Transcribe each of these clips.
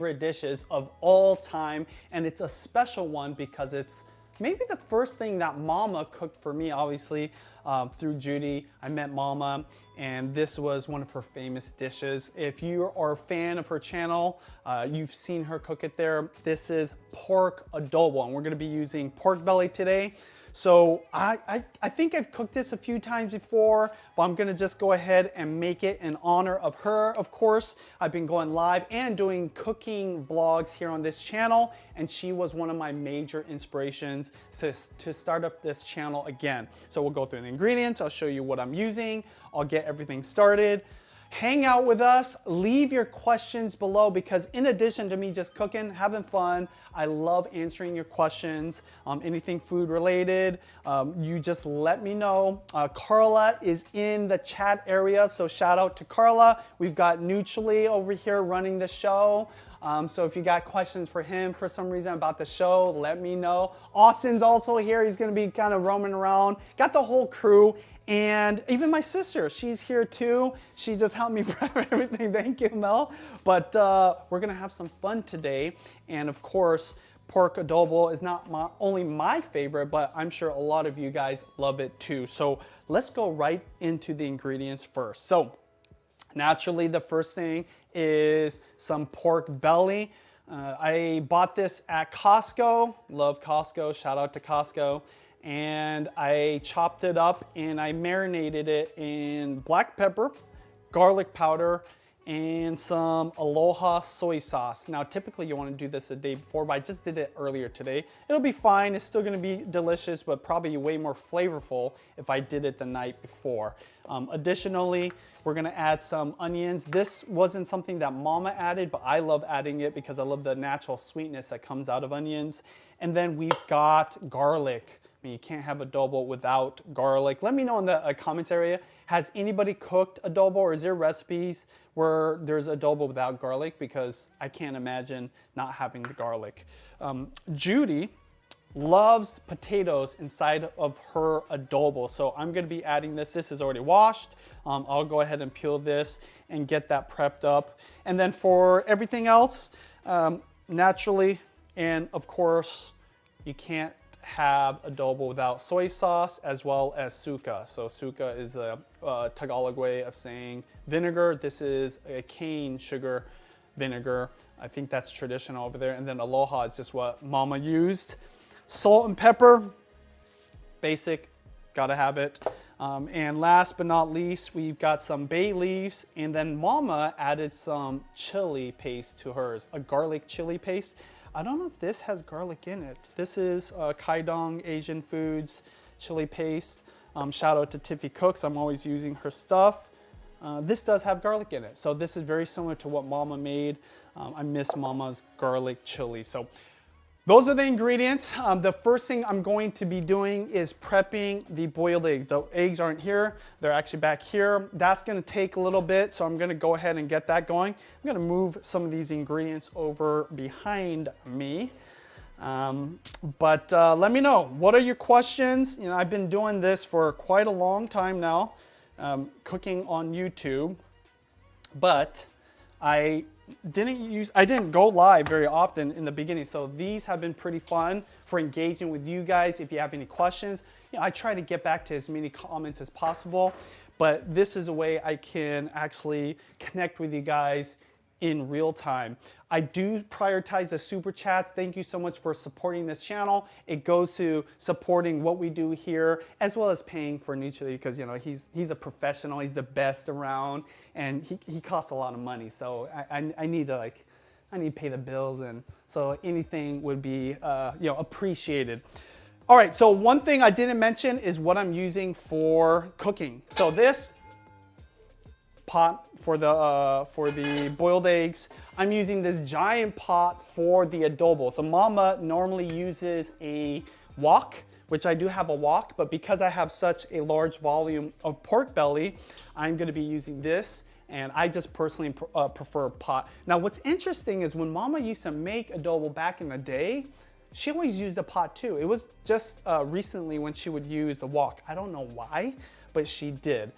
dishes of all time, and it's a special one because it's maybe the first thing that Mama cooked for me. Obviously, through Judy, I met Mama, and this was one of her famous dishes. If you are a fan of her channel, you've seen her cook it there. This is pork adobo, and we're gonna be using pork belly today. So I think I've cooked this a few times before, but I'm gonna just go ahead and make it in honor of her, of course. I've been going live and doing cooking vlogs here on this channel, and she was one of my major inspirations to start up this channel again. So we'll go through the ingredients, I'll show you what I'm using, I'll get everything started. Hang out with us, leave your questions below, because in addition to me just cooking, having fun, I love answering your questions. Anything food related, you just let me know. Carla is in the chat area, so shout out to Carla. We've got Neutrally over here running the show. So if you got questions for him for some reason about the show, let me know. Austin's also here, he's gonna be kind of roaming around. Got the whole crew. And even my sister, she's here too. She just helped me prep everything. Thank you, Mel. But we're gonna have some fun today. And of course, pork adobo is not only my favorite, but I'm sure a lot of you guys love it too. So let's go right into the ingredients first. So naturally, the first thing is some pork belly. I bought this at Costco. Love Costco, shout out to Costco. And I chopped it up and I marinated it in black pepper, garlic powder, and some Aloha soy sauce. Now, typically you want to do this the day before, but I just did it earlier today. It'll be fine. It's still going to be delicious, but probably way more flavorful if I did it the night before. Additionally, we're going to add some onions. This wasn't something that Mama added, but I love adding it because I love the natural sweetness that comes out of onions. And then we've got garlic. I mean, you can't have adobo without garlic. Let me know in the comments area, has anybody cooked adobo, or is there recipes where there's adobo without garlic? Because I can't imagine not having the garlic. Judy loves potatoes inside of her adobo, so I'm gonna be adding this. This is already washed. I'll go ahead and peel this and get that prepped up. And then for everything else, naturally, and of course, you can't have adobo without soy sauce as well as suka. So suka is a Tagalog way of saying vinegar. This is a cane sugar vinegar. I think that's traditional over there. And then Aloha is just what Mama used. Salt and pepper, basic, gotta have it. And last but not least, we've got some bay leaves, and then Mama added some chili paste to hers, a garlic chili paste. I don't know if this has garlic in it. This is Kaidong Asian Foods chili paste. Shout out to Tiffy Cooks. I'm always using her stuff. This does have garlic in it. So this is very similar to what Mama made. I miss Mama's garlic chili. So those are the ingredients. The first thing I'm going to be doing is prepping the boiled eggs. The eggs aren't here, they're actually back here. That's gonna take a little bit, so I'm gonna go ahead and get that going. I'm gonna move some of these ingredients over behind me. Let me know, what are your questions? You know, I've been doing this for quite a long time now, cooking on YouTube, but I didn't go live very often in the beginning, so these have been pretty fun for engaging with you guys. If you have any questions, you know, I try to get back to as many comments as possible, but this is a way I can actually connect with you guys in real time. I do prioritize the super chats. Thank you so much for supporting this channel. It goes to supporting what we do here, as well as paying for Neutrally, because you know he's a professional, he's the best around, and he costs a lot of money. So I need to pay the bills, and so anything would be you know, appreciated. All right, so one thing I didn't mention is what I'm using for cooking. So this pot for the boiled eggs, I'm using this giant pot for the adobo. So Mama normally uses a wok, which I do have a wok, but because I have such a large volume of pork belly, I'm gonna be using this, and I just personally prefer a pot. Now what's interesting is when Mama used to make adobo back in the day, she always used a pot too. It was just recently when she would use the wok. I don't know why, but she did.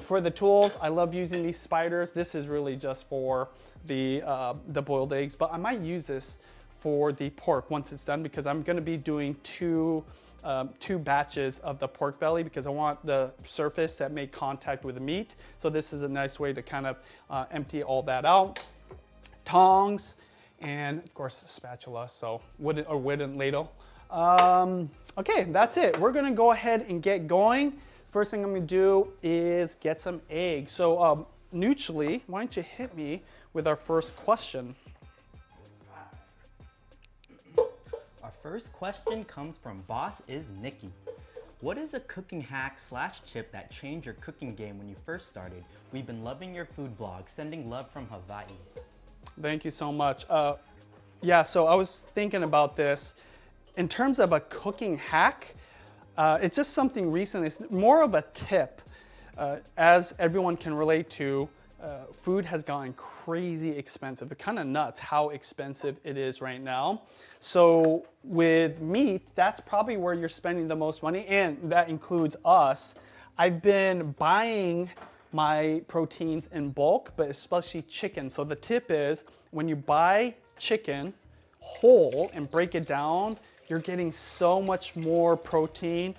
For the tools, I love using these spiders. This is really just for the boiled eggs, but I might use this for the pork once it's done, because I'm gonna be doing two batches of the pork belly, because I want the surface that make contact with the meat. So this is a nice way to kind of empty all that out. Tongs, and of course a spatula, so wooden ladle. Okay, that's it. We're gonna go ahead and get going. First thing I'm gonna do is get some eggs. So Neutrally, why don't you hit me with our first question? Our first question comes from Boss is Nikki. What is a cooking hack / tip that changed your cooking game when you first started? We've been loving your food vlog. Sending love from Hawaii. Thank you so much. Yeah, so I was thinking about this. In terms of a cooking hack, it's just something recent. It's more of a tip. As everyone can relate to, food has gotten crazy expensive. They're kind of nuts how expensive it is right now. So with meat, that's probably where you're spending the most money, and that includes us. I've been buying my proteins in bulk, but especially chicken. So the tip is, when you buy chicken whole and break it down, you're getting so much more protein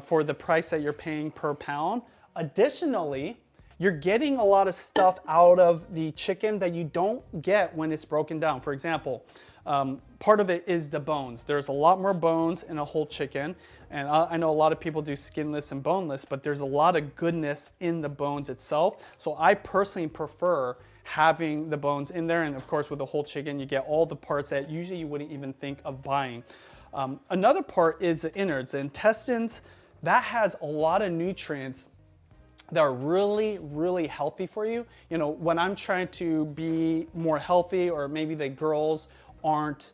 for the price that you're paying per pound. Additionally, you're getting a lot of stuff out of the chicken that you don't get when it's broken down. For example, part of it is the bones. There's a lot more bones in a whole chicken. And I know a lot of people do skinless and boneless, but there's a lot of goodness in the bones itself. So I personally prefer having the bones in there. And of course, with a whole chicken, you get all the parts that usually you wouldn't even think of buying. Another part is the innards, the intestines. That has a lot of nutrients that are really, really healthy for you. You know, when I'm trying to be more healthy, or maybe the girls aren't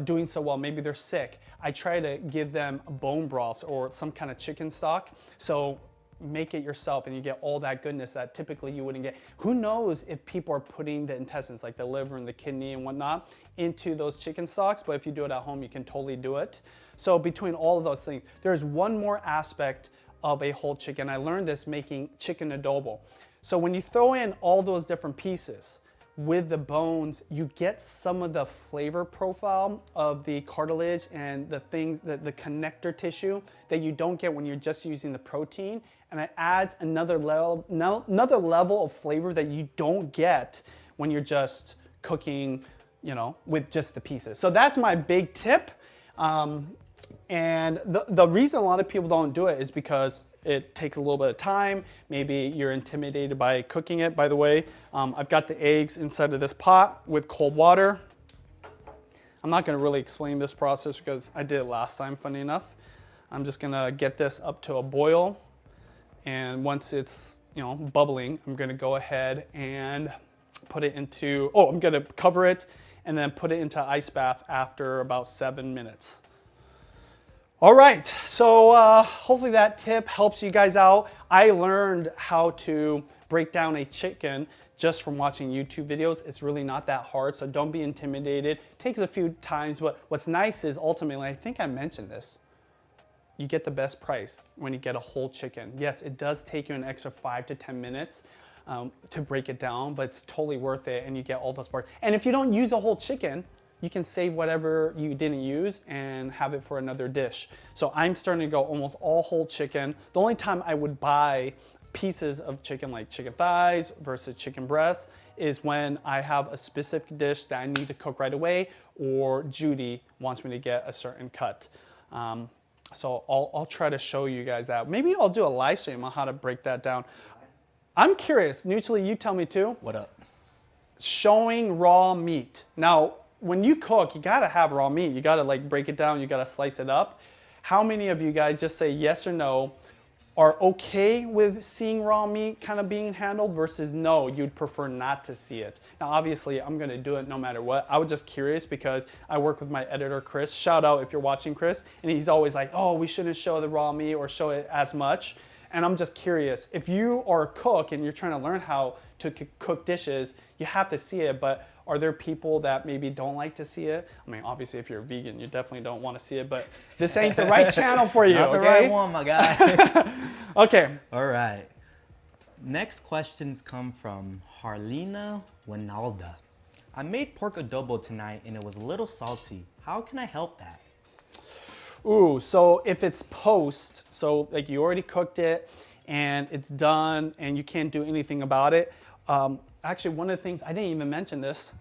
doing so well, maybe they're sick, I try to give them bone broths or some kind of chicken stock. So make it yourself and you get all that goodness that typically you wouldn't get. Who knows if people are putting the intestines, like the liver and the kidney and whatnot, into those chicken stocks, but if you do it at home, you can totally do it. So between all of those things, there's one more aspect of a whole chicken. I learned this making chicken adobo. So when you throw in all those different pieces with the bones, you get some of the flavor profile of the cartilage and the things, the connector tissue that you don't get when you're just using the protein. And it adds another level of flavor that you don't get when you're just cooking, you know, with just the pieces. So that's my big tip. And the reason a lot of people don't do it is because it takes a little bit of time. Maybe you're intimidated by cooking it. By the way, I've got the eggs inside of this pot with cold water. I'm not gonna really explain this process because I did it last time, funny enough. I'm just gonna get this up to a boil. And once it's, you know, bubbling, I'm gonna go ahead and put it into, I'm gonna cover it and then put it into ice bath after about 7 minutes. All right, so hopefully that tip helps you guys out. I learned how to break down a chicken just from watching YouTube videos. It's really not that hard, so don't be intimidated. It takes a few times, but what's nice is ultimately, I think I mentioned this, you get the best price when you get a whole chicken. Yes, it does take you an extra 5 to 10 minutes to break it down, but it's totally worth it, and you get all those parts. And if you don't use a whole chicken, you can save whatever you didn't use and have it for another dish. So I'm starting to go almost all whole chicken. The only time I would buy pieces of chicken, like chicken thighs versus chicken breasts, is when I have a specific dish that I need to cook right away, or Judy wants me to get a certain cut. So I'll try to show you guys that. Maybe I'll do a live stream on how to break that down. I'm curious, Neutrally, you tell me too. What up? Showing raw meat. Now, when you cook, you gotta have raw meat. You gotta like break it down, you gotta slice it up. How many of you guys, just say yes or no, are okay with seeing raw meat kind of being handled versus no, you'd prefer not to see it? Now, obviously, I'm gonna do it no matter what. I was just curious because I work with my editor, Chris. Shout out if you're watching, Chris. And he's always like, oh, we shouldn't show the raw meat or show it as much. And I'm just curious, if you are a cook and you're trying to learn how to cook dishes, you have to see it, but are there people that maybe don't like to see it? I mean, obviously, if you're a vegan, you definitely don't want to see it, but this ain't the right channel for you, Not okay? the right one, my guy. Okay. All right. Next questions come from Harlina Winalda. I made pork adobo tonight and it was a little salty. How can I help that? Ooh, so if it's post, so like you already cooked it and it's done and you can't do anything about it. Actually, one of the things, I didn't even mention this.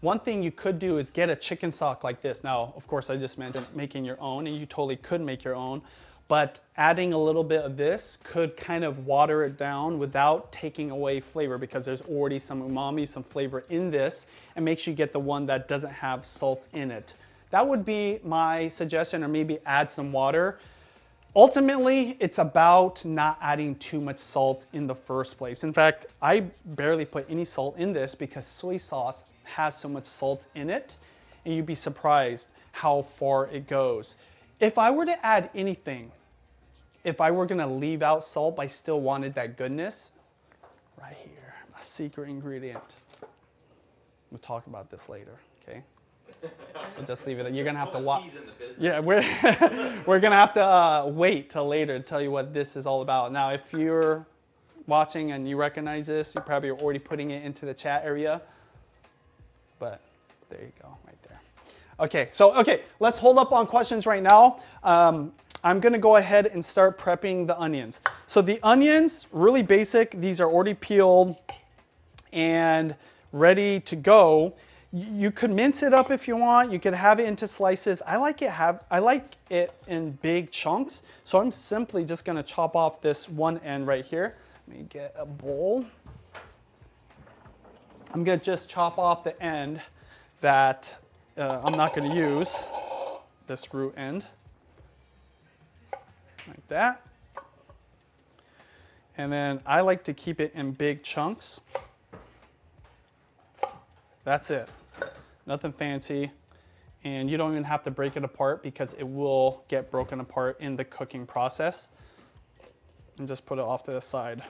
One thing you could do is get a chicken stock like this. Now, of course, I just mentioned making your own, and you totally could make your own. But adding a little bit of this could kind of water it down without taking away flavor, because there's already some umami, some flavor in this, and make sure you get the one that doesn't have salt in it. That would be my suggestion, or maybe add some water. Ultimately, it's about not adding too much salt in the first place. In fact, I barely put any salt in this because soy sauce has so much salt in it, and you'd be surprised how far it goes. If I were to add anything, if I were gonna leave out salt but I still wanted that goodness, right here, a secret ingredient. We'll talk about this later, okay? We'll just leave it there. You're gonna have to watch. Yeah, we're gonna have to wait till later to tell you what this is all about. Now, if you're watching and you recognize this, you probably are already putting it into the chat area. But there you go, right there. Okay, let's hold up on questions right now. I'm gonna go ahead and start prepping the onions. So the onions, really basic. These are already peeled and ready to go. You could mince it up if you want. You could have it into slices. I like it in big chunks. So I'm simply just gonna chop off this one end right here. Let me get a bowl. I'm gonna just chop off the end that I'm not gonna use, this root end, like that. And then I like to keep it in big chunks. That's it, nothing fancy. And you don't even have to break it apart because it will get broken apart in the cooking process. And just put it off to the side.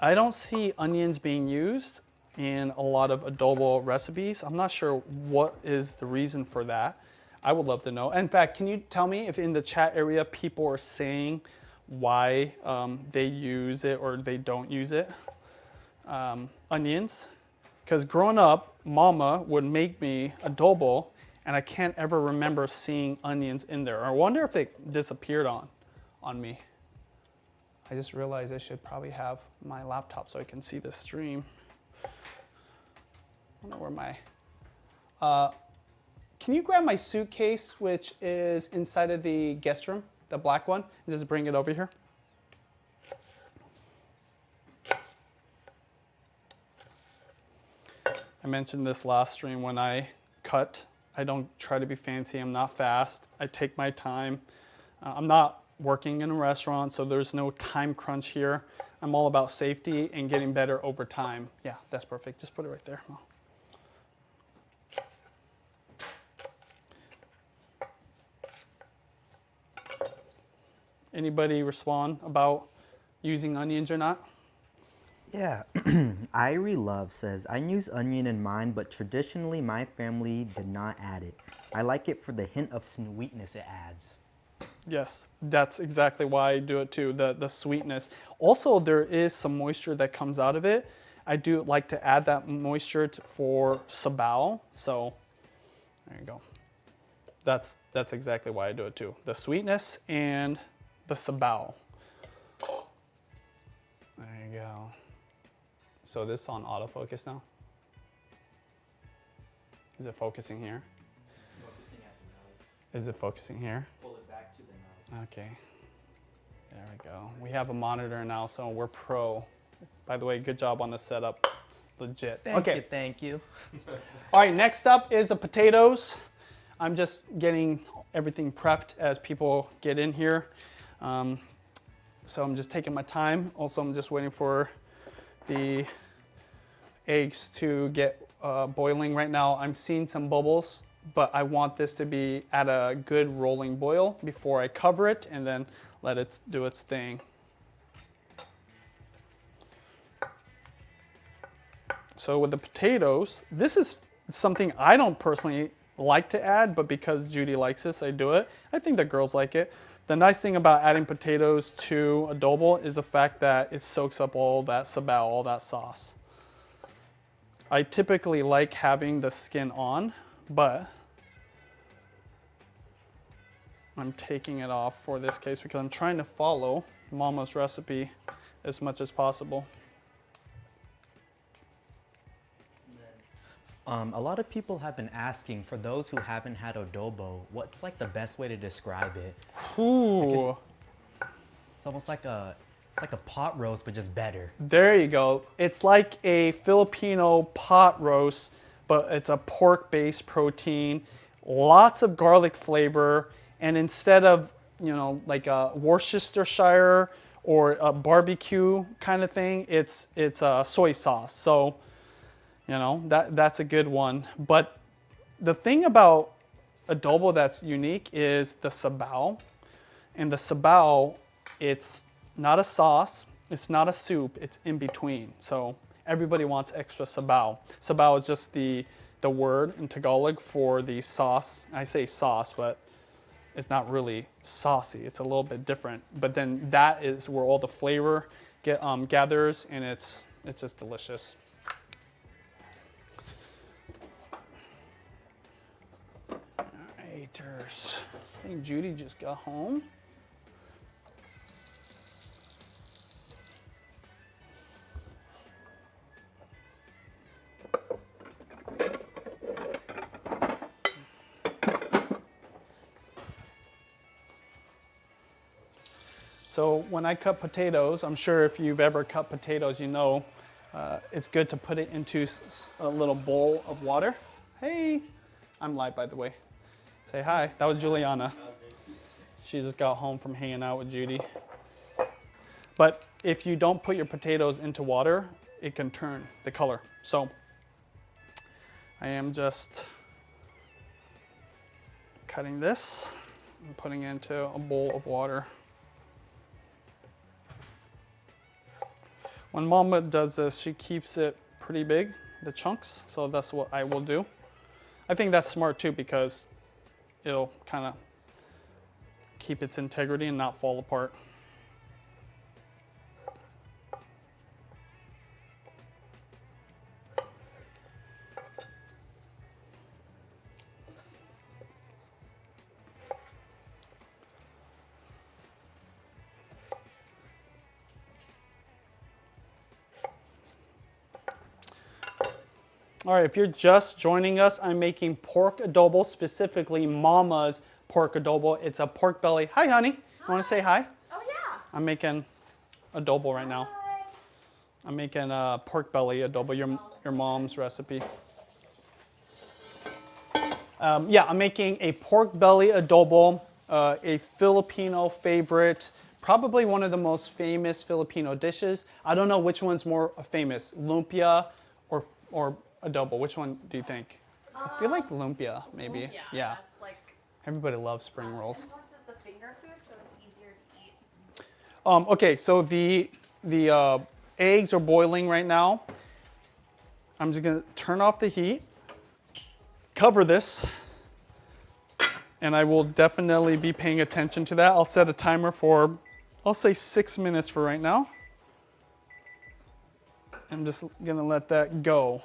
I don't see onions being used in a lot of adobo recipes. I'm not sure what is the reason for that. I would love to know. In fact, can you tell me if in the chat area people are saying why they use it or they don't use it? Onions. Because growing up, Mama would make me adobo and I can't ever remember seeing onions in there. I wonder if it disappeared on me. I just realized I should probably have my laptop so I can see the stream. I don't know where my... can you grab my suitcase, which is inside of the guest room, the black one, and just bring it over here? I mentioned this last stream when I cut. I don't try to be fancy. I'm not fast. I take my time. I'm not working in a restaurant, so there's no time crunch here. I'm all about safety and getting better over time. Yeah, that's perfect. Just put it right there. Anybody respond about using onions or not? Yeah, Irie Love says, I use onion in mine, but traditionally my family did not add it. I like it for the hint of sweetness it adds. Yes, that's exactly why I do it too, the sweetness. Also, there is some moisture that comes out of it. I do like to add that moisture for sabao, so there you go. That's exactly why I do it too. The sweetness and the sabao. There you go. So this is on autofocus now? Is it focusing here? Focusing at the mouth. Is it focusing here? Pull it back to the mouth. Okay. There we go. We have a monitor now, so we're pro. By the way, good job on the setup. Legit. Thank you. All right, next up is the potatoes. I'm just getting everything prepped as people get in here. So I'm just taking my time. Also, I'm just waiting for the eggs to get boiling. Right now I'm seeing some bubbles, but I want this to be at a good rolling boil before I cover it and then let it do its thing. So with the potatoes, this is something I don't personally like to add, but because Judy likes this, I do it. I think the girls like it. The nice thing about adding potatoes to adobo is the fact that it soaks up all that sabao, all that sauce. I typically like having the skin on, but I'm taking it off for this case because I'm trying to follow Mama's recipe as much as possible. A lot of people have been asking, for those who haven't had adobo, what's like the best way to describe it? Ooh. It's almost like it's like a pot roast, but just better. There you go. It's like a Filipino pot roast, but it's a pork-based protein, lots of garlic flavor, and instead of, you know, like a Worcestershire or a barbecue kind of thing, it's soy sauce. So, you know, that's a good one. But the thing about adobo that's unique is the sabao. And the sabao, it's not a sauce, it's not a soup, it's in between. So everybody wants extra sabao. Sabao is just the word in Tagalog for the sauce. I say sauce, but it's not really saucy. It's a little bit different. But then that is where all the flavor gathers, and it's just delicious. Alrighters. I think Judy just got home. So when I cut potatoes, I'm sure if you've ever cut potatoes, you know it's good to put it into a little bowl of water. Hey, I'm live, by the way. Say hi. That was Juliana. She just got home from hanging out with Judy. But if you don't put your potatoes into water, it can turn the color. So I am just cutting this and putting it into a bowl of water. When Mama does this, she keeps it pretty big, the chunks, so that's what I will do. I think that's smart too because it'll kind of keep its integrity and not fall apart. All right, if you're just joining us, I'm making pork adobo, specifically Mama's pork adobo. It's a pork belly. Hi, honey. You want to say hi? Oh, yeah. I'm making adobo right now. Hi. I'm making pork belly adobo, your mom's recipe. Yeah, I'm making a pork belly adobo, a Filipino favorite, probably one of the most famous Filipino dishes. I don't know which one's more famous, lumpia or adobo. Which one do you think? I feel like lumpia, maybe. Lumpia, Yeah. that's like, Everybody loves spring rolls. and plus it's a finger food, so it's easier to eat. Okay, so the eggs are boiling right now. I'm just gonna turn off the heat, cover this, and I will definitely be paying attention to that. I'll set a timer for, I'll say 6 minutes for right now. I'm just gonna let that go.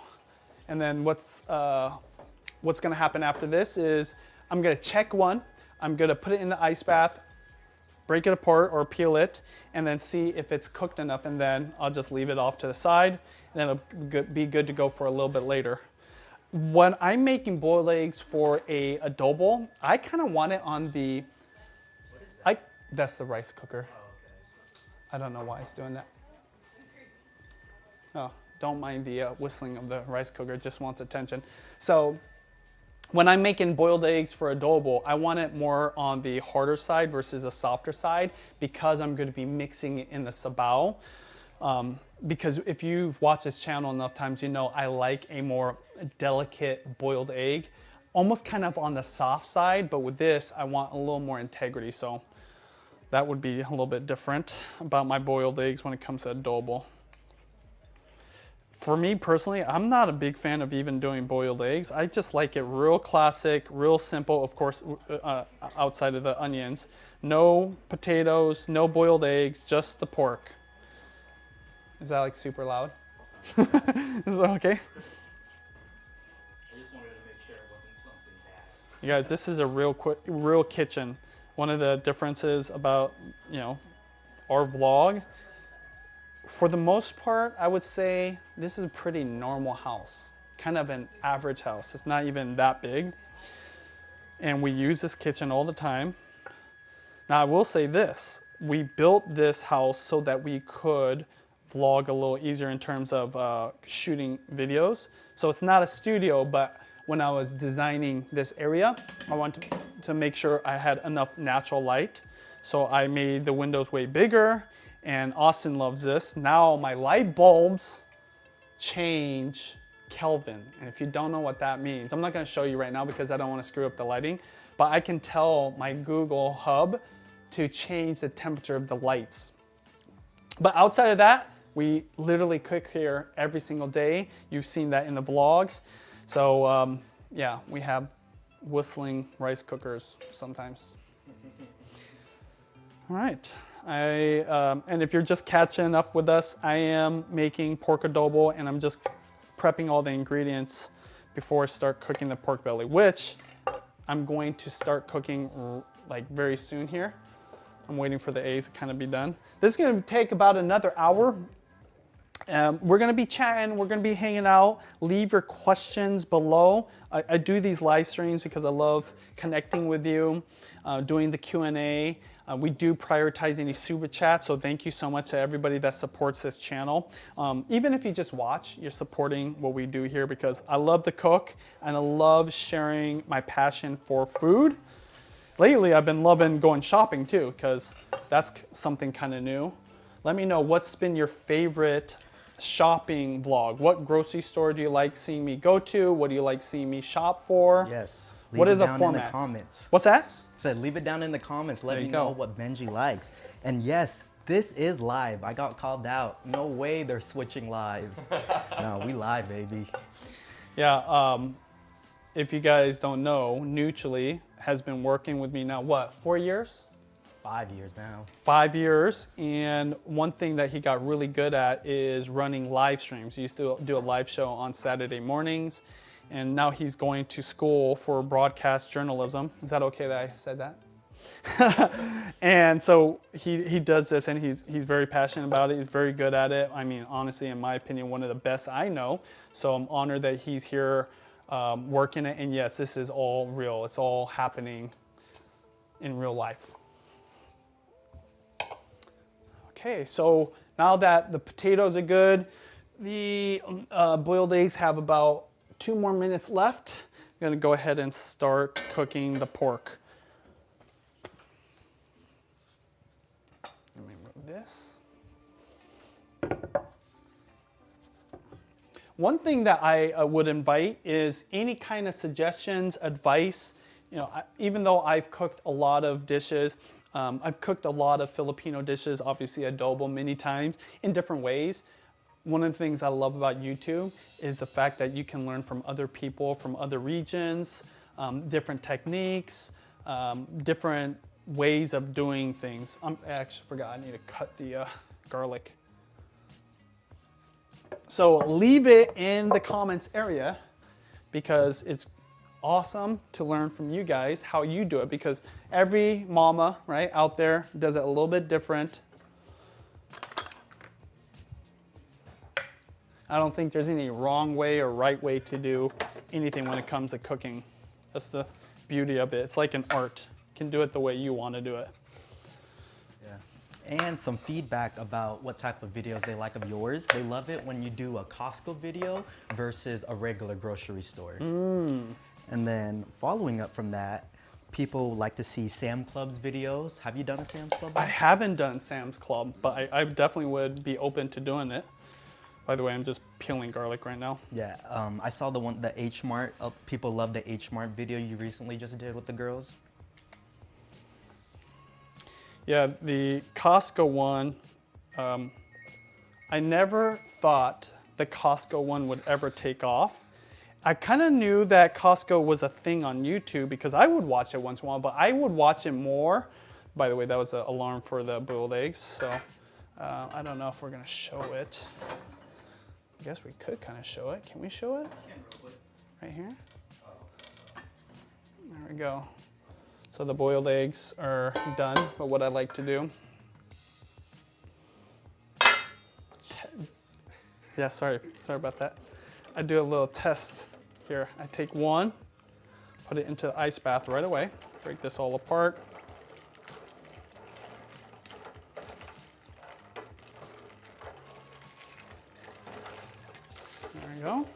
And then what's gonna happen after this is I'm gonna check one, I'm gonna put it in the ice bath, break it apart or peel it, and then see if it's cooked enough, and then I'll just leave it off to the side, and then it'll be good to go for a little bit later. When I'm making boiled eggs for a adobo, I kind of want it on the, that's the rice cooker. I don't know why it's doing that. Oh, don't mind the whistling of the rice cooker, it just wants attention. So when I'm making boiled eggs for adobo, I want it more on the harder side versus a softer side because I'm going to be mixing it in the sabao. Because if you've watched this channel enough times, you know I like a more delicate boiled egg, almost kind of on the soft side, but with this, I want a little more integrity. So that would be a little bit different about my boiled eggs when it comes to adobo. for me personally, I'm not a big fan of even doing boiled eggs. I just like it real classic, real simple, of course, outside of the onions. No potatoes, no boiled eggs, just the pork. Is that like super loud? Is that okay? I just wanted to make sure it wasn't something bad. You guys, this is a real kitchen. One of the differences about, our vlog, for the most part, I would say this is a pretty normal house, kind of an average house. It's not even that big. And we use this kitchen all the time. Now I will say this, we built this house so that we could vlog a little easier in terms of shooting videos. So it's not a studio, but when I was designing this area, I wanted to make sure I had enough natural light. So I made the windows way bigger, and Austin loves this. Now my light bulbs change Kelvin. And if you don't know what that means, I'm not gonna show you right now because I don't wanna screw up the lighting, but I can tell my Google Hub to change the temperature of the lights. But outside of that, we literally cook here every single day. You've seen that in the vlogs. So yeah, we have whistling rice cookers sometimes. All right, and if you're just catching up with us, I am making pork adobo, and I'm just prepping all the ingredients before I start cooking the pork belly, which I'm going to start cooking like very soon here. I'm waiting for the eggs to kind of be done. This is gonna take about another hour. We're gonna be chatting, we're gonna be hanging out. Leave your questions below. I do these live streams because I love connecting with you, doing the Q&A. We do prioritize any super chats, so thank you so much to everybody that supports this channel. Even if you just watch, you're supporting what we do here because I love to cook and I love sharing my passion for food. Lately, I've been loving going shopping too because that's something kind of new. Let me know what's been your favorite shopping vlog. What grocery store do you like seeing me go to? What do you like seeing me shop for? Yes. What are the formats? formats? In the comments. What's that? Said leave it down in the comments. Let There me you go. know what Benji likes. And yes, this is live. I got called out. No way they're switching live. No, we live, baby. Yeah, if you guys don't know, Neutrally has been working with me now, what, 4 years? 5 years now. 5 years, and one thing that he got really good at is running live streams. He used to do a live show on Saturday mornings, and now he's going to school for broadcast journalism. Is that okay that I said that? And so he does this, and he's very passionate about it. He's very good at it. I mean, honestly, in my opinion, one of the best I know. So I'm honored that he's here working it. And yes, this is all real. It's all happening in real life. Okay, so now that the potatoes are good, the boiled eggs have about 2 more minutes left. I'm gonna go ahead and start cooking the pork. Let me move this. One thing that I would invite is any kind of suggestions, advice. Even though I've cooked a lot of dishes, I've cooked a lot of Filipino dishes, obviously adobo many times in different ways. One of the things I love about YouTube is the fact that you can learn from other people from other regions, different techniques, different ways of doing things. I actually forgot, I need to cut the garlic. So leave it in the comments area because it's awesome to learn from you guys how you do it, because every mama right out there does it a little bit different. I don't think there's any wrong way or right way to do anything when it comes to cooking. That's the beauty of it. It's like an art. You can do it the way you want to do it. Yeah. And some feedback about what type of videos they like of yours. They love it when you do a Costco video versus a regular grocery store. And then following up from that, people like to see Sam Club's videos. Have you done a Sam's Club? I haven't done Sam's Club, but I definitely would be open to doing it. By the way, I'm just peeling garlic right now. Yeah, I saw the H Mart. People love the H Mart video you recently just did with the girls. Yeah, the Costco one, I never thought the Costco one would ever take off. I kind of knew that Costco was a thing on YouTube because I would watch it once in a while, but I would watch it more. By the way, that was an alarm for the boiled eggs, so I don't know if we're gonna show it. I guess we could kind of show it. Can we show it? Right here? There we go. So the boiled eggs are done, but what I like to do. Yeah, sorry about that. I do a little test here. I take one, put it into the ice bath right away, break this all apart. There we go.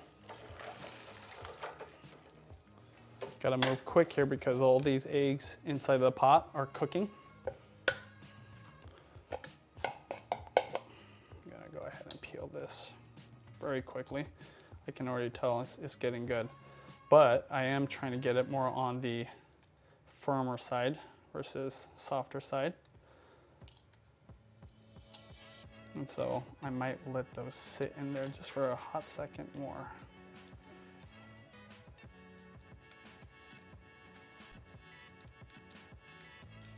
Gotta move quick here because all these eggs inside of the pot are cooking. Gotta go ahead and peel this very quickly. I can already tell it's getting good. But I am trying to get it more on the firmer side versus softer side. And so I might let those sit in there just for a hot second more.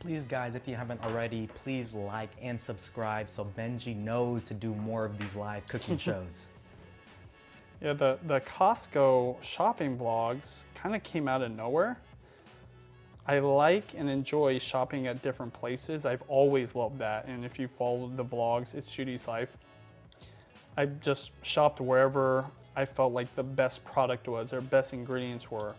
Please guys, if you haven't already, please like and subscribe so Benji knows to do more of these live cooking shows. Yeah, the Costco shopping vlogs kind of came out of nowhere. I like and enjoy shopping at different places. I've always loved that. And if you follow the vlogs, it's Judy's life. I just shopped wherever I felt like the best product was, or best ingredients were.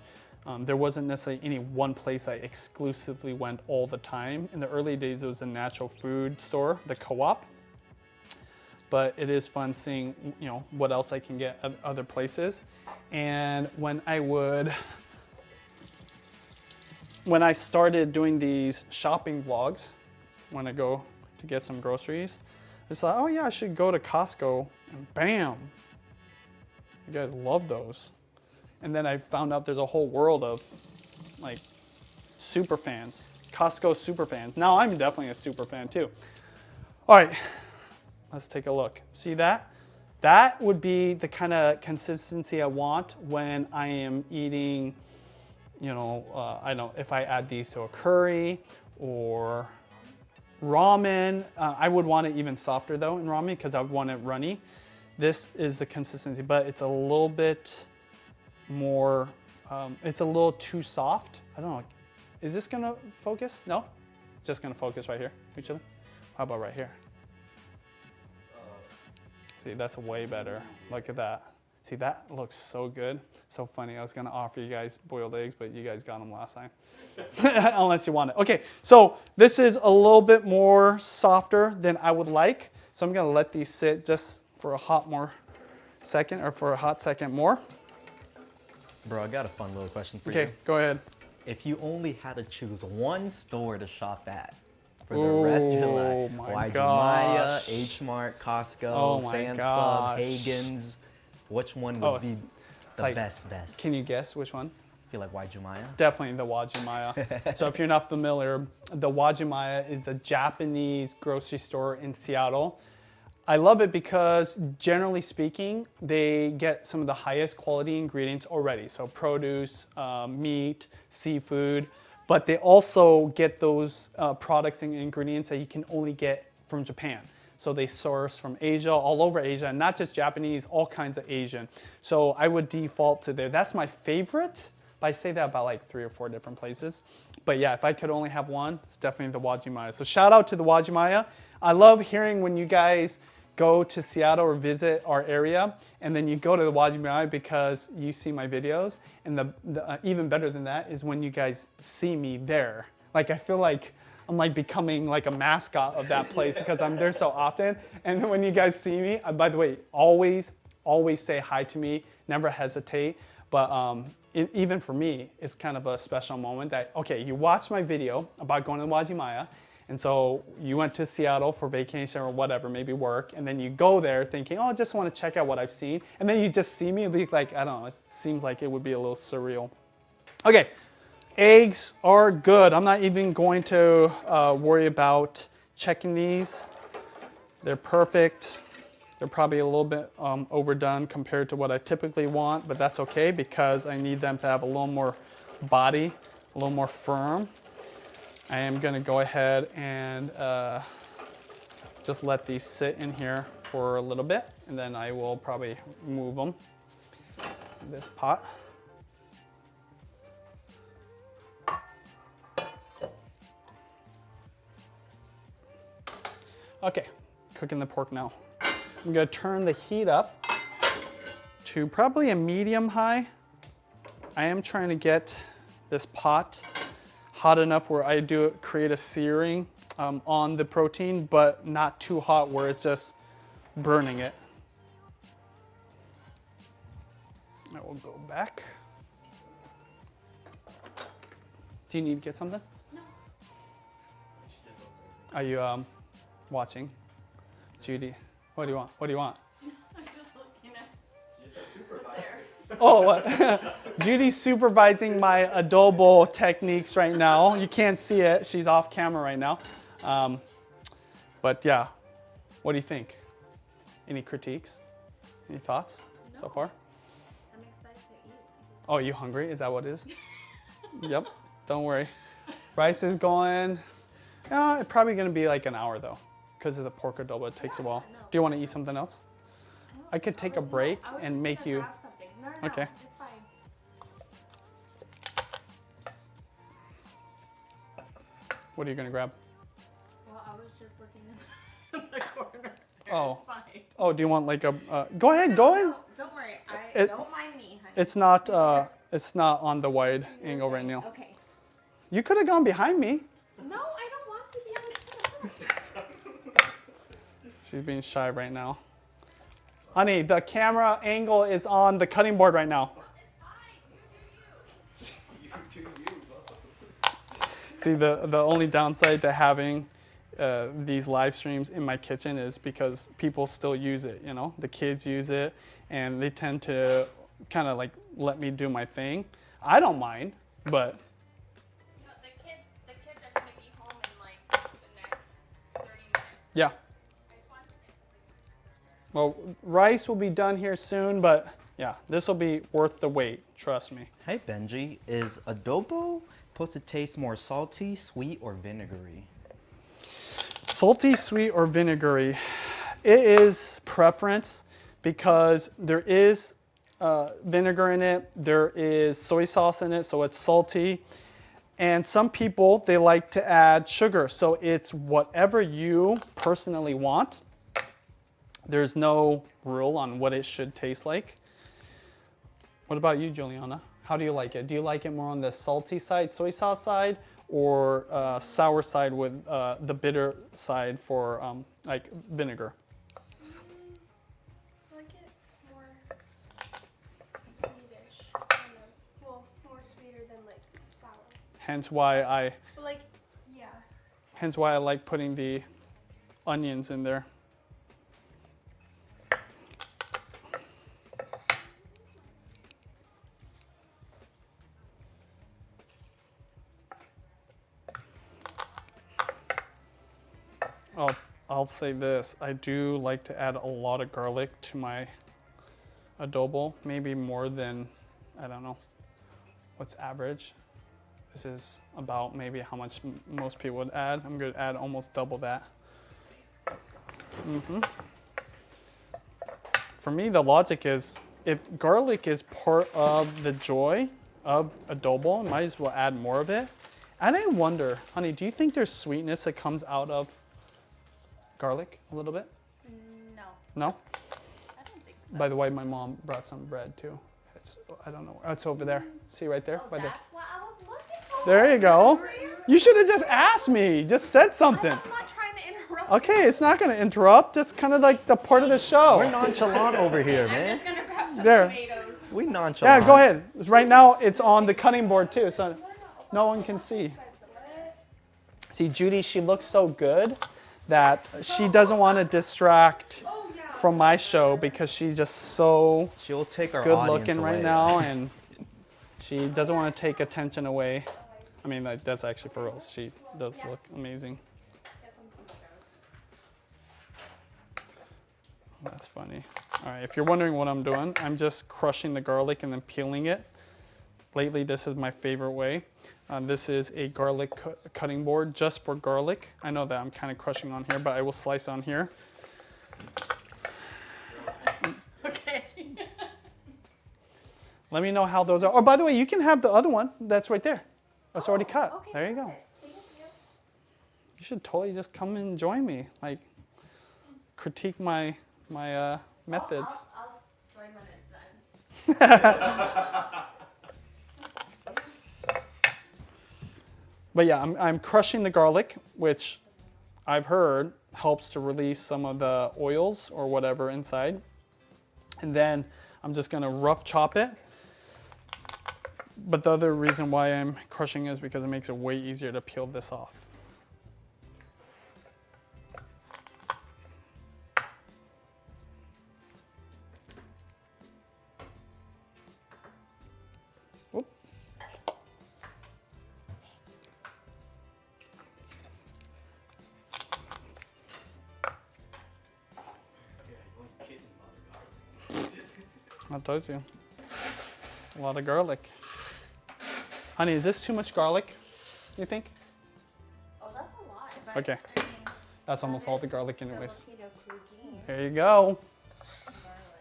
There wasn't necessarily any one place I exclusively went all the time. In the early days, it was a natural food store, the Co-op. But it is fun seeing, you know, what else I can get at other places. And when I started doing these shopping vlogs, when I go to get some groceries, it's like, oh yeah, I should go to Costco, and bam, you guys love those. And then I found out there's a whole world of like super fans, Costco super fans. Now I'm definitely a super fan too. All right, let's take a look. See that? That would be the kind of consistency I want when I am eating, you know, I don't know, if I add these to a curry or ramen. I would want it even softer though in ramen because I would want it runny. This is the consistency, but it's a little bit more, it's a little too soft. I don't know. Is this gonna focus? No? It's just gonna focus right here. Actually. How about right here? See, that's way better. Look at that. See, that looks so good. So funny. I was gonna offer you guys boiled eggs, but you guys got them last time. Unless you want it. Okay, so this is a little bit more softer than I would like. So I'm gonna let these sit just for a hot second more. Bro, I got a fun little question for you. Okay, go ahead. If you only had to choose one store to shop at for the rest of your life, gosh. H Mart, Costco, Oh my Sam's gosh. Club, Hagen's, which one would be the like, best? Can you guess which one? I feel like Waijumaya. Definitely the Wajimaya. So if you're not familiar, the Wajimaya is a Japanese grocery store in Seattle. I love it because generally speaking, they get some of the highest quality ingredients already. So produce, meat, seafood, but they also get those products and ingredients that you can only get from Japan. So they source from Asia, all over Asia, and not just Japanese, all kinds of Asian. So I would default to there. That's my favorite, but I say that about like 3 or 4 different places. But yeah, if I could only have one, it's definitely the Wajimaya. So shout out to the Wajimaya. I love hearing when you guys go to Seattle or visit our area, and then you go to the Wajimaya because you see my videos. And the even better than that is when you guys see me there. Like I feel like I'm like becoming like a mascot of that place because I'm there so often. And when you guys see me, by the way, always say hi to me, never hesitate. But even for me, it's kind of a special moment that, okay, you watched my video about going to the Wajimaya, and so you went to Seattle for vacation or whatever, maybe work, and then you go there thinking, oh, I just want to check out what I've seen. And then you just see me and be like, I don't know, it seems like it would be a little surreal. Okay, eggs are good. I'm not even going to worry about checking these. They're perfect. They're probably a little bit overdone compared to what I typically want, but that's okay because I need them to have a little more body, a little more firm. I am gonna go ahead and just let these sit in here for a little bit, and then I will probably move them in this pot. Okay, cooking the pork now. I'm gonna turn the heat up to probably a medium high. I am trying to get this pot hot enough where I do create a searing on the protein, but not too hot where it's just burning it. I will go back. Do you need to get something? No. Are you watching? Judy, what do you want? What do you want? I'm just looking at there. Oh, what? Judy's supervising my adobo techniques right now. You can't see it. She's off camera right now. But yeah, what do you think? Any critiques? Any thoughts so far? I'm excited to eat. Oh, you hungry? Is that what it is? Yep, don't worry. Rice is going. It's probably going to be like an hour though, because of the pork adobo. It takes a while. No. Do you want to eat something else? I could take a break I was and just make gonna you. grab something. No, Okay. it's fine. What are you going to grab? Well, I was just looking in the corner. Oh. It's fine. Oh, do you want like a? Go ahead, go ahead. No, don't worry. It- Don't mind me, honey. It's not. It's not on the wide angle right now. Okay. You could have gone behind me. No, I don't want to be on camera. She's being shy right now. Honey, the camera angle is on the cutting board right now. See, the only downside to having these live streams in my kitchen is because people still use it, you know? The kids use it, and they tend to kind of like let me do my thing. I don't mind, but No, the kids are gonna be home in like the next 30 minutes. yeah. I just wanted to make something. Well, rice will be done here soon, but yeah, this will be worth the wait, trust me. Hey Benji, is adobo supposed to taste more salty, sweet, or vinegary? Salty, sweet, or vinegary? It is preference because there is vinegar in it, there is soy sauce in it, so it's salty. And some people, they like to add sugar, so it's whatever you personally want. There's no rule on what it should taste like. What about you, Juliana? How do you like it? Do you like it more on the salty side, soy sauce side, or sour side with the bitter side for like vinegar? I like it more sweetish, kind of. Well, more sweeter than like sour. Hence why But like, yeah. I like putting the onions in there. I'll say this, I do like to add a lot of garlic to my adobo, maybe more than, I don't know, what's average. This is about maybe how much most people would add. I'm going to add almost double that. For me, the logic is, if garlic is part of the joy of adobo, might as well add more of it. And I wonder, honey, do you think there's sweetness that comes out of garlic a little bit? No, No? I don't think so. By the way, my mom brought some bread too. It's, I don't know. It's over there. See right there? Oh, Right there. that's what I was looking for. There you go. You should have just asked me. Just said something. I'm not trying to interrupt. Okay, it's not going to interrupt. That's kind of like the part of the show. We're nonchalant over here, I'm man. just gonna grab some There. tomatoes. We nonchalant. Yeah, go ahead. Right now, it's on the cutting board too, so no one can see. See, Judy, she looks so good that she doesn't want to distract from my show because she's just so She'll take our good audience looking right away. now, and she doesn't want to take attention away. I mean, like, that's actually for real. She does look amazing. Get some tomatoes. That's funny. All right, if you're wondering what I'm doing, I'm just crushing the garlic and then peeling it. Lately, this is my favorite way. This is a garlic cutting board just for garlic. I know that I'm kind of crushing on here, but I will slice on here. Okay. Let me know how those are. Oh, by the way, you can have the other one that's right there. That's already cut. Okay, There you go. Thank you. You should totally just come and join me. Like, critique my methods. I'll join when it's done. But yeah, I'm crushing the garlic, which I've heard helps to release some of the oils or whatever inside. And then I'm just gonna rough chop it. But the other reason why I'm crushing is because it makes it way easier to peel this off. Whoop. I told you. A lot of garlic. Honey, is this too much garlic, you think? Oh, that's a lot. But, Okay. I mean, That's almost all the garlic anyways. Filipino cuisine. There you go. garlic.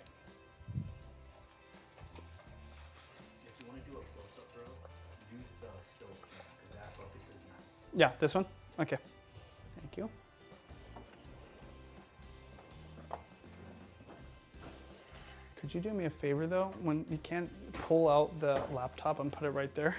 If you want to do a close-up, bro, use the stove because that focus is nice. Yeah, this one? Okay. Thank you. Could you do me a favor though? When you can't pull out the laptop and put it right there.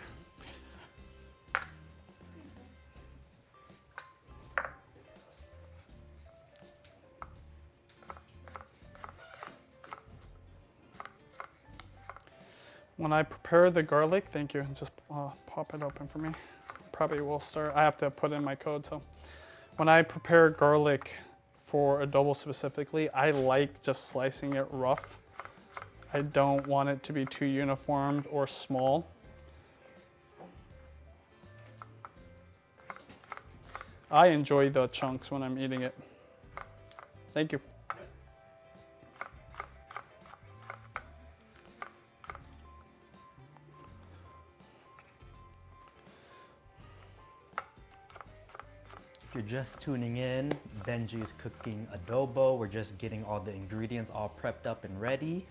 When I prepare the garlic, thank you, just pop it open for me. Probably will start, I have to put in my code, so. When I prepare garlic for adobo specifically, I like just slicing it rough. I don't want it to be too uniformed or small. I enjoy the chunks when I'm eating it. Thank you. If you're just tuning in, Benji is cooking adobo. We're just getting all the ingredients all prepped up and ready.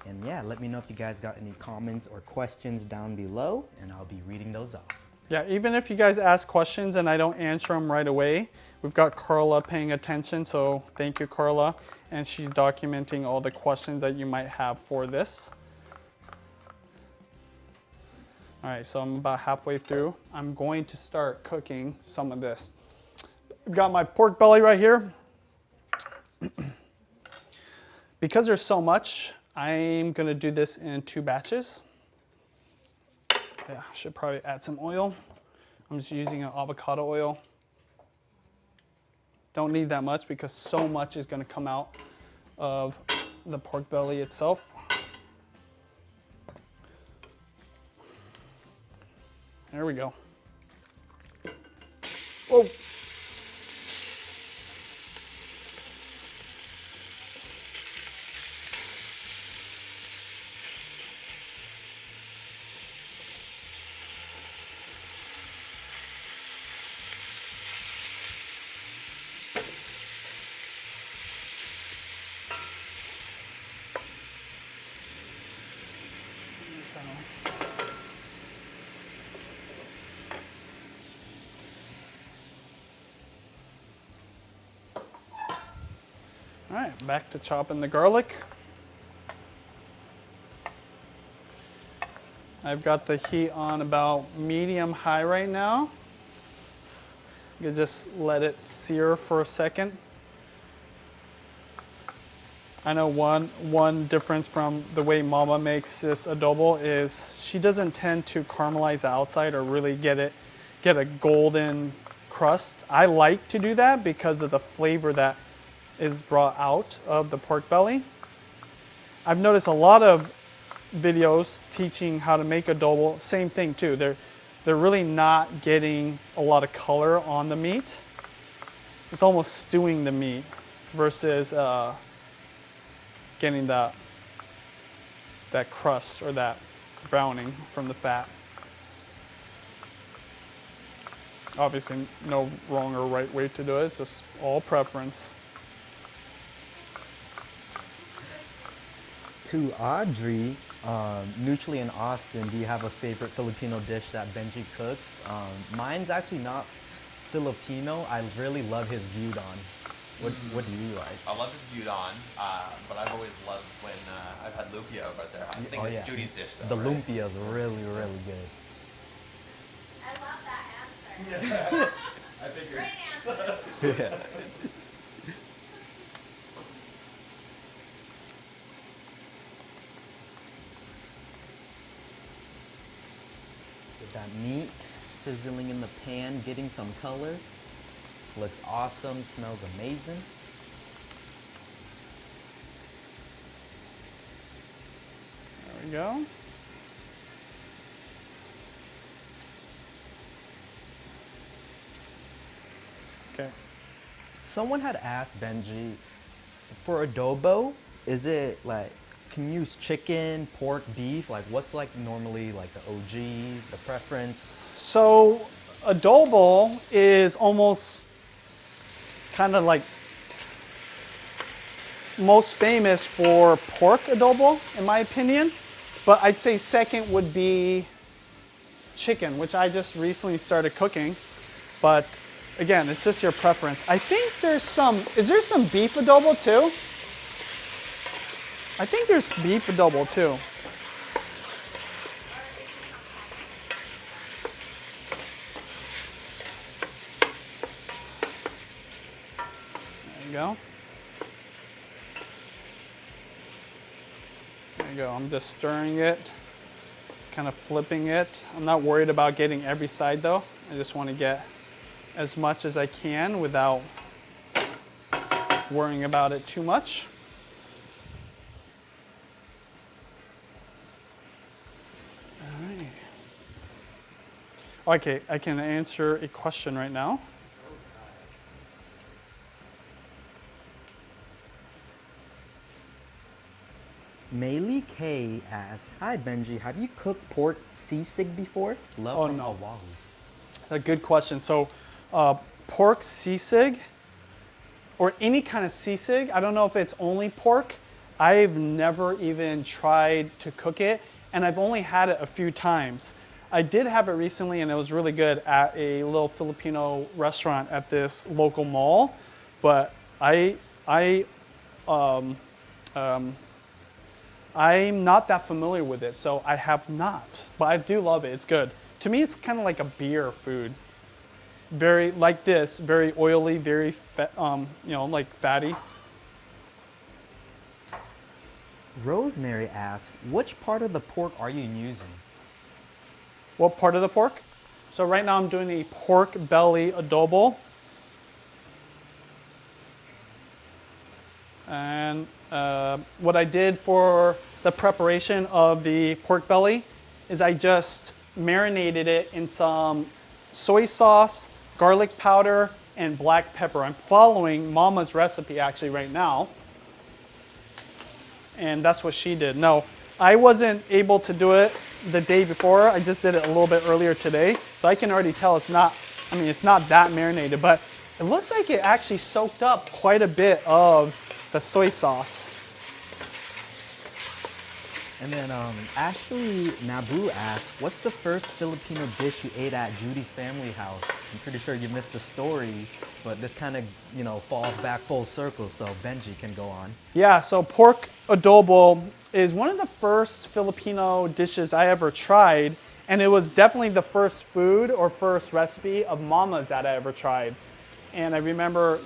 And yeah, let me know if you guys got any comments or questions down below, and I'll be reading those off. Yeah, even if you guys ask questions and I don't answer them right away, we've got Carla paying attention, so thank you, Carla. And she's documenting all the questions that you might have for this. All right, so I'm about halfway through. I'm going to start cooking some of this. I've got my pork belly right here. Because there's so much, I'm gonna do this in 2 batches. Yeah, should probably add some oil. I'm just using an avocado oil. Don't need that much because so much is gonna come out of the pork belly itself. There we go. Whoa. All right, back to chopping the garlic. I've got the heat on about medium high right now. You can just let it sear for a second. I know one difference from the way Mama makes this adobo is she doesn't tend to caramelize the outside or really get a golden crust. I like to do that because of the flavor that is brought out of the pork belly. I've noticed a lot of videos teaching how to make adobo, same thing too. They're really not getting a lot of color on the meat. It's almost stewing the meat versus getting that crust or that browning from the fat. Obviously, no wrong or right way to do it. It's just all preference. To Audrey, Neutrally in Austin, do you have a favorite Filipino dish that Benji cooks? Mine's actually not Filipino. I really love his gyudon. What do you like? I love his gyudon, but I've always loved when I've had lumpia over there. I think it's Judy's dish though. The right? lumpia is really, really good. I love that answer. I figured. Great answer. With that meat sizzling in the pan, getting some color. Looks awesome, smells amazing. There we go. Okay. Someone had asked Benji, for adobo, is it like, can you use chicken, pork, beef? Like what's like normally like the OG, the preference? So adobo is almost kind of like most famous for pork adobo, in my opinion. But I'd say second would be chicken, which I just recently started cooking. But again, it's just your preference. I think there's is there some beef adobo too? I think there's beef adobo too. There you go. There you go. I'm just stirring it, just kind of flipping it. I'm not worried about getting every side though. I just want to get as much as I can without worrying about it too much. All right. Okay, I can answer a question right now. Maylee K asks, hi Benji, have you cooked pork sisig before? Love Oh, from no. Oahu. A good question. So, pork sisig, or any kind of sisig, I don't know if it's only pork. I've never even tried to cook it, and I've only had it a few times. I did have it recently, and it was really good at a little Filipino restaurant at this local mall, but I'm not that familiar with it, so I have not. But I do love it. It's good. To me, it's kind of like a beer food. Very like this, very oily, very like fatty. Rosemary asks, which part of the pork are you using? What part of the pork? So right now I'm doing a pork belly adobo. And what I did for the preparation of the pork belly is I just marinated it in some soy sauce, garlic powder, and black pepper. I'm following Mama's recipe actually right now. And that's what she did. No, I wasn't able to do it the day before. I just did it a little bit earlier today. So I can already tell it's not that marinated, but it looks like it actually soaked up quite a bit of the soy sauce. And then Ashley Nabu asks, what's the first Filipino dish you ate at Judy's family house? I'm pretty sure you missed the story, but this kind of, falls back full circle, so Benji can go on. Yeah, so pork adobo is one of the first Filipino dishes I ever tried, and it was definitely the first food or first recipe of Mama's that I ever tried. And I remember,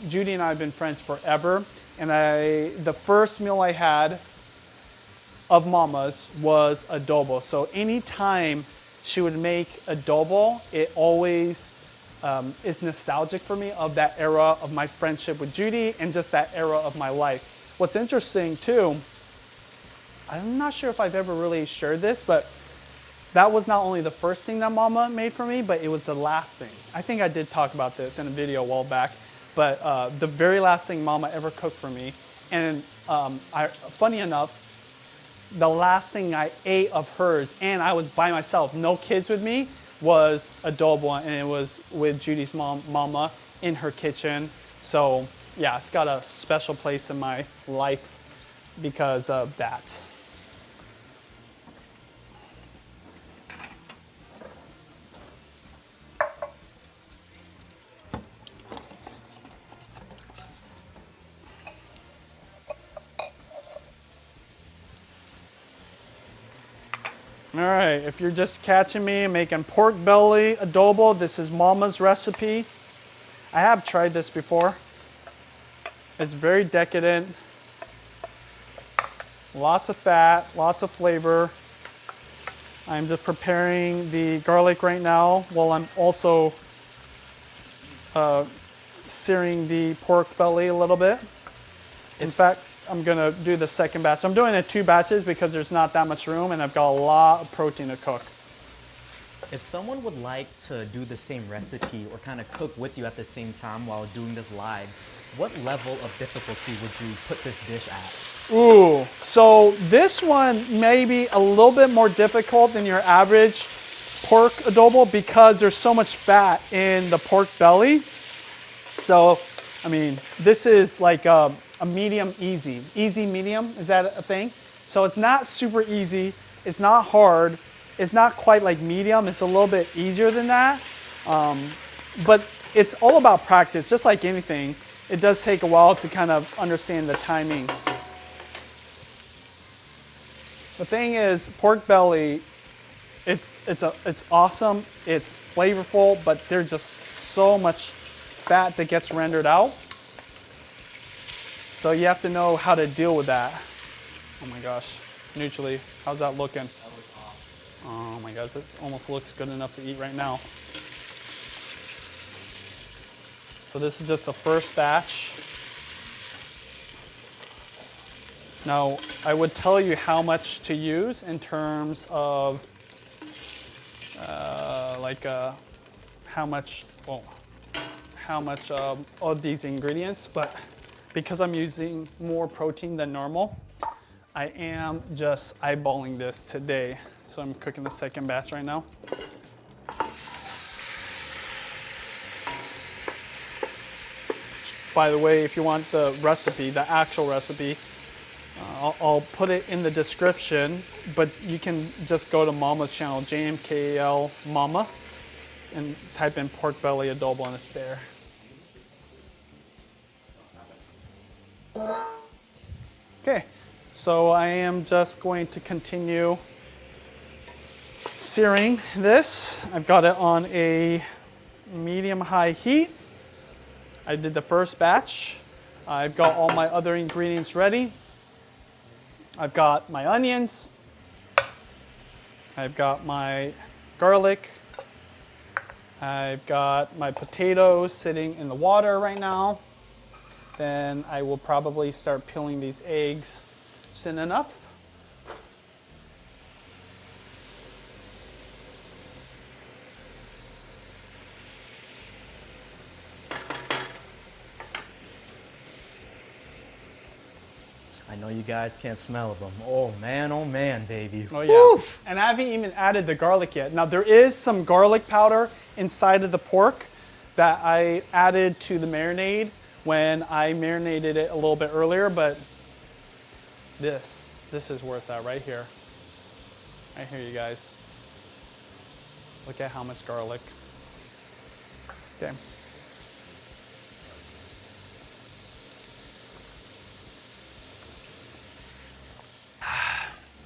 Judy and I have been friends forever, and the first meal I had of Mama's was adobo. So anytime she would make adobo, it always is nostalgic for me of that era of my friendship with Judy and just that era of my life. What's interesting too, I'm not sure if I've ever really shared this, but that was not only the first thing that Mama made for me, but it was the last thing. I think I did talk about this in a video a while back, but the very last thing Mama ever cooked for me, And funny enough, the last thing I ate of hers, and I was by myself, no kids with me, was adobo, and it was with Judy's mama in her kitchen. So yeah, it's got a special place in my life because of that. All right, if you're just catching me making pork belly adobo, this is Mama's recipe. I have tried this before. It's very decadent. Lots of fat, lots of flavor. I'm just preparing the garlic right now while I'm also searing the pork belly a little bit. In fact, I'm gonna do the second batch. I'm doing it 2 batches because there's not that much room and I've got a lot of protein to cook. If someone would like to do the same recipe or kind of cook with you at the same time while doing this live, what level of difficulty would you put this dish at? Ooh, so this one may be a little bit more difficult than your average pork adobo because there's so much fat in the pork belly. So, I mean, this is like a medium easy. Easy medium, is that a thing? So it's not super easy, it's not hard, it's not quite like medium, it's a little bit easier than that. But it's all about practice, just like anything. It does take a while to kind of understand the timing. The thing is, pork belly, it's awesome, it's flavorful, but there's just so much fat that gets rendered out. So you have to know how to deal with that. Oh my gosh, neutrally, how's that looking? That looks awesome. Oh my gosh, it almost looks good enough to eat right now. So this is just the first batch. Now, I would tell you how much to use in terms of how much of these ingredients, but because I'm using more protein than normal, I am just eyeballing this today. So I'm cooking the second batch right now. By the way, if you want the recipe, the actual recipe, I'll put it in the description, but you can just go to Mama's channel, JMKL Mama, and type in pork belly adobo and it's there. Okay, so I am just going to continue searing this. I've got it on a medium-high heat. I did the first batch. I've got all my other ingredients ready. I've got my onions. I've got my garlic. I've got my potatoes sitting in the water right now. Then I will probably start peeling these eggs soon enough. I know you guys can't smell them. Oh man, baby. Oh yeah, woo! And I haven't even added the garlic yet. Now there is some garlic powder inside of the pork that I added to the marinade when I marinated it a little bit earlier, but this is where it's at right here. Right here, you guys. Look at how much garlic. Okay.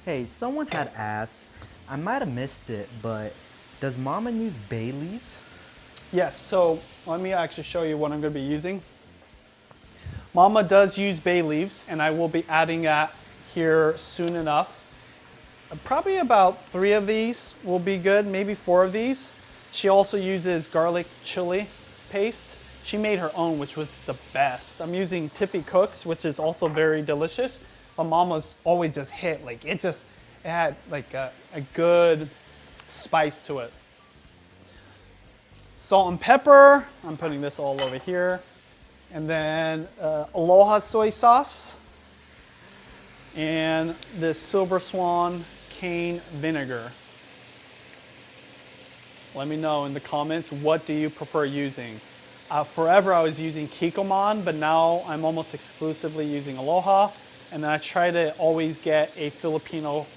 Hey, someone had asked, I might have missed it, but does Mama use bay leaves? Yes, so let me actually show you what I'm going to be using. Mama does use bay leaves, and I will be adding that here soon enough. Probably about 3 of these will be good, maybe 4 of these. She also uses garlic chili paste. She made her own, which was the best. I'm using Tiffy Cooks, which is also very delicious. But Mama's always just hit, like it had like a good spice to it. Salt and pepper, I'm putting this all over here. And then Aloha soy sauce. and this Silver Swan cane vinegar. Let me know in the comments, what do you prefer using? Forever I was using Kikkoman, but now I'm almost exclusively using Aloha. And then I try to always get a Filipino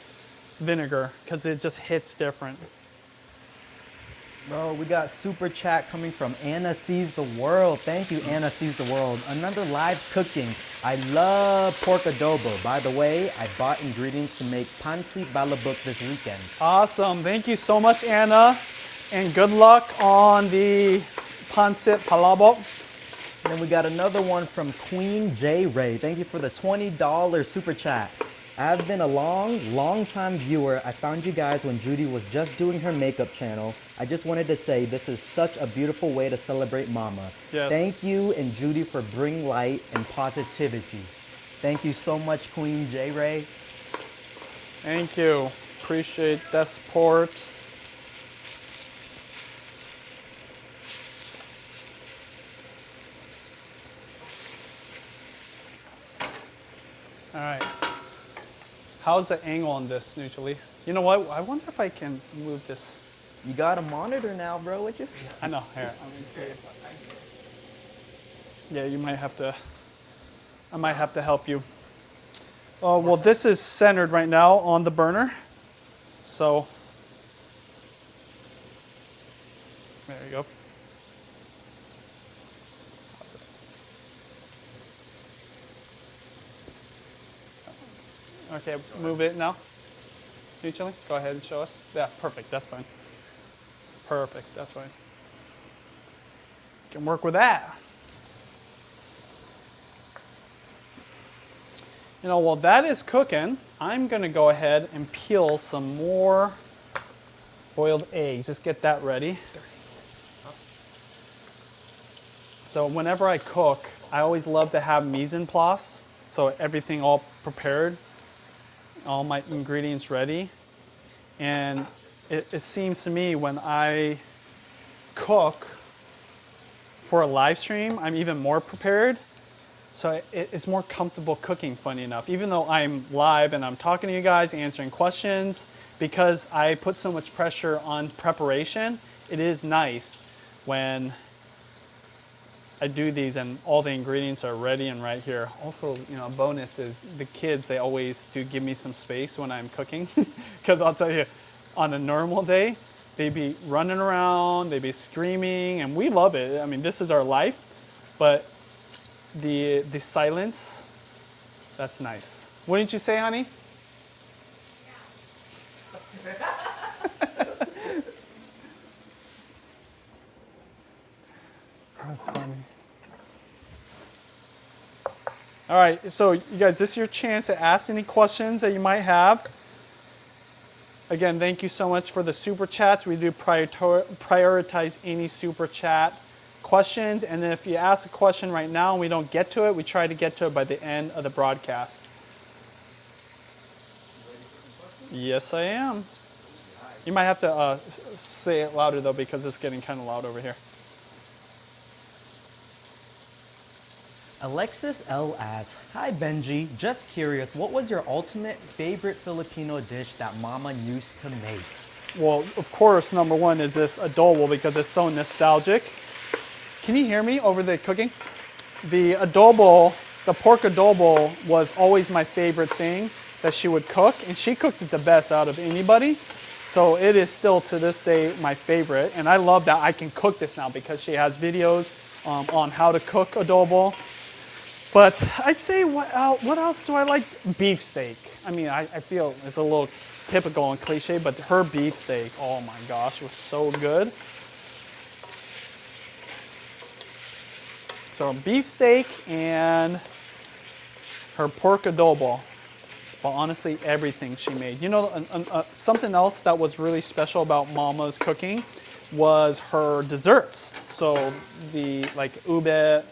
vinegar because it just hits different. Bro, we got super chat coming from Anna Sees the World. Thank you, Anna Sees the World. Another live cooking. I love pork adobo. By the way, I bought ingredients to make pancit balabok this weekend. Awesome. Thank you so much, Anna. And good luck on the pancit palabok. And then we got another one from Queen J Ray. Thank you for the $20 super chat. I've been a long time viewer. I found you guys when Judy was just doing her makeup channel. I just wanted to say this is such a beautiful way to celebrate Mama. Yes. Thank you and Judy for bringing light and positivity. Thank you so much, Queen J Ray. Thank you. Appreciate that support. All right. How's the angle on this usually? You know what? I wonder if I can move this. You got a monitor now, bro, with you? I know. Here, let me see. Yeah, you might have to. I might have to help you. Oh, well, this is centered right now on the burner. So, there you go. Okay, move it now. Neutrally. Go ahead and show us. Yeah, perfect. That's fine. Perfect. That's fine. Can work with that. You know, while that is cooking, I'm going to go ahead and peel some more boiled eggs. Just get that ready. So whenever I cook, I always love to have mise en place. So everything all prepared, all my ingredients ready. And it seems to me when I cook for a live stream, I'm even more prepared. So it's more comfortable cooking, funny enough. Even though I'm live and I'm talking to you guys, answering questions, because I put so much pressure on preparation, it is nice when I do these and all the ingredients are ready and right here. Also, you know, a bonus is the kids, they always do give me some space when I'm cooking. Because I'll tell you, on a normal day, they'd be running around, they'd be screaming, and we love it. I mean, this is our life, but the silence, that's nice. Wouldn't you say, honey? That's funny. All right, so you guys, this is your chance to ask any questions that you might have. Again, thank you so much for the super chats. We do prioritize any super chat questions, and then if you ask a question right now and we don't get to it, we try to get to it by the end of the broadcast. Yes, I am. You might have to say it louder though, because it's getting kind of loud over here. Alexis L asks, hi Benji, just curious, what was your ultimate favorite Filipino dish that Mama used to make? Well, of course, number one is this adobo because it's so nostalgic. Can you hear me over the cooking? The adobo, the pork adobo was always my favorite thing that she would cook, and she cooked it the best out of anybody. So it is still to this day my favorite, and I love that I can cook this now because she has videos on how to cook adobo. But I'd say, what else do I like? Beefsteak. I mean, I feel it's a little typical and cliche, but her beefsteak, oh my gosh, was so good. So beefsteak and her pork adobo. Well, honestly, everything she made. You know, something else that was really special about Mama's cooking was her desserts. So the like ube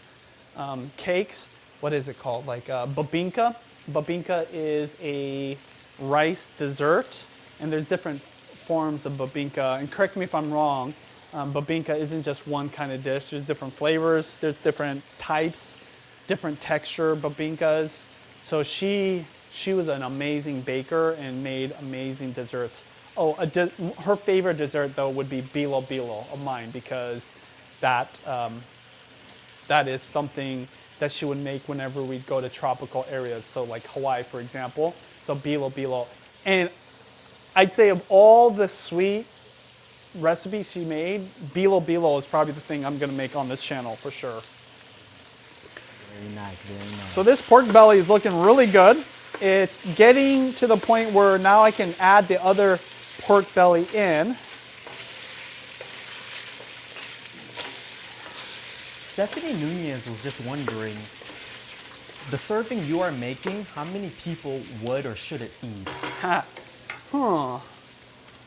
cakes. What is it called? Like babinka. Babinka is a rice dessert, and there's different forms of babinka. And correct me if I'm wrong, babinka isn't just one kind of dish. There's different flavors. There's different types, different texture babinkas. So she she was an amazing baker and made amazing desserts. Oh, her favorite dessert though would be bilo bilo of mine, because that that is something that she would make whenever we go to tropical areas. So like Hawaii, for example. So bilo bilo. And I'd say of all the sweet recipes she made, bilo bilo is probably the thing I'm gonna make on this channel for sure. Very nice, very nice. So this pork belly is looking really good. It's getting to the point where now I can add the other pork belly in. Stephanie Nunez was just wondering, the serving you are making, how many people would or should it feed? Huh.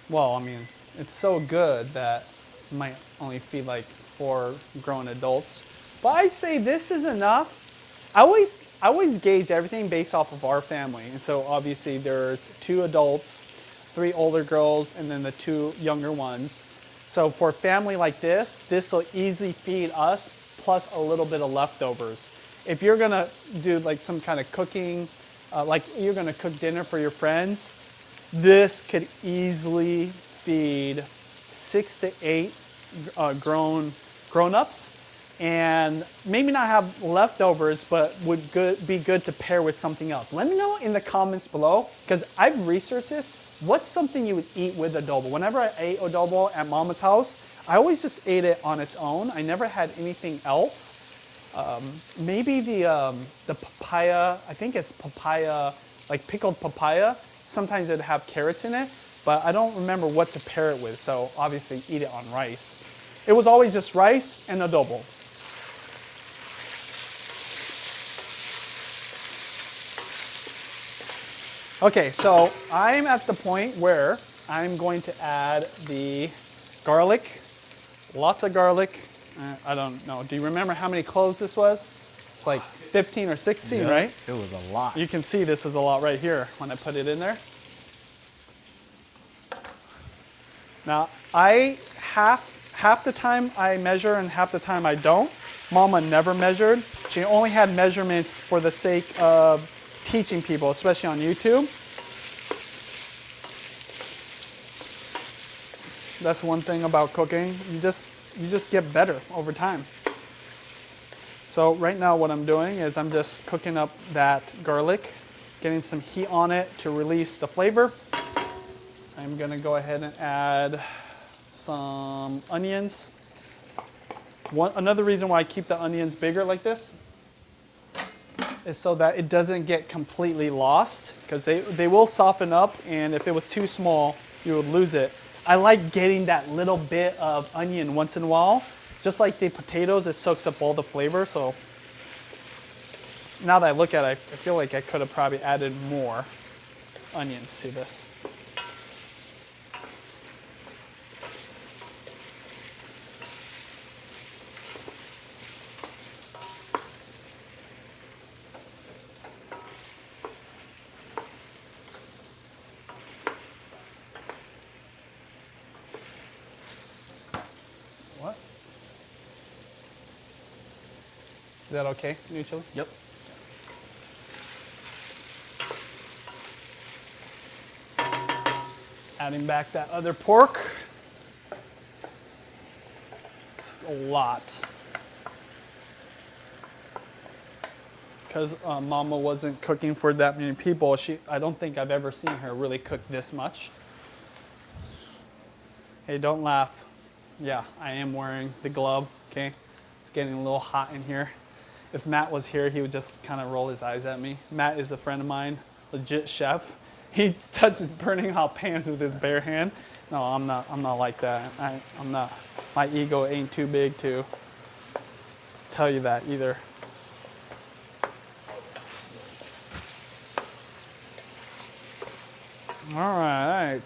Well, I mean, it's so good that it might only feed like 4 grown adults. But I'd say this is enough. I always gauge everything based off of our family. And so obviously there's 2 adults, 3 older girls, and then the 2 younger ones. So for a family like this will easily feed us plus a little bit of leftovers. If you're gonna do like some kind of cooking, like you're gonna cook dinner for your friends, this could easily feed 6 to 8 grown-ups, and maybe not have leftovers, but would be good to pair with something else. Let me know in the comments below, because I've researched this. What's something you would eat with adobo? Whenever I ate adobo at Mama's house, I always just ate it on its own. I never had anything else. Maybe the papaya, I think it's papaya, like pickled papaya. Sometimes it'd have carrots in it, but I don't remember what to pair it with, so obviously eat it on rice. It was always just rice and adobo. Okay, so I'm at the point where I'm going to add the garlic, lots of garlic. I don't know, do you remember how many cloves this was? It's like 15 or 16, Yeah, right? it was a lot. You can see this is a lot right here when I put it in there. Now, half the time I measure and half the time I don't. Mama never measured. She only had measurements for the sake of teaching people, especially on YouTube. That's one thing about cooking. You just get better over time. So right now what I'm doing is I'm just cooking up that garlic, getting some heat on it to release the flavor. I'm gonna go ahead and add some onions. Another reason why I keep the onions bigger like this is so that it doesn't get completely lost, because they will soften up, and if it was too small, you would lose it. I like getting that little bit of onion once in a while. Just like the potatoes, it soaks up all the flavor. So now that I look at it, I feel like I could have probably added more onions to this. What? Is that okay, new chili? Yep. Adding back that other pork. It's a lot. Because Mama wasn't cooking for that many people, I don't think I've ever seen her really cook this much. Hey, don't laugh. Yeah, I am wearing the glove, okay? It's getting a little hot in here. If Matt was here, he would just kind of roll his eyes at me. Matt is a friend of mine, legit chef. He touches burning hot pans with his bare hand. No, I'm not like that. I'm not. My ego ain't too big to tell you that either. All right.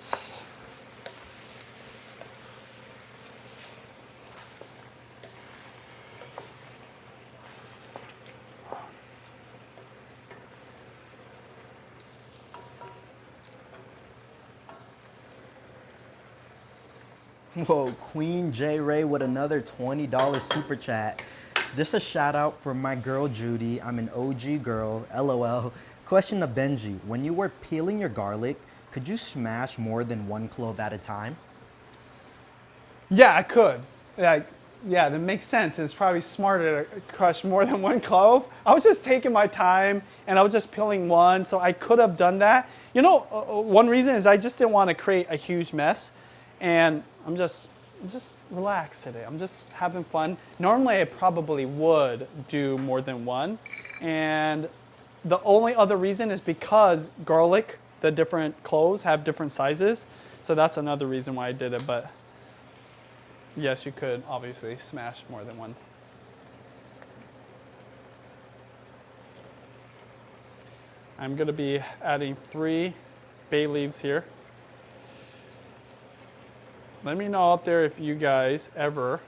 Whoa, Queen J. Ray with another $20 super chat. Just a shout out for my girl Judy. I'm an OG girl, LOL. Question to Benji. When you were peeling your garlic, could you smash more than one clove at a time? Yeah, I could. Yeah, that makes sense. It's probably smarter to crush more than one clove. I was just taking my time and I was just peeling one, so I could have done that. You know, one reason is I just didn't want to create a huge mess, and I'm just relaxed today. I'm just having fun. Normally, I probably would do more than one, and the only other reason is because garlic, the different cloves have different sizes, so that's another reason why I did it. But yes, you could obviously smash more than one. I'm going to be adding 3 bay leaves here. Let me know out there if you guys ever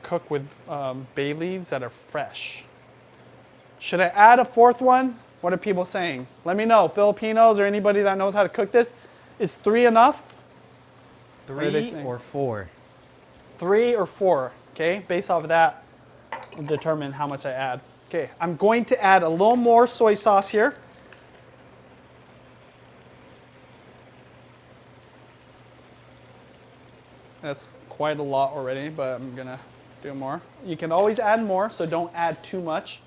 cook with bay leaves that are fresh. Should I add a 4th one? What are people saying? Let me know. Filipinos or anybody that knows how to cook this. Is 3 enough? 3 or 4? 3 or 4, okay? Based off of that, I'll determine how much I add. Okay, I'm going to add a little more soy sauce here. That's quite a lot already, but I'm gonna do more. You can always add more, so don't add too much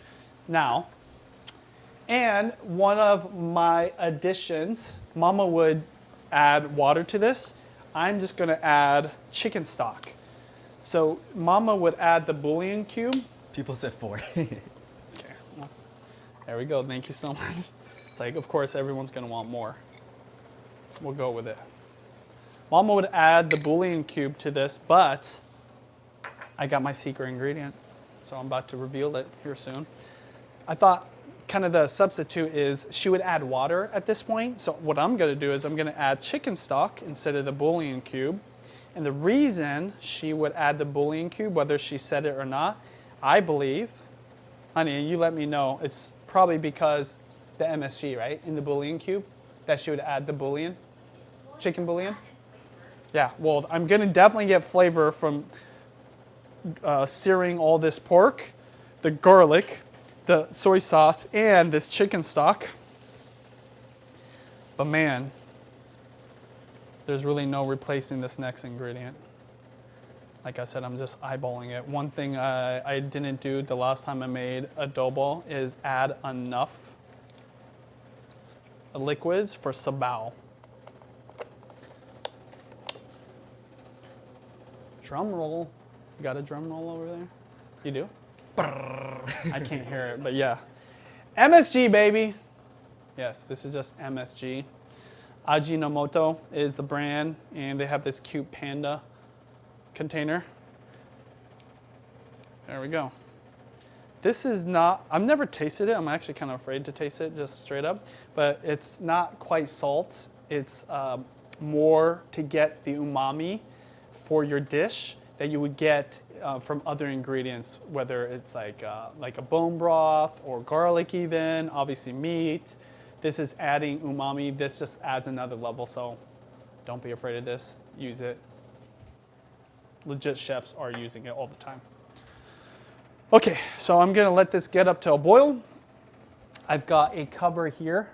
now. And one of my additions, Mama would add water to this. I'm just gonna add chicken stock. So Mama would add the bouillon cube. People said 4. Okay, well, there we go. Thank you so much. It's like, of course, everyone's gonna want more. We'll go with it. Mama would add the bouillon cube to this, but I got my secret ingredient, so I'm about to reveal it here soon. I thought kind of the substitute is she would add water at this point. So what I'm gonna do is I'm gonna add chicken stock instead of the bouillon cube. And the reason she would add the bouillon cube, whether she said it or not, I believe, honey, you let me know, it's probably because the MSG, right, in the bouillon cube, that she would add the bouillon, chicken bouillon. Yeah, well, I'm gonna definitely get flavor from searing all this pork, the garlic, the soy sauce, and this chicken stock. But man, there's really no replacing this next ingredient. Like I said, I'm just eyeballing it. One thing I didn't do the last time I made adobo is add enough liquids for sabao. Drum roll. You got a drum roll over there? You do? I can't hear it, but yeah. MSG, baby. Yes, this is just MSG. Ajinomoto is the brand, and they have this cute panda container. There we go. This is not, I've never tasted it. I'm actually kind of afraid to taste it just straight up, but it's not quite salt. It's more to get the umami for your dish that you would get from other ingredients, whether it's like a bone broth or garlic even, obviously meat. This is adding umami. This just adds another level, so don't be afraid of this. Use it. Legit chefs are using it all the time. Okay, so I'm gonna let this get up to a boil. I've got a cover here.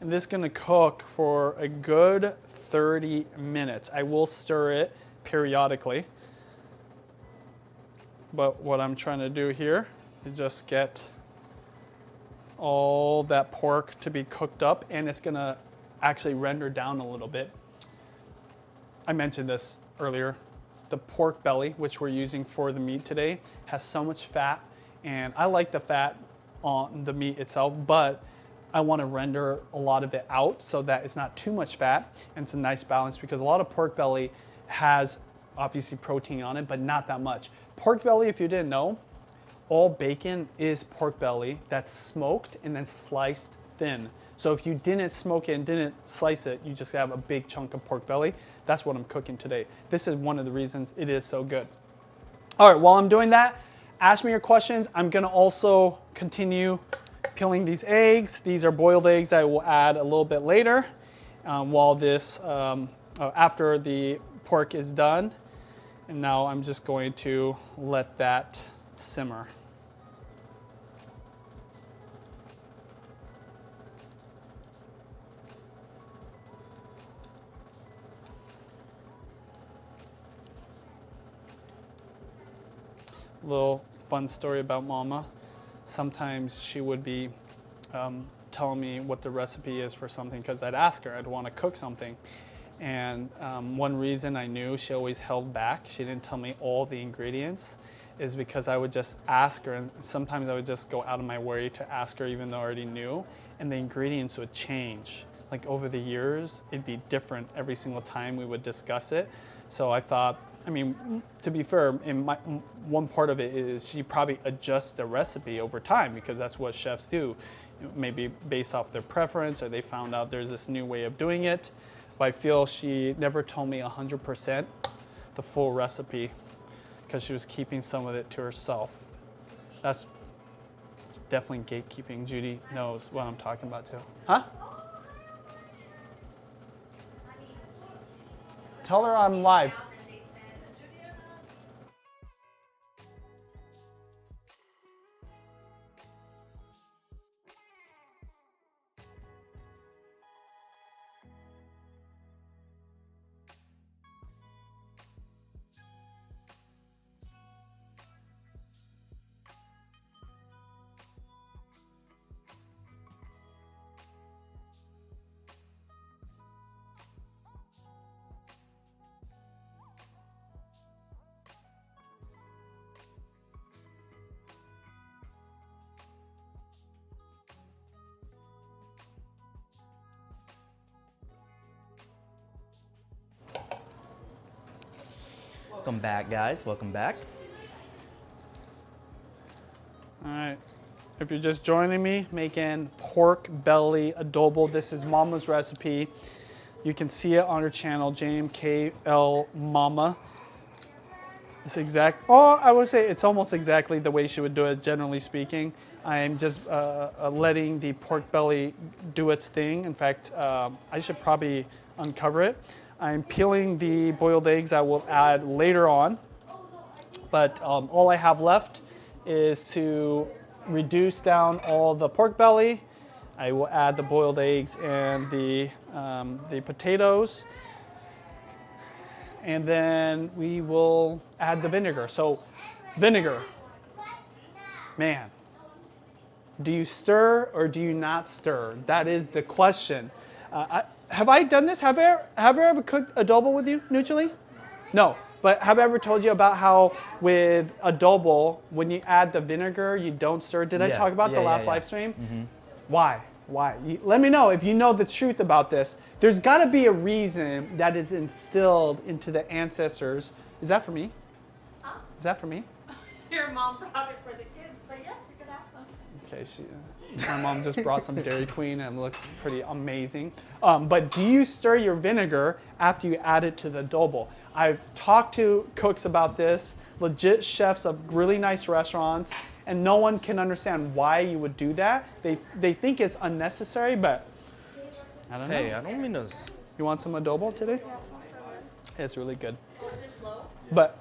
And this is gonna cook for a good 30 minutes. I will stir it periodically. But what I'm trying to do here is just get all that pork to be cooked up, and it's gonna actually render down a little bit. I mentioned this earlier. The pork belly, which we're using for the meat today, has so much fat, and I like the fat on the meat itself, but I want to render a lot of it out so that it's not too much fat, and it's a nice balance because a lot of pork belly has obviously protein on it, but not that much. Pork belly, if you didn't know, all bacon is pork belly that's smoked and then sliced thin. So if you didn't smoke it and didn't slice it, you just have a big chunk of pork belly. That's what I'm cooking today. This is one of the reasons it is so good. All right, while I'm doing that, ask me your questions. I'm gonna also continue peeling these eggs. These are boiled eggs that I will add a little bit later while this, after the pork is done. And now I'm just going to let that simmer. Little fun story about Mama. Sometimes she would be telling me what the recipe is for something because I'd ask her, I'd want to cook something. And one reason I knew she always held back, she didn't tell me all the ingredients, is because I would just ask her, and sometimes I would just go out of my way to ask her even though I already knew, and the ingredients would change. Like over the years, it'd be different every single time we would discuss it. So I thought, I mean, to be fair, one part of it is she probably adjusts the recipe over time because that's what chefs do, maybe based off their preference or they found out there's this new way of doing it. But I feel she never told me 100% the full recipe because she was keeping some of it to herself. That's definitely gatekeeping. Judy knows what I'm talking about too. Huh? Tell her I'm live. Welcome back, guys. Welcome back. All right. If you're just joining me, making pork belly adobo. This is Mama's recipe. You can see it on her channel, JMKL Mama. It's I would say it's almost exactly the way she would do it, generally speaking. I'm just letting the pork belly do its thing. In fact, I should probably uncover it. I'm peeling the boiled eggs I will add later on. But all I have left is to reduce down all the pork belly. I will add the boiled eggs and the potatoes. And then we will add the vinegar. So vinegar, man, do you stir or do you not stir? That is the question. Have I done this? Have I ever cooked adobo with you, neutrally? No. But have I ever told you about how with adobo, when you add the vinegar, you don't stir? Did I talk about the last live stream? Mm-hmm. Why? Let me know if you know the truth about this. There's got to be a reason that is instilled into the ancestors. Is that for me? Huh? Is that for me? Your mom brought it for the kids, but yes, you could have some. Okay, my mom just brought some Dairy Queen and it looks pretty amazing. But do you stir your vinegar after you add it to the adobo? I've talked to cooks about this, legit chefs of really nice restaurants, and no one can understand why you would do that. They think it's unnecessary, but I don't know. Hey, I don't mean to... You want some adobo today? Yeah, it smells so good. It's really good. Is it slow? But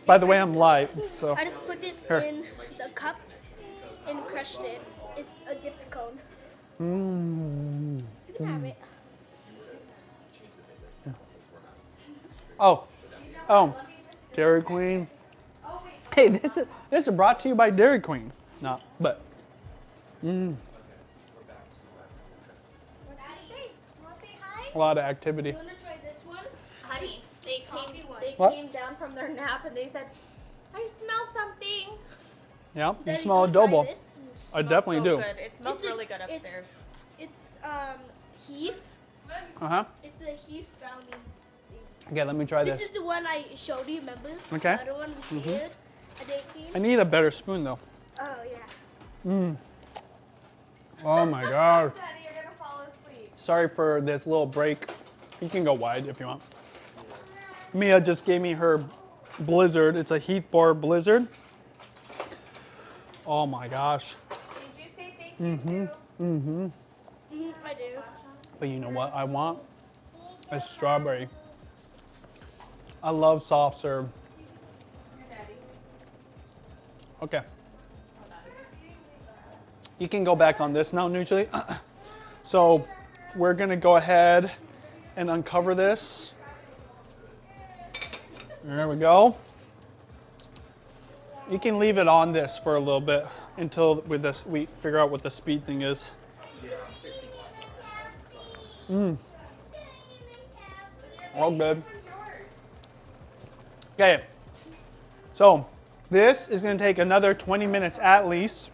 by the way, I'm live, so I just put this Here. in the cup and crushed it. It's a dipped cone. You can have it. oh, Dairy Queen. Hey, this is brought to you by Dairy Queen. No, but Want to say hi? a lot of activity. You want to try this one? Honey, they What? came down from their nap and they said, I smell something. Yeah, you Daddy, smell you wanna try adobo. this? I definitely so do. Good. It smells It's a- really good it's- upstairs. It's heath. Uh-huh. It's a heath brownie. Okay, let me try This this. is the one I showed you, remember? Okay. The other one we did. A day clean. I need a better spoon though. Oh, yeah. Oh my god. Daddy, you're gonna fall asleep. Sorry for this little break. You can go wide if you want. Mia just gave me her Blizzard. It's a Heath Bar Blizzard. Oh my gosh. Did you say thank I do. But you know what I want? A strawberry. I love soft serve. Okay. You can go back on this now, neutrally. So we're gonna go ahead and uncover this. There we go. You can leave it on this for a little bit until with this we figure out what the speed thing is. All good. Okay. So this is going to take another 20 minutes at least.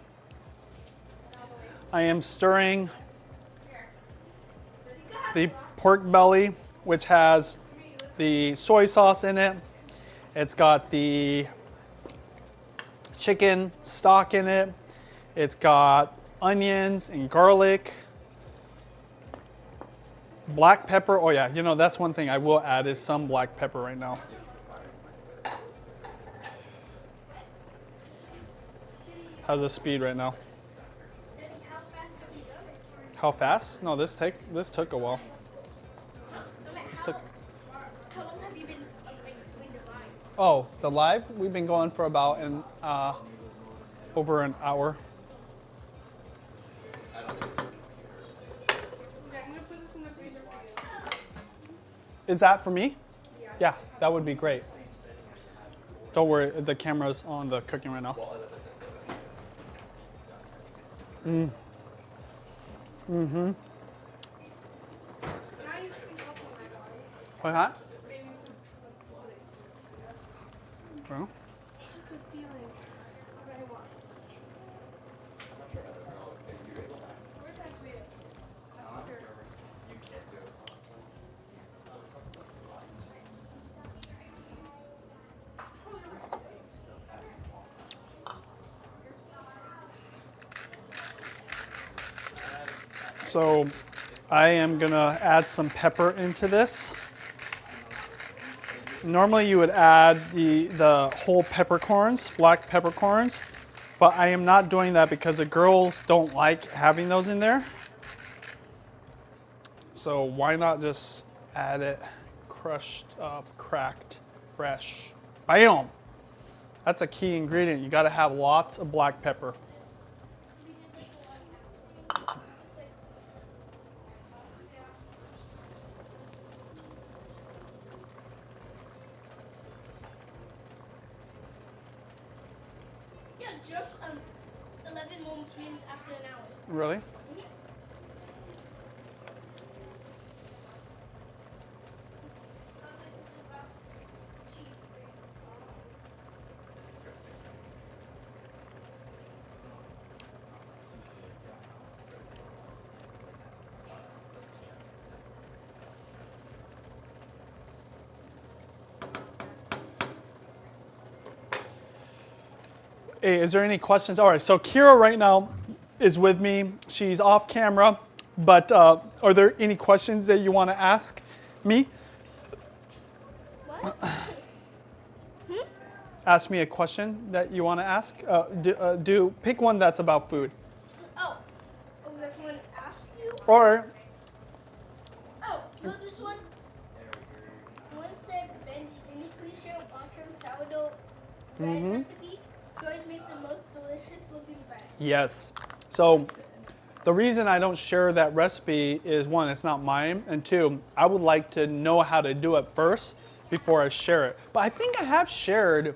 I am stirring the pork belly, which has the soy sauce in it. It's got the chicken stock in it. It's got onions and garlic, black pepper. Oh yeah, you know, that's one thing I will add is some black pepper right now. How's the speed right now? How fast? No, this took a while. How long have you been doing the live? Oh, the live? We've been going for about over an hour. Okay, I'm gonna put this in the freezer for you. Is that for me? Yeah, that would be great. Don't worry, the camera's on the cooking right now. Now you can help on my body. What that? Maybe we could put it. Well, Good feeling. Very well. Where's that ribs? so I am gonna add some pepper into this. Normally you would add the whole peppercorns, black peppercorns, but I am not doing that because the girls don't like having those in there. So why not just add it crushed up, cracked, fresh. Bam! That's a key ingredient. You gotta have lots of black pepper. Yeah, just 11 more minutes after an hour. Really? Hey, is there any questions? All right, so Kira right now is with me. She's off camera, but are there any questions that you want to ask me? What? Ask me a question that you want to ask. Pick one that's about food. Oh, this one asked you? Or, Oh, no, this one. One said, Benji, can you please share a Botron sourdough bread recipe? So I make the most delicious looking bread. yes. So the reason I don't share that recipe is one, it's not mine, and two, I would like to know how to do it first before I share it. But I think I have shared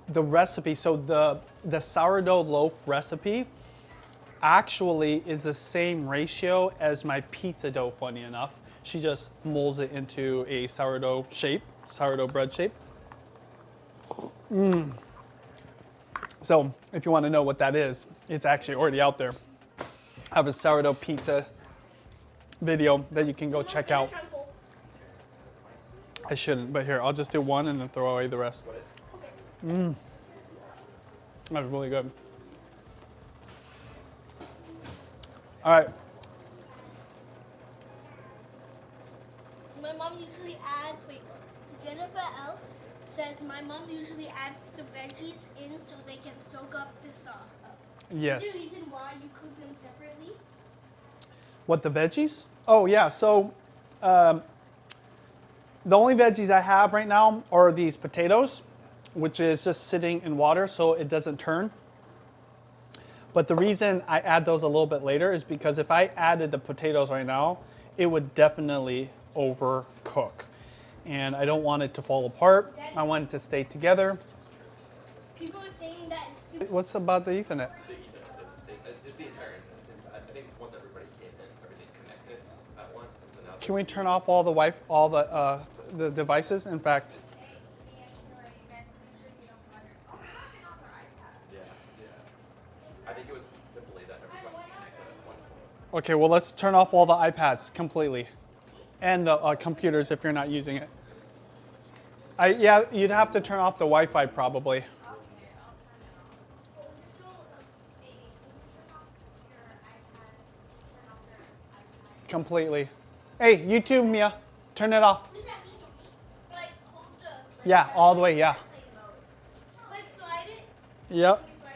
the recipe. So the sourdough loaf recipe actually is the same ratio as my pizza dough, funny enough. She just molds it into a sourdough bread shape. So if you want to know what that is, it's actually already out there. I have a sourdough pizza video that you can go check out. I shouldn't, but here, I'll just do one and then throw away the rest. That's really good. All right. My mom usually adds, Jennifer L. says my mom usually adds the veggies in so they can soak up the sauce up. Yes. Is there a reason why you cook them separately? What, the veggies? Oh, yeah. So the only veggies I have right now are these potatoes, which is just sitting in water so it doesn't turn. But the reason I add those a little bit later is because if I added the potatoes right now, it would definitely overcook. And I don't want it to fall apart. I want it to stay together. People are saying that it's super. What's about the Ethernet? It's the entire. I think it's once everybody came in, everything connected at once, and so now. Can we turn off all the devices? In fact, Yeah. I think it was simply that everybody connected at one point. okay, well, let's turn off all the iPads completely and the computers if you're not using it. Yeah, you'd have to turn off the Wi-Fi probably. Completely. Hey, YouTube, Mia, turn it off. What does that mean? Like hold the. Yeah, all the way, yeah. Like slide it. Yep. Slide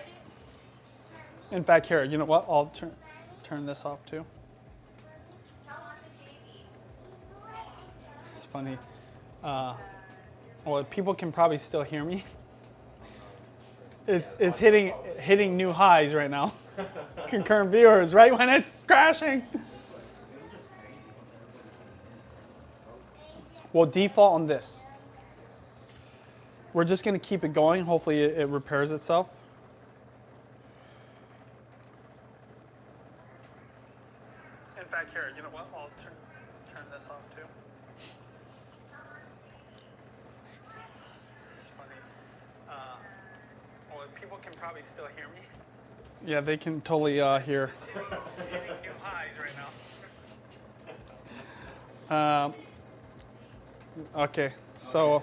it. In fact, here, you know what? I'll turn this off too. It's funny. Well, people can probably still hear me. It's hitting new highs right now. Concurrent viewers, right when it's crashing. We'll default on this. We're just going to keep it going. Hopefully it repairs itself. In fact, here, you know what? I'll turn this off too. It's funny. Well, people can probably still hear me. Yeah, they can totally hear. It's hitting new highs right now. Okay, so.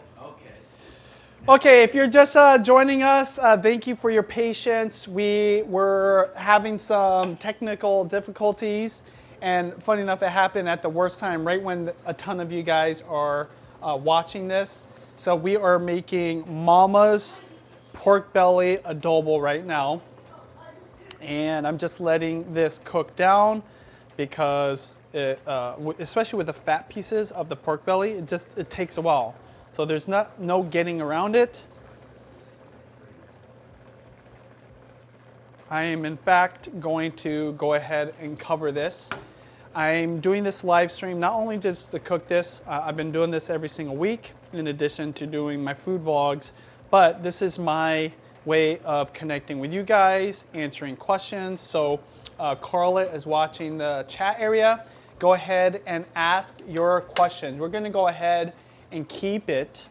Okay, if you're just joining us, thank you for your patience. We were having some technical difficulties, and funny enough, it happened at the worst time, right when a ton of you guys are watching this. So we are making Mama's pork belly adobo right now, and I'm just letting this cook down because, especially with the fat pieces of the pork belly, it takes a while. So there's no getting around it. I am in fact going to go ahead and cover this. I'm doing this live stream not only just to cook this, I've been doing this every single week in addition to doing my food vlogs, but this is my way of connecting with you guys, answering questions. So Carla is watching the chat area. Go ahead and ask your questions. We're going to go ahead and keep it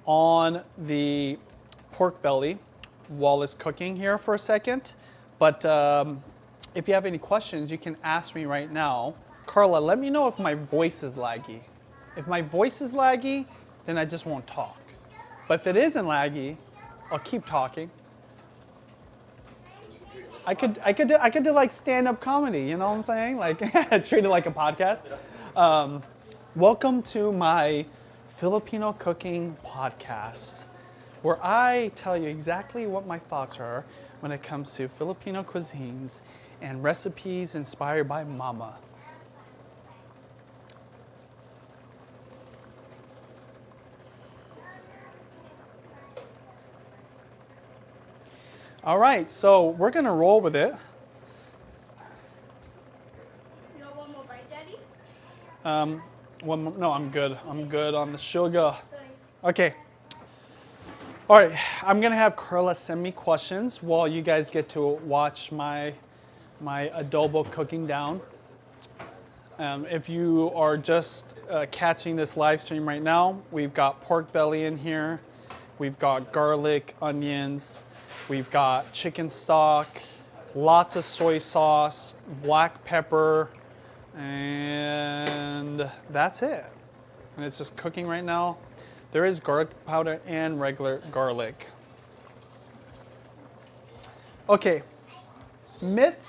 on the pork belly while it's cooking here for a second. But if you have any questions, you can ask me right now. Carla, let me know if my voice is laggy. If my voice is laggy, then I just won't talk. But if it isn't laggy, I'll keep talking. I could do like stand-up comedy, you know what I'm saying? Like treat it like a podcast. Welcome to my Filipino cooking podcast, where I tell you exactly what my thoughts are when it comes to Filipino cuisines and recipes inspired by Mama. All right, so we're gonna roll with it. You don't want more bite, Daddy? No, I'm good. I'm good on the sugar. Okay. All right, I'm gonna have Carla send me questions while you guys get to watch my adobo cooking down. If you are just catching this live stream right now, we've got pork belly in here. We've got garlic, onions. We've got chicken stock, lots of soy sauce, black pepper, and that's it. And it's just cooking right now. There is garlic powder and regular garlic. Okay, Mitt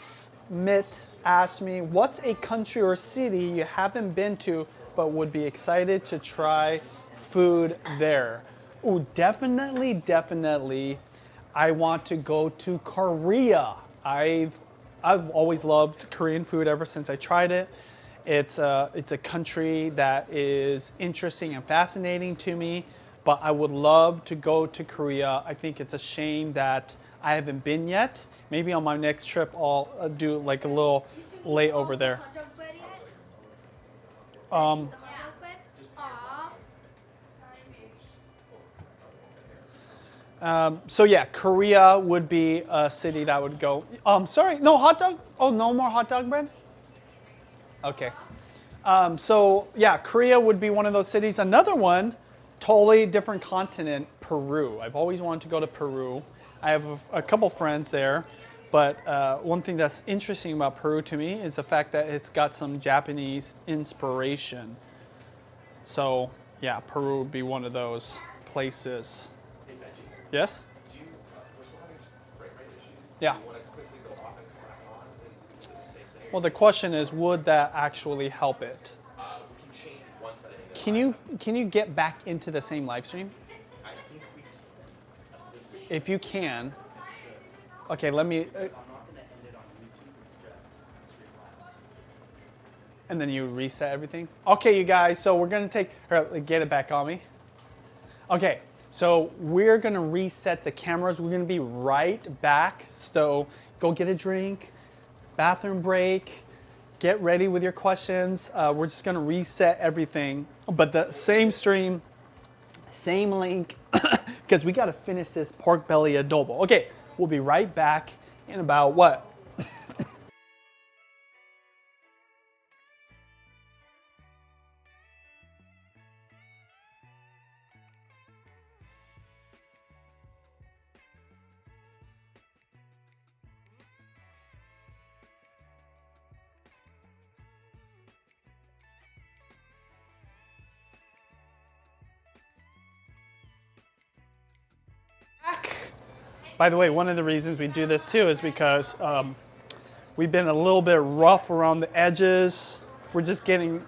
asked me, what's a country or city you haven't been to but would be excited to try food there? Ooh, definitely. I want to go to Korea. I've always loved Korean food ever since I tried it. It's a country that is interesting and fascinating to me, but I would love to go to Korea. I think it's a shame that I haven't been yet. Maybe on my next trip I'll do like a little layover there. Hot dog bread yet? Um, The hot dog bread? Aw. So yeah, Korea would be a city that would go. Sorry, no hot dog. Oh, no more hot dog bread. Okay. So yeah, Korea would be one of those cities. Another one, totally different continent, Peru. I've always wanted to go to Peru. I have a couple friends there, but one thing that's interesting about Peru to me is the fact that it's got some Japanese inspiration. So yeah, Peru would be one of those places. Hey Benji, Yes? do you, we're still having frame rate issues? Yeah. Do you want to quickly go off and come back on and do the same thing? Well, the question is, would that actually help it? We can change one setting. and then Can you get back into the same live stream? I think we can. If you can. Okay, let me. I'm not going to end it on YouTube. It's just Streamlabs. And then you reset everything. Okay, you guys. So we're gonna take. Get it back on me. Okay. So we're gonna reset the cameras. We're gonna be right back. So go get a drink, bathroom break, get ready with your questions. We're just gonna reset everything, but the same stream, same link, because we gotta finish this pork belly adobo. Okay, we'll be right back in about what? By the way, one of the reasons we do this too is because we've been a little bit rough around the edges. We're just getting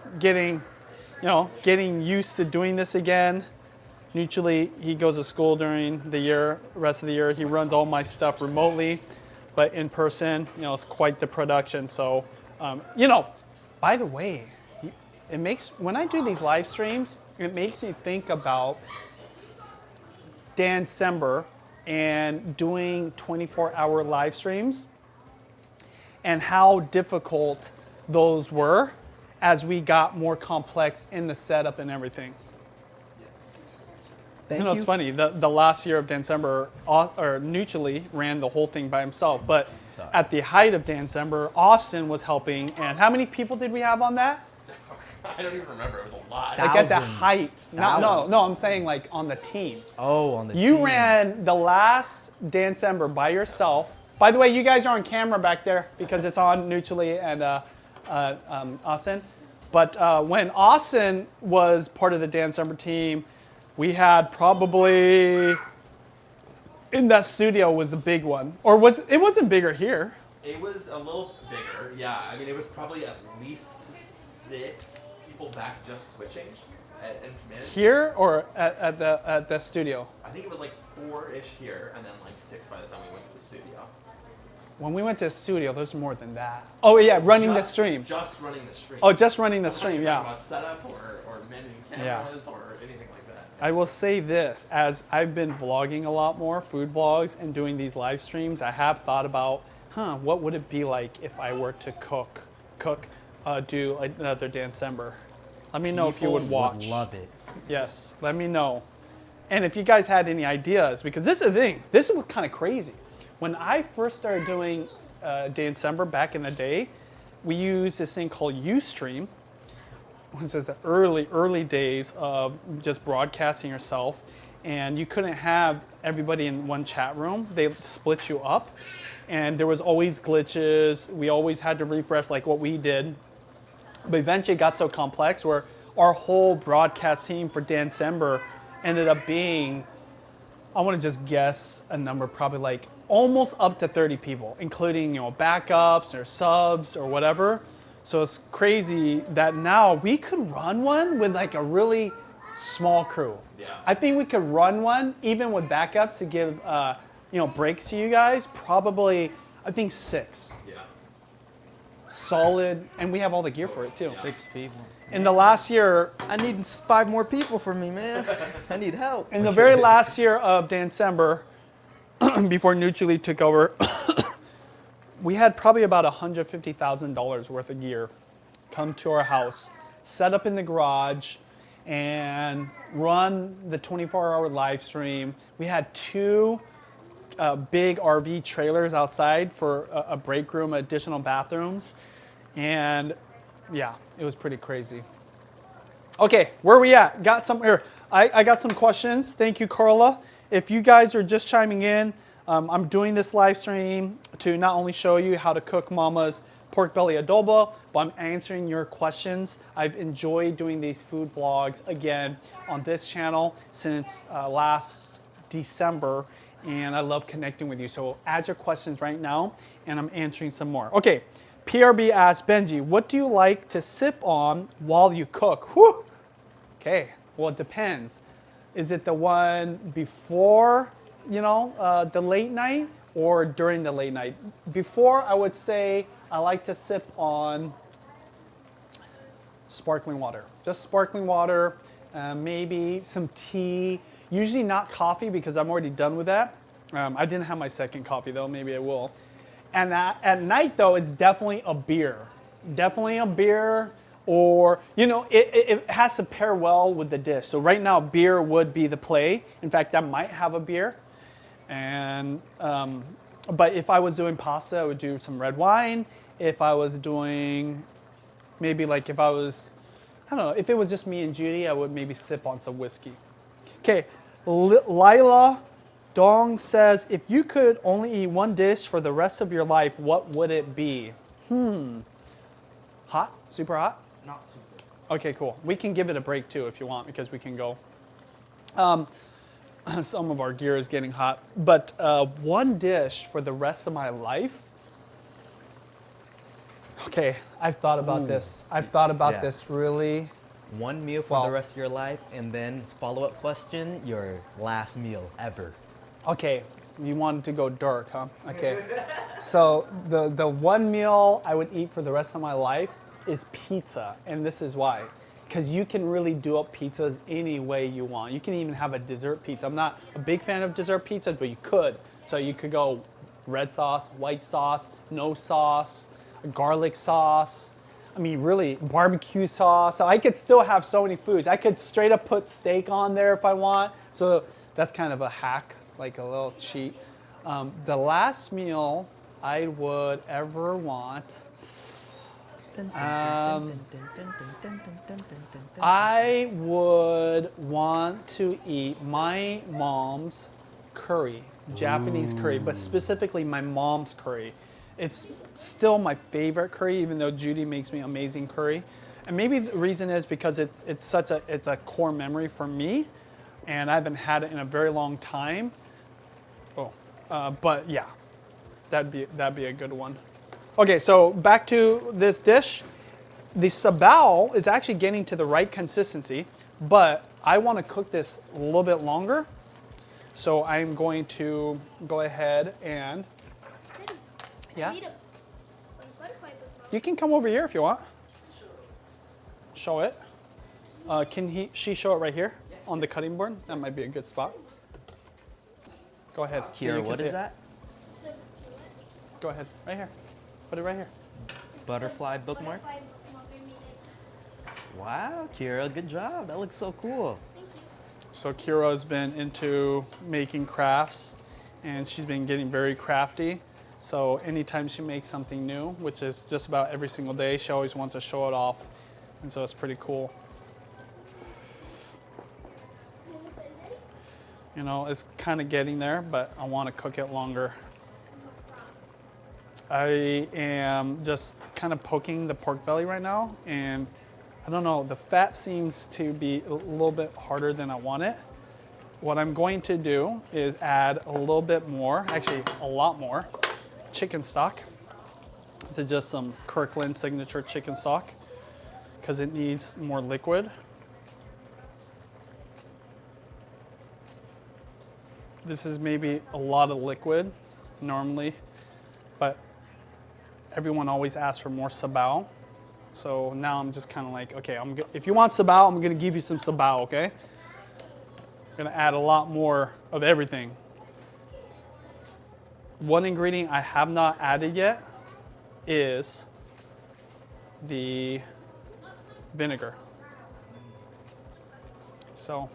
used to doing this again. Usually he goes to school during the year, rest of the year he runs all my stuff remotely, but in person, it's quite the production. So, by the way, when I do these live streams, it makes me think about December and doing 24-hour live streams and how difficult those were as we got more complex in the setup and everything. Thank you. It's funny, the last year of December, Nucci ran the whole thing by himself, but at the height of December, Austin was helping, and how many people did we have on that? I don't even remember. It was a lot. Like at the Thousands. height. No, I'm saying like on the team. Oh, on the team. You ran the last December by yourself. By the way, you guys are on camera back there because it's on Nucci and Austin. But when Austin was part of the December team, we had probably in that studio was the big one, or it wasn't bigger here. It was a little bigger, yeah. I mean, it was probably at least 6 people back just switching and managing. Here or at the studio? I think it was like 4-ish here, and then like 6 by the time we went to the studio. When we went to the studio, there's more than that. Oh yeah, running the stream. Just running the stream. Oh, just running the I'm not stream, even yeah. talking about setup or managing cameras or anything like that. I will say this, as I've been vlogging a lot more, food vlogs, and doing these live streams, I have thought about, what would it be like if I were to do another December? Let me know if you would watch. Would love it. Yes, let me know. And if you guys had any ideas, because this is the thing, this was kind of crazy. When I first started doing December back in the day, we used this thing called Ustream. This is the early days of just broadcasting yourself, and you couldn't have everybody in one chat room. They split you up, and there was always glitches. We always had to refresh like what we did. But eventually it got so complex where our whole broadcast team for December ended up being, I want to just guess a number, probably like almost up to 30 people, including backups or subs or whatever. So it's crazy that now we could run one with like a really small crew. Yeah. I think we could run one even with backups to give breaks to you guys. Probably I think 6. Yeah. Solid, and we have all the gear for it too. 6 people. In the last year, I need 5 more people for me, man. I need help. in the very last year of December, before Nutrili took over, we had probably about $150,000 worth of gear come to our house, set up in the garage, and run the 24-hour live stream. We had 2 big RV trailers outside for a break room, additional bathrooms, and yeah, it was pretty crazy. Okay, where are we at? Got some here. I got some questions. Thank you, Carla. If you guys are just chiming in, I'm doing this live stream to not only show you how to cook Mama's pork belly adobo, but I'm answering your questions. I've enjoyed doing these food vlogs again on this channel since last December, and I love connecting with you. So add your questions right now, and I'm answering some more. Okay, PRB asks, Benji, what do you like to sip on while you cook? Whew. Okay, well, it depends. Is it the one before, the late night, or during the late night? Before, I would say I like to sip on sparkling water. Just sparkling water, maybe some tea. Usually not coffee because I'm already done with that. I didn't have my second coffee though, maybe I will. And at night though, it's definitely a beer. Definitely a beer, or, it has to pair well with the dish. So right now, beer would be the play. In fact, I might have a beer. And, but if I was doing pasta, I would do some red wine. If I was doing, maybe like if I was, I don't know, if it was just me and Judy, I would maybe sip on some whiskey. Okay, Lila Dong says, if you could only eat one dish for the rest of your life, what would it be? Hot? Super hot? Not super. Okay, cool. We can give it a break too if you want, because we can go. Some of our gear is getting hot. But one dish for the rest of my life? Okay, I've thought about this. I've thought about this really. One meal for the rest of your life, and then follow-up question, your last meal ever. Okay, you wanted to go dark, huh? Okay. So the one meal I would eat for the rest of my life is pizza, and this is why. Because you can really do up pizzas any way you want. You can even have a dessert pizza. I'm not a big fan of dessert pizzas, but you could. So you could go red sauce, white sauce, no sauce, garlic sauce. I mean, really, barbecue sauce. So I could still have so many foods. I could straight up put steak on there if I want. So that's kind of a hack, like a little cheat. The last meal I would ever want, I would want to eat my mom's curry, Japanese curry, but specifically my mom's curry. It's still my favorite curry, even though Judy makes me amazing curry. And maybe the reason is because it's a core memory for me, and I haven't had it in a very long time. But yeah, that'd be a good one. Okay, so back to this dish. The sabao is actually getting to the right consistency, but I want to cook this a little bit longer. So I'm going to go ahead and, yeah? You can come over here if you want. Show it. Can she show it right here on the cutting board? That might be a good spot. Go ahead. so you Kira, can what see is it. that? Go ahead. Right here. Put it right here. Butterfly bookmark? Wow, Kira, good job. That looks so cool. So Kira's been into making crafts, and she's been getting very crafty. So anytime she makes something new, which is just about every single day, she always wants to show it off. And so it's pretty cool. You know, it's kind of getting there, but I want to cook it longer. I am just kind of poking the pork belly right now, and I don't know, the fat seems to be a little bit harder than I want it. What I'm going to do is add a little bit more, actually a lot more, chicken stock. This is just some Kirkland signature chicken stock because it needs more liquid. This is maybe a lot of liquid. Normally but everyone always asks for more sabao. So now I'm just kind of like, okay, if you want sabao, I'm gonna give you some sabao, okay? I'm gonna add a lot more of everything. One ingredient I have not added yet is the vinegar. So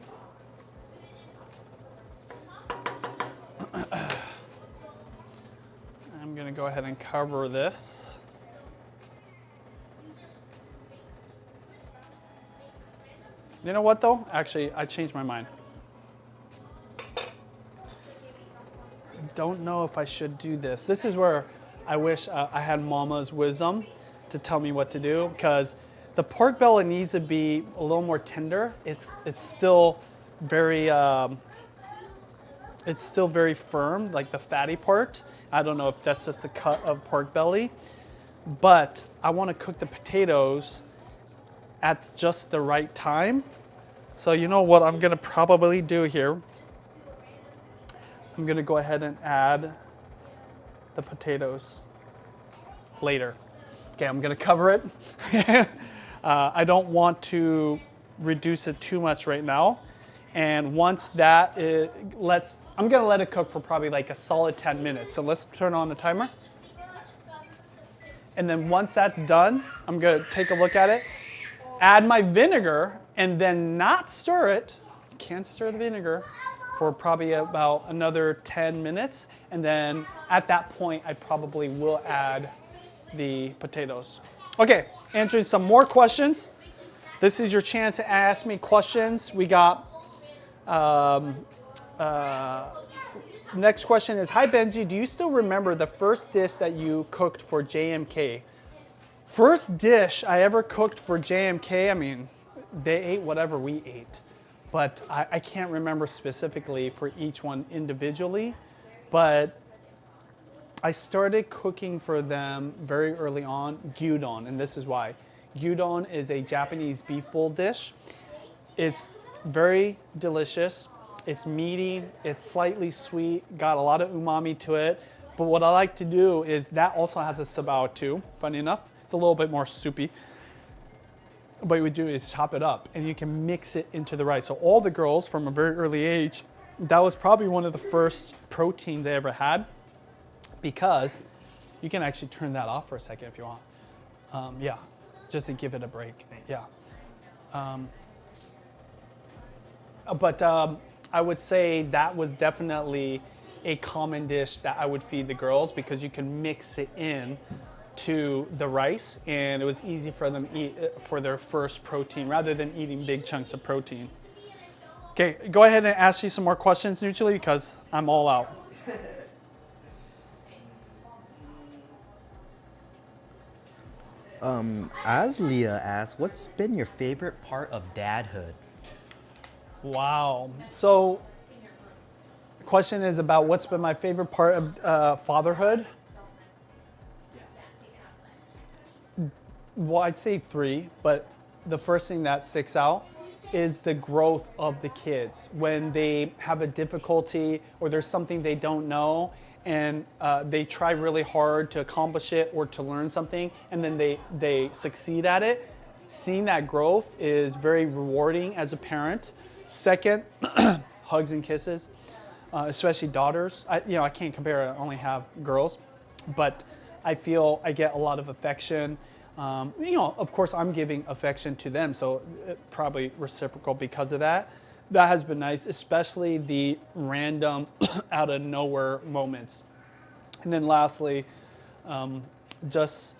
I'm gonna go ahead and cover this. You know what though? Actually, I changed my mind. Don't know if I should do this. This is where I wish I had Mama's wisdom to tell me what to do, because the pork belly needs to be a little more tender. It's still very firm, like the fatty part. I don't know if that's just the cut of pork belly, but I want to cook the potatoes at just the right time. So you know what I'm gonna probably do here? I'm gonna go ahead and add the potatoes later. Okay, I'm gonna cover it. I don't want to reduce it too much right now. And once that I'm gonna let it cook for probably like a solid 10 minutes. So let's turn on the timer. And then once that's done, I'm gonna take a look at it, add my vinegar, and then not stir it. You can't stir the vinegar for probably about another 10 minutes. And then at that point, I probably will add the potatoes. Okay, answering some more questions. This is your chance to ask me questions. We got, next question is, hi Benji, do you still remember the first dish that you cooked for JMK? First dish I ever cooked for JMK, I mean, they ate whatever we ate. But I can't remember specifically for each one individually. But I started cooking for them very early on, gyudon, and this is why. Gyudon is a Japanese beef bowl dish. It's very delicious. It's meaty, it's slightly sweet, got a lot of umami to it. But what I like to do is that also has a sabao too, funny enough. It's a little bit more soupy. What you would do is chop it up and you can mix it into the rice. So all the girls from a very early age, that was probably one of the first proteins they ever had, because you can actually turn that off for a second if you want. Yeah, just to give it a break. Yeah. But I would say that was definitely a common dish that I would feed the girls, because you can mix it in to the rice, and it was easy for them to eat for their first protein rather than eating big chunks of protein. Okay, go ahead and ask you some more questions, Neutrally, because I'm all out. Aslia asks, what's been your favorite part of dadhood? Wow. So the question is about what's been my favorite part of fatherhood. Well, I'd say 3, but the first thing that sticks out is the growth of the kids. When they have a difficulty or there's something they don't know, and they try really hard to accomplish it or to learn something, and then they succeed at it. Seeing that growth is very rewarding as a parent. Second, hugs and kisses, especially daughters. I can't compare, I only have girls, but I feel I get a lot of affection. Of course, I'm giving affection to them, so probably reciprocal because of that. That has been nice, especially the random out of nowhere moments. And then lastly, just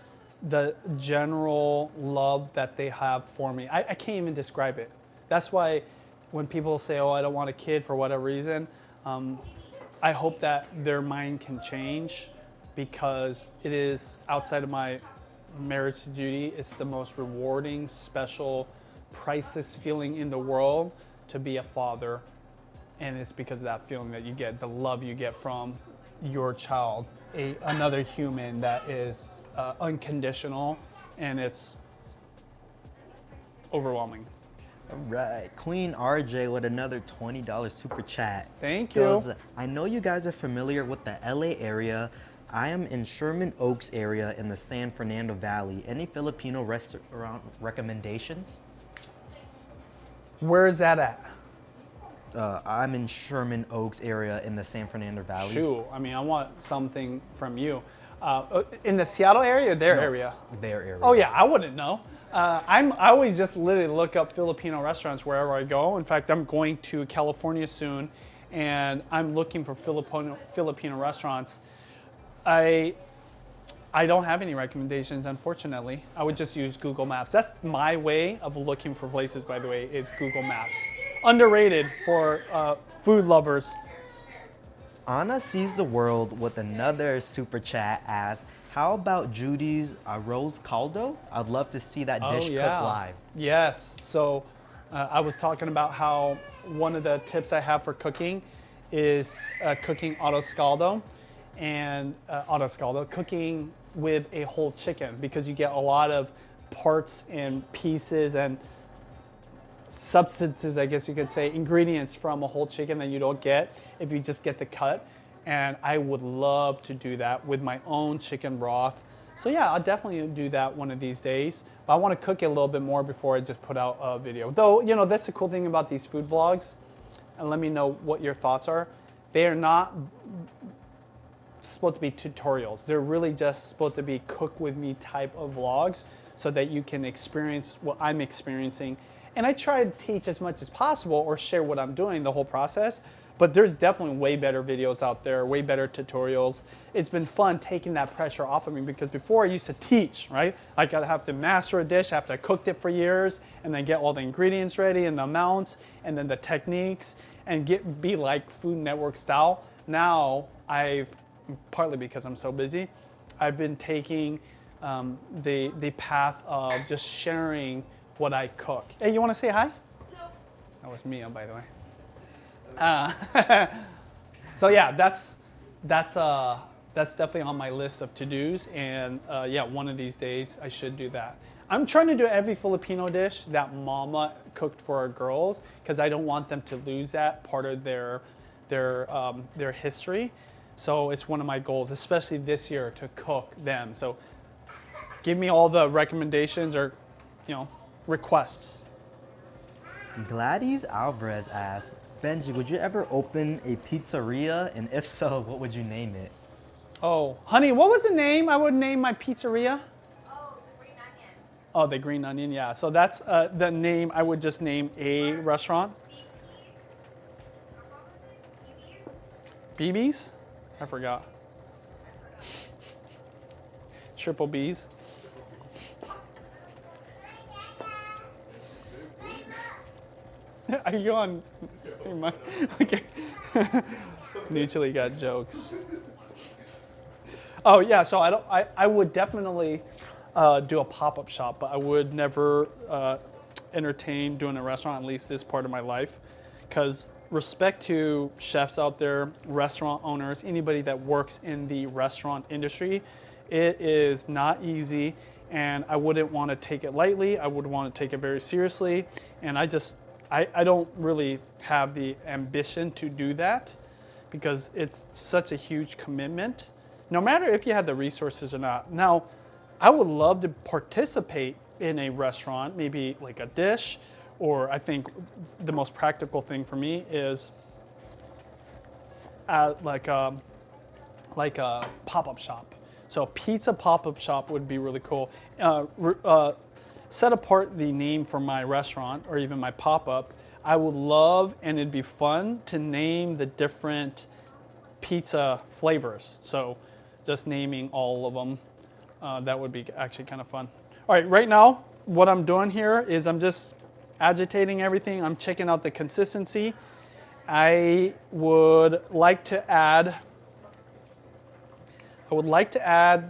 the general love that they have for me. I can't even describe it. That's why when people say, oh, I don't want a kid for whatever reason, I hope that their mind can change, because it is outside of my marriage to Judy. It's the most rewarding, special, priceless feeling in the world to be a father. And it's because of that feeling that you get, the love you get from your child, another human that is unconditional, and it's overwhelming. All right, Queen RJ with another $20 super chat. Thank you. Goes, I know you guys are familiar with the LA area. I am in Sherman Oaks area in the San Fernando Valley. Any Filipino restaurant recommendations? Where is that at? I'm in Sherman Oaks area in the San Fernando Valley. Shoot, I mean, I want something from you. In the Seattle area or their area? Their area. Oh yeah, I wouldn't know. I always just literally look up Filipino restaurants wherever I go. In fact, I'm going to California soon, and I'm looking for Filipino restaurants. I don't have any recommendations, unfortunately. I would just use Google Maps. That's my way of looking for places, by the way, is Google Maps. Underrated for food lovers. Anna sees the world with another super chat as, how about Judy's arroz caldo? I'd love to see that dish cooked live. Yes. So I was talking about how one of the tips I have for cooking is cooking autoscaldo and cooking with a whole chicken, because you get a lot of parts and pieces and substances, I guess you could say, ingredients from a whole chicken that you don't get if you just get the cut. And I would love to do that with my own chicken broth. So yeah, I'll definitely do that one of these days. But I want to cook it a little bit more before I just put out a video. Though, you know, that's the cool thing about these food vlogs. And let me know what your thoughts are. They are not supposed to be tutorials. They're really just supposed to be cook with me type of vlogs so that you can experience what I'm experiencing. And I try to teach as much as possible or share what I'm doing, the whole process. But there's definitely way better videos out there, way better tutorials. It's been fun taking that pressure off of me, because before I used to teach, right? I gotta have to master a dish after I cooked it for years, and then get all the ingredients ready and the amounts and then the techniques and be like Food Network style. Now partly because I'm so busy, I've been taking the path of just sharing what I cook. Hey, you want to say hi? No. That was Mia, by the way. So yeah, that's definitely on my list of to-dos, and yeah, one of these days I should do that. I'm trying to do every Filipino dish that Mama cooked for our girls, because I don't want them to lose that part of their history. So it's one of my goals, especially this year, to cook them. So give me all the recommendations or, you know, requests. Gladys Alvarez asks, Benji, would you ever open a pizzeria? And if so, what would you name it? Oh, honey, what was the name I would name my pizzeria? Oh, the green onion. Oh, the Green Onion, yeah. So that's the name I would just name a restaurant. BB's? I forgot. Triple B's. Are you on? Okay. Mutually got jokes. Oh yeah, so I would definitely do a pop-up shop, but I would never entertain doing a restaurant, at least this part of my life, because respect to chefs out there, restaurant owners, anybody that works in the restaurant industry, it is not easy, and I wouldn't want to take it lightly. I would want to take it very seriously, and I don't really have the ambition to do that, because it's such a huge commitment, no matter if you had the resources or not. Now, I would love to participate in a restaurant, maybe like a dish, or I think the most practical thing for me is like a pop-up shop. So a pizza pop-up shop would be really cool. Set apart the name for my restaurant or even my pop-up. I would love, and it'd be fun, to name the different pizza flavors. So just naming all of them, that would be actually kind of fun. All right, right now, what I'm doing here is I'm just agitating everything. I'm checking out the consistency. I would like to add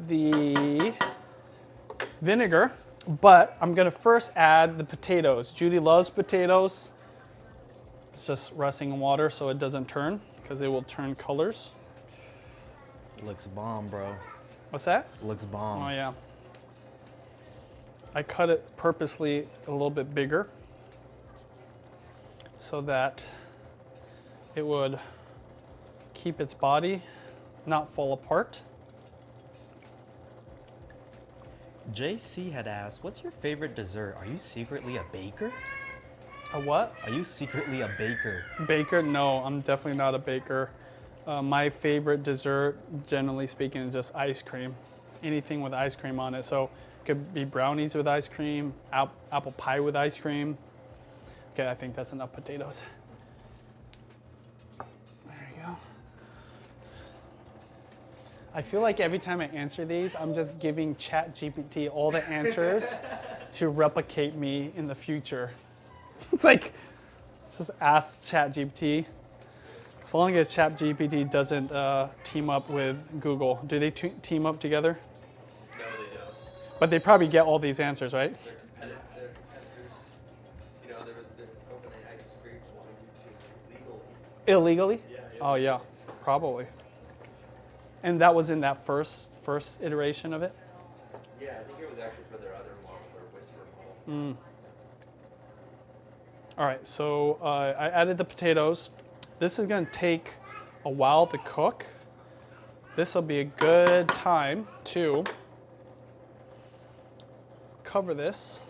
the vinegar, but I'm gonna first add the potatoes. Judy loves potatoes. It's just resting in water so it doesn't turn, because it will turn colors. Looks bomb, bro. What's that? Looks bomb. Oh yeah. I cut it purposely a little bit bigger so that it would keep its body, not fall apart. JC had asked, what's your favorite dessert? Are you secretly a baker? A what? Are you secretly a baker? Baker? No, I'm definitely not a baker. My favorite dessert, generally speaking, is just ice cream. Anything with ice cream on it. So it could be brownies with ice cream, apple pie with ice cream. Okay, I think that's enough potatoes. There you go. I feel like every time I answer these, I'm just giving ChatGPT all the answers to replicate me in the future. It's like, just ask ChatGPT. As long as ChatGPT doesn't team up with Google. Do they team up together? No, they don't. But they probably get all these answers, right? They're competitors. You know, there was the OpenAI scraped one YouTube legally. Illegally? Yeah. Oh yeah, probably. And that was in that first iteration of it? Yeah, I think it was actually for their other model, their Whisper model. All right, so I added the potatoes. This is gonna take a while to cook. This will be a good time to cover this.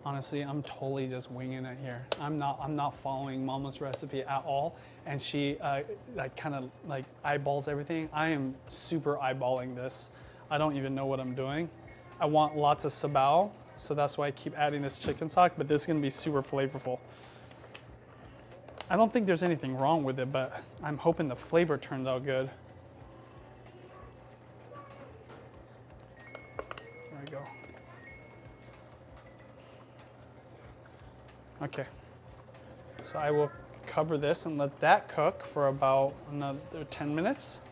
Honestly, I'm totally just winging it here. I'm not following Mama's recipe at all, and she like kind of like eyeballs everything. I am super eyeballing this. I don't even know what I'm doing. I want lots of sabao, so that's why I keep adding this chicken stock. But this is gonna be super flavorful. I don't think there's anything wrong with it, but I'm hoping the flavor turns out good. There we go. Okay, so I will cover this and let that cook for about another 10 minutes.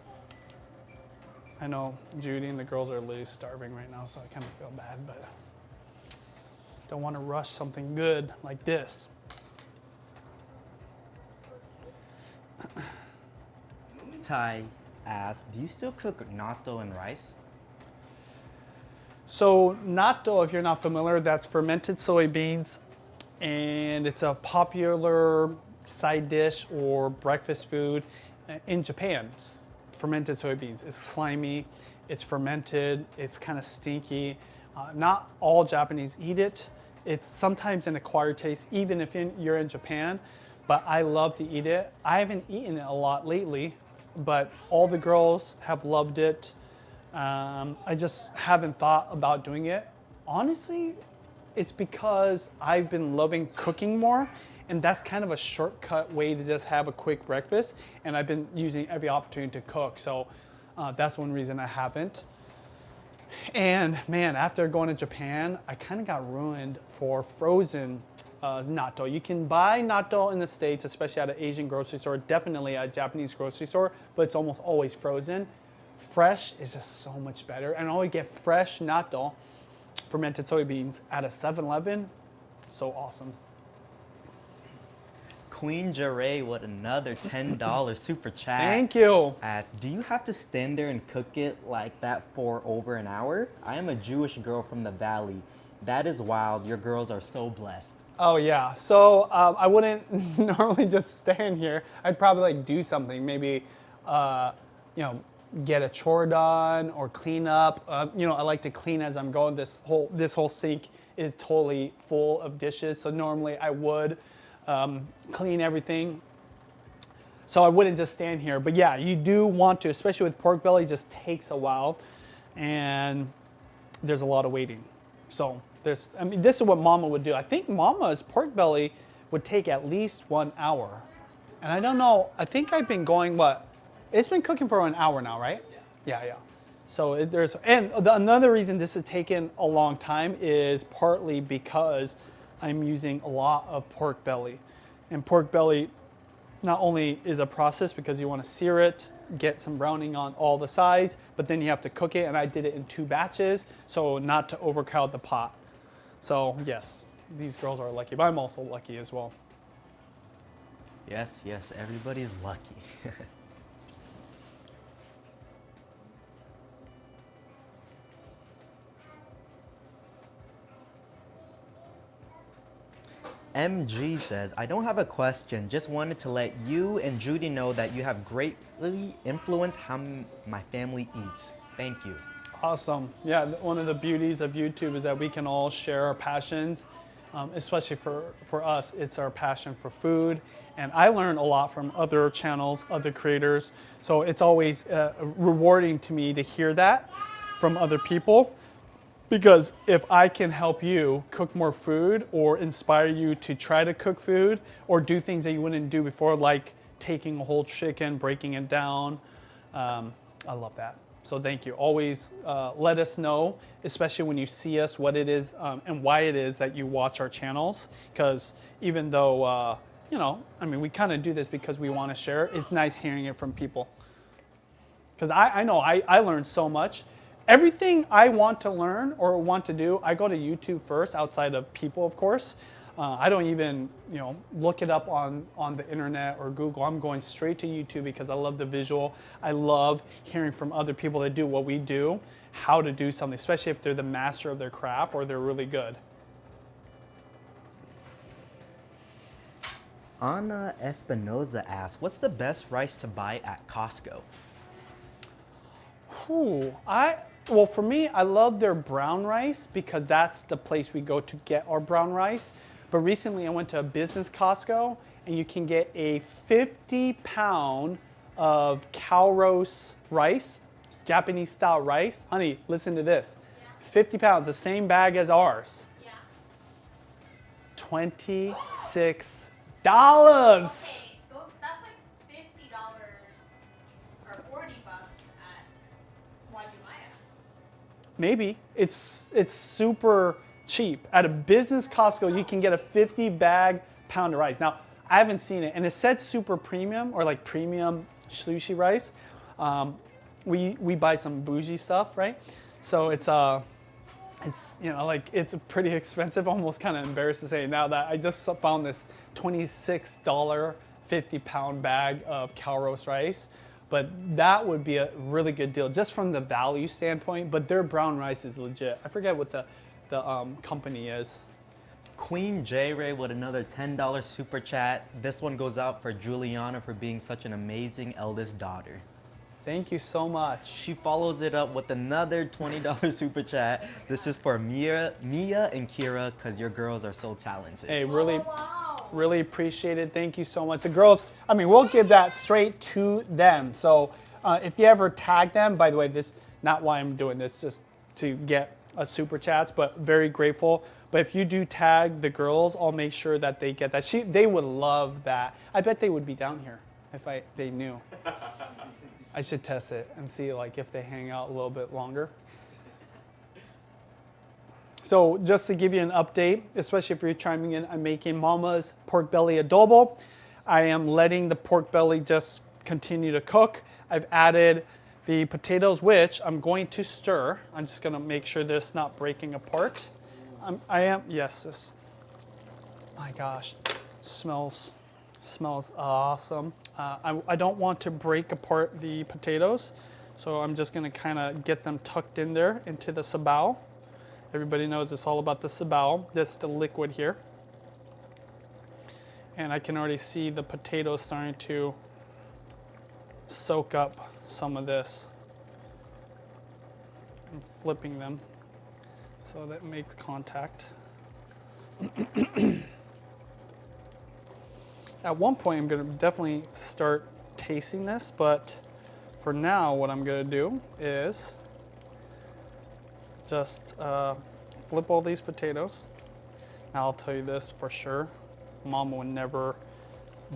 I know Judy and the girls are literally starving right now, so I kind of feel bad, but don't want to rush something good like this. Tai asked, do you still cook natto and rice? So natto, if you're not familiar, that's fermented soybeans, and it's a popular side dish or breakfast food in Japan. It's fermented soybeans. It's slimy, it's fermented, it's kind of stinky. Not all Japanese eat it. It's sometimes an acquired taste, even if you're in Japan, but I love to eat it. I haven't eaten it a lot lately, but all the girls have loved it. I just haven't thought about doing it. Honestly, it's because I've been loving cooking more, and that's kind of a shortcut way to just have a quick breakfast, and I've been using every opportunity to cook, so that's one reason I haven't. And man, after going to Japan, I kind of got ruined for frozen natto. You can buy natto in the States, especially at an Asian grocery store, definitely at a Japanese grocery store, but it's almost always frozen. Fresh is just so much better, and I only get fresh natto, fermented soybeans, at a 7-Eleven. So awesome. Queen Jarre with another $10 super chat. Thank you. Asked, do you have to stand there and cook it like that for over an hour? I am a Jewish girl from the Valley. That is wild. Your girls are so blessed. Oh yeah, so I wouldn't normally just stand here. I'd probably like do something, maybe, get a chore done or clean up. I like to clean as I'm going. This whole sink is totally full of dishes, so normally I would clean everything. So I wouldn't just stand here, but yeah, you do want to, especially with pork belly, it just takes a while, and there's a lot of waiting. So this is what Mama would do. I think Mama's pork belly would take at least 1 hour. And I don't know, I think I've been going, it's been cooking for an hour now, right? Yeah. So another reason this has taken a long time is partly because I'm using a lot of pork belly. And pork belly not only is a process because you want to sear it, get some browning on all the sides, but then you have to cook it, and I did it in 2 batches, so not to overcrowd the pot. So yes, these girls are lucky, but I'm also lucky as well. Yes, everybody's lucky. MG says, I don't have a question, just wanted to let you and Judy know that you have greatly influenced how my family eats. Thank you. Awesome. Yeah, one of the beauties of YouTube is that we can all share our passions, especially for us, it's our passion for food. And I learn a lot from other channels, other creators. So it's always rewarding to me to hear that from other people. Because if I can help you cook more food or inspire you to try to cook food or do things that you wouldn't do before, like taking a whole chicken, breaking it down, I love that. So thank you. Always let us know, especially when you see us, what it is and why it is that you watch our channels. Because even though, you know, I mean, we kind of do this because we want to share. It's nice hearing it from people. Because I know I learned so much. Everything I want to learn or want to do, I go to YouTube first, outside of people, of course. I don't even, you know, look it up on the internet or Google. I'm going straight to YouTube because I love the visual. I love hearing from other people that do what we do, how to do something, especially if they're the master of their craft or they're really good. Anna Espinoza asks, what's the best rice to buy at Costco? Well, for me, I love their brown rice because that's the place we go to get our brown rice. But recently I went to a business Costco and you can get a 50-pound of cow roast rice, Japanese style rice. Honey, listen to this. Yeah. 50 pounds, the same bag as ours. Yeah. $26. Okay, that's like $50 or $40 at Wajimaya. Maybe. It's super cheap. At a business Costco, you can get a 50-bag pound of rice. Now, I haven't seen it, and it said super premium or like premium sushi rice. We buy some bougie stuff, right? So it's you know, like it's pretty expensive. Almost kind of embarrassed to say now that I just found this $26 50-pound bag of cow roast rice. But that would be a really good deal just from the value standpoint. But their brown rice is legit. I forget what the company is. Queen J Ray with another $10 super chat. This one goes out for Juliana for being such an amazing eldest daughter. Thank you so much. She follows it up with another $20 super chat. This is for Mia and Kira because your girls are so talented. Hey, really, Wow. really appreciate it. Thank you so much. The girls, I mean, we'll give that straight to them. So if you ever tag them, by the way, this not why I'm doing this, just to get a super chats, but very grateful. But if you do tag the girls, I'll make sure that they get that. They would love that. I bet they would be down here if they knew. I should test it and see like if they hang out a little bit longer. So just to give you an update, especially if you're chiming in, I'm making Mama's pork belly adobo. I am letting the pork belly just continue to cook. I've added the potatoes, which I'm going to stir. I'm just gonna make sure this not breaking apart. Yes, this, my gosh, smells awesome. I don't want to break apart the potatoes, so I'm just gonna kind of get them tucked in there into the sabao. Everybody knows it's all about the sabao. That's the liquid here. And I can already see the potatoes starting to soak up some of this. I'm flipping them so that makes contact. At one point, I'm going to definitely start tasting this, but for now, what I'm going to do is just flip all these potatoes. Now, I'll tell you this for sure. Mama would never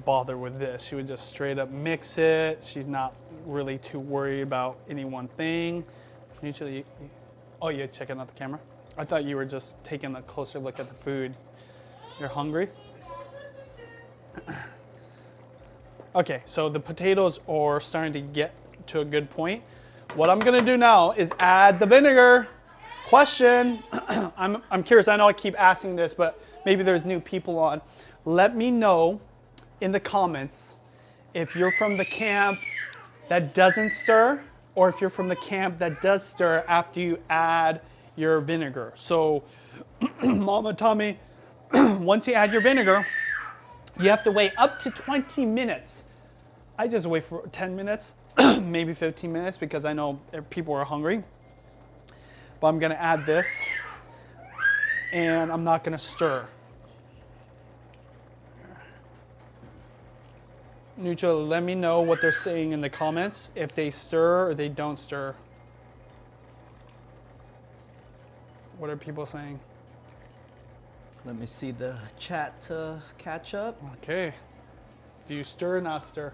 bother with this. She would just straight up mix it. She's not really too worried about any one thing. Usually, oh, you're checking out the camera? I thought you were just taking a closer look at the food. You're hungry? Okay, so the potatoes are starting to get to a good point. What I'm gonna do now is add the vinegar. Question, I'm curious, I know I keep asking this, but maybe there's new people on. Let me know in the comments if you're from the camp that doesn't stir or if you're from the camp that does stir after you add your vinegar. So Mama taught me, once you add your vinegar, you have to wait up to 20 minutes. I just wait for 10 minutes, maybe 15 minutes because I know people are hungry. But I'm gonna add this, and I'm not gonna stir. Neutral, let me know what they're saying in the comments, if they stir or they don't stir. What are people saying? Let me see the chat to catch up. Okay. Do you stir or not stir?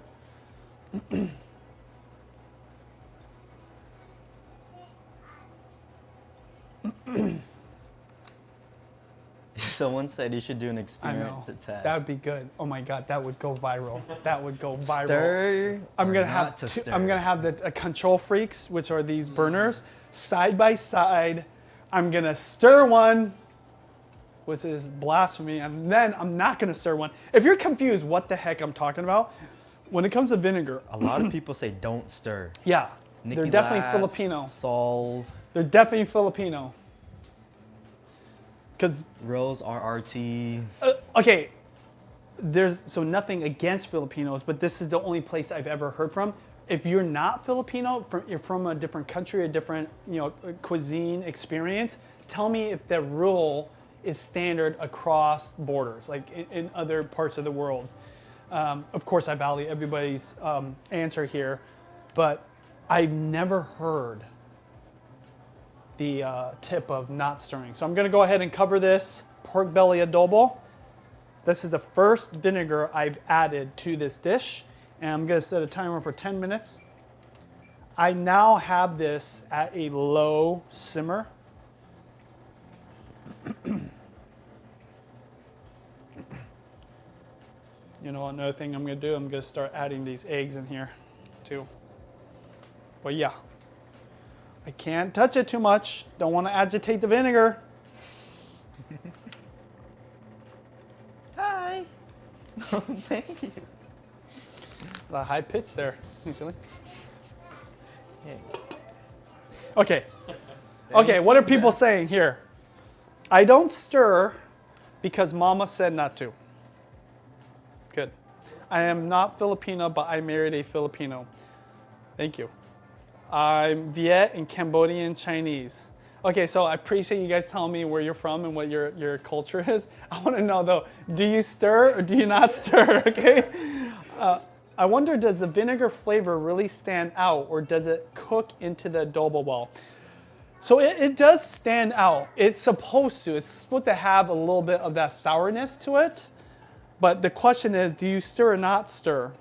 Someone said you should do an I experiment know. to test. That would be good. Oh my God, that would go viral. That would go viral. Stir. I'm or gonna not have to two, stir? I'm gonna have the control freaks, which are these burners, side by side. I'm gonna stir one, which is blasphemy, and then I'm not gonna stir one. If you're confused what the heck I'm talking about, when it comes to vinegar, A lot of people say don't stir. yeah, Nikki they're definitely Lass, Filipino. Saul, They're definitely Filipino. Because Rose, RRT. okay, so nothing against Filipinos, but this is the only place I've ever heard from. If you're not Filipino, you're from a different country, a different cuisine experience, tell me if the rule is standard across borders, like in other parts of the world. Of course, I value everybody's answer here, but I've never heard the tip of not stirring. So I'm going to go ahead and cover this pork belly adobo. This is the first vinegar I've added to this dish, and I'm going to set a timer for 10 minutes. I now have this at a low simmer. You know, another thing I'm going to do, I'm going to start adding these eggs in here too. But yeah, I can't touch it too much. Don't want to agitate the vinegar. Hi. Thank you. The high pitch there, usually. Hey. Okay. Okay, what are people saying here? I don't stir because Mama said not to. Good. I am not Filipino, but I married a Filipino. Thank you. I'm Viet and Cambodian Chinese. Okay, so I appreciate you guys telling me where you're from and what your culture is. I want to know though, do you stir or do you not stir? Okay. I wonder, does the vinegar flavor really stand out, or does it cook into the adobo well? So it does stand out. It's supposed to. It's supposed to have a little bit of that sourness to it. But the question is, do you stir or not stir?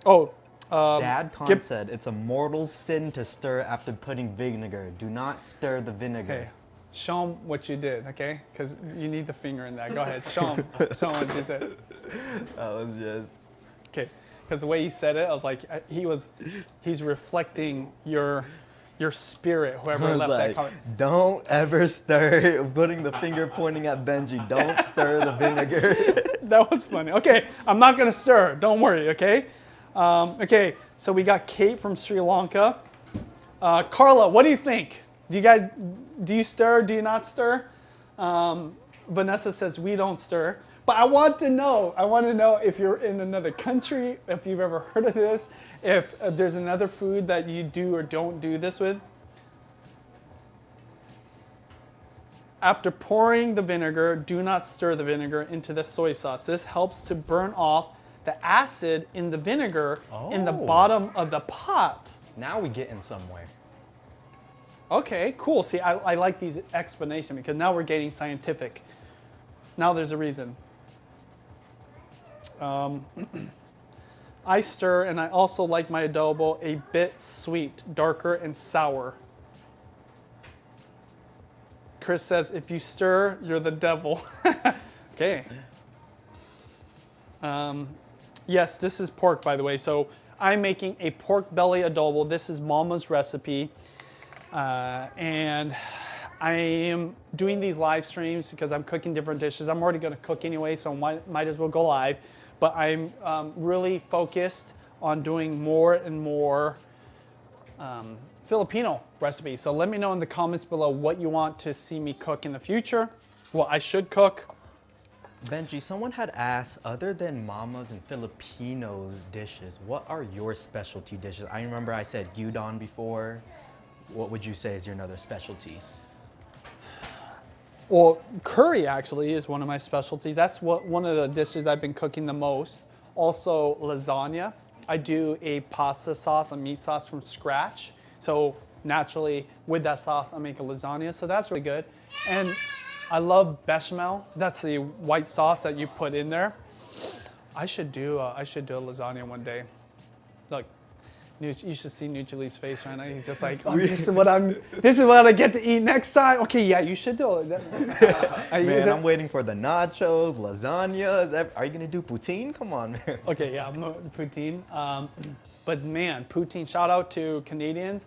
Oh. Dad Khan said it's a mortal sin to stir after putting vinegar. Do not stir the vinegar. Okay. Show them what you did, okay? Because you need the finger in that. Go ahead. Show them. Show them what you said. That was just... Okay. Because the way he said it, I was like, he's reflecting your spirit, whoever I was left like, that comment. don't ever stir. Putting the finger pointing at Benji. Don't stir the vinegar. That was funny. Okay, I'm not going to stir. Don't worry, okay? Okay, so we got Kate from Sri Lanka. Carla, what do you think? Do you stir? Do you not stir? Vanessa says we don't stir. But I want to know if you're in another country, if you've ever heard of this, if there's another food that you do or don't do this with. After pouring the vinegar, do not stir the vinegar into the soy sauce. This helps to burn off the acid in the vinegar in the bottom of the pot. Now we get in somewhere. Okay, cool. See, I like these explanations because now we're getting scientific. Now there's a reason. I stir, and I also like my adobo a bit sweet, darker and sour. Chris says, if you stir, you're the devil. Okay. Yes, this is pork, by the way. So I'm making a pork belly adobo. This is Mama's recipe. And I am doing these live streams because I'm cooking different dishes. I'm already going to cook anyway, so might as well go live. But I'm really focused on doing more and more Filipino recipes. So let me know in the comments below what you want to see me cook in the future, what I should cook. Benji, someone had asked, other than Mama's and Filipinos dishes, what are your specialty dishes? I remember I said gyudon before. What would you say is your another specialty? Well, curry actually is one of my specialties. That's one of the dishes I've been cooking the most. Also lasagna. I do a pasta sauce, a meat sauce from scratch. So naturally with that sauce, I make a lasagna. So that's really good. And I love bechamel. That's the white sauce that you put in there. I should do a lasagna one day. Look, you should see Nuccioli's face right now. He's just like, oh, this is what I get to eat next time. Okay, yeah, you should do it. Man, I'm waiting for the nachos, lasagnas. Are you gonna do poutine? Come on, man. Okay, yeah, poutine. But man, poutine, shout out to Canadians.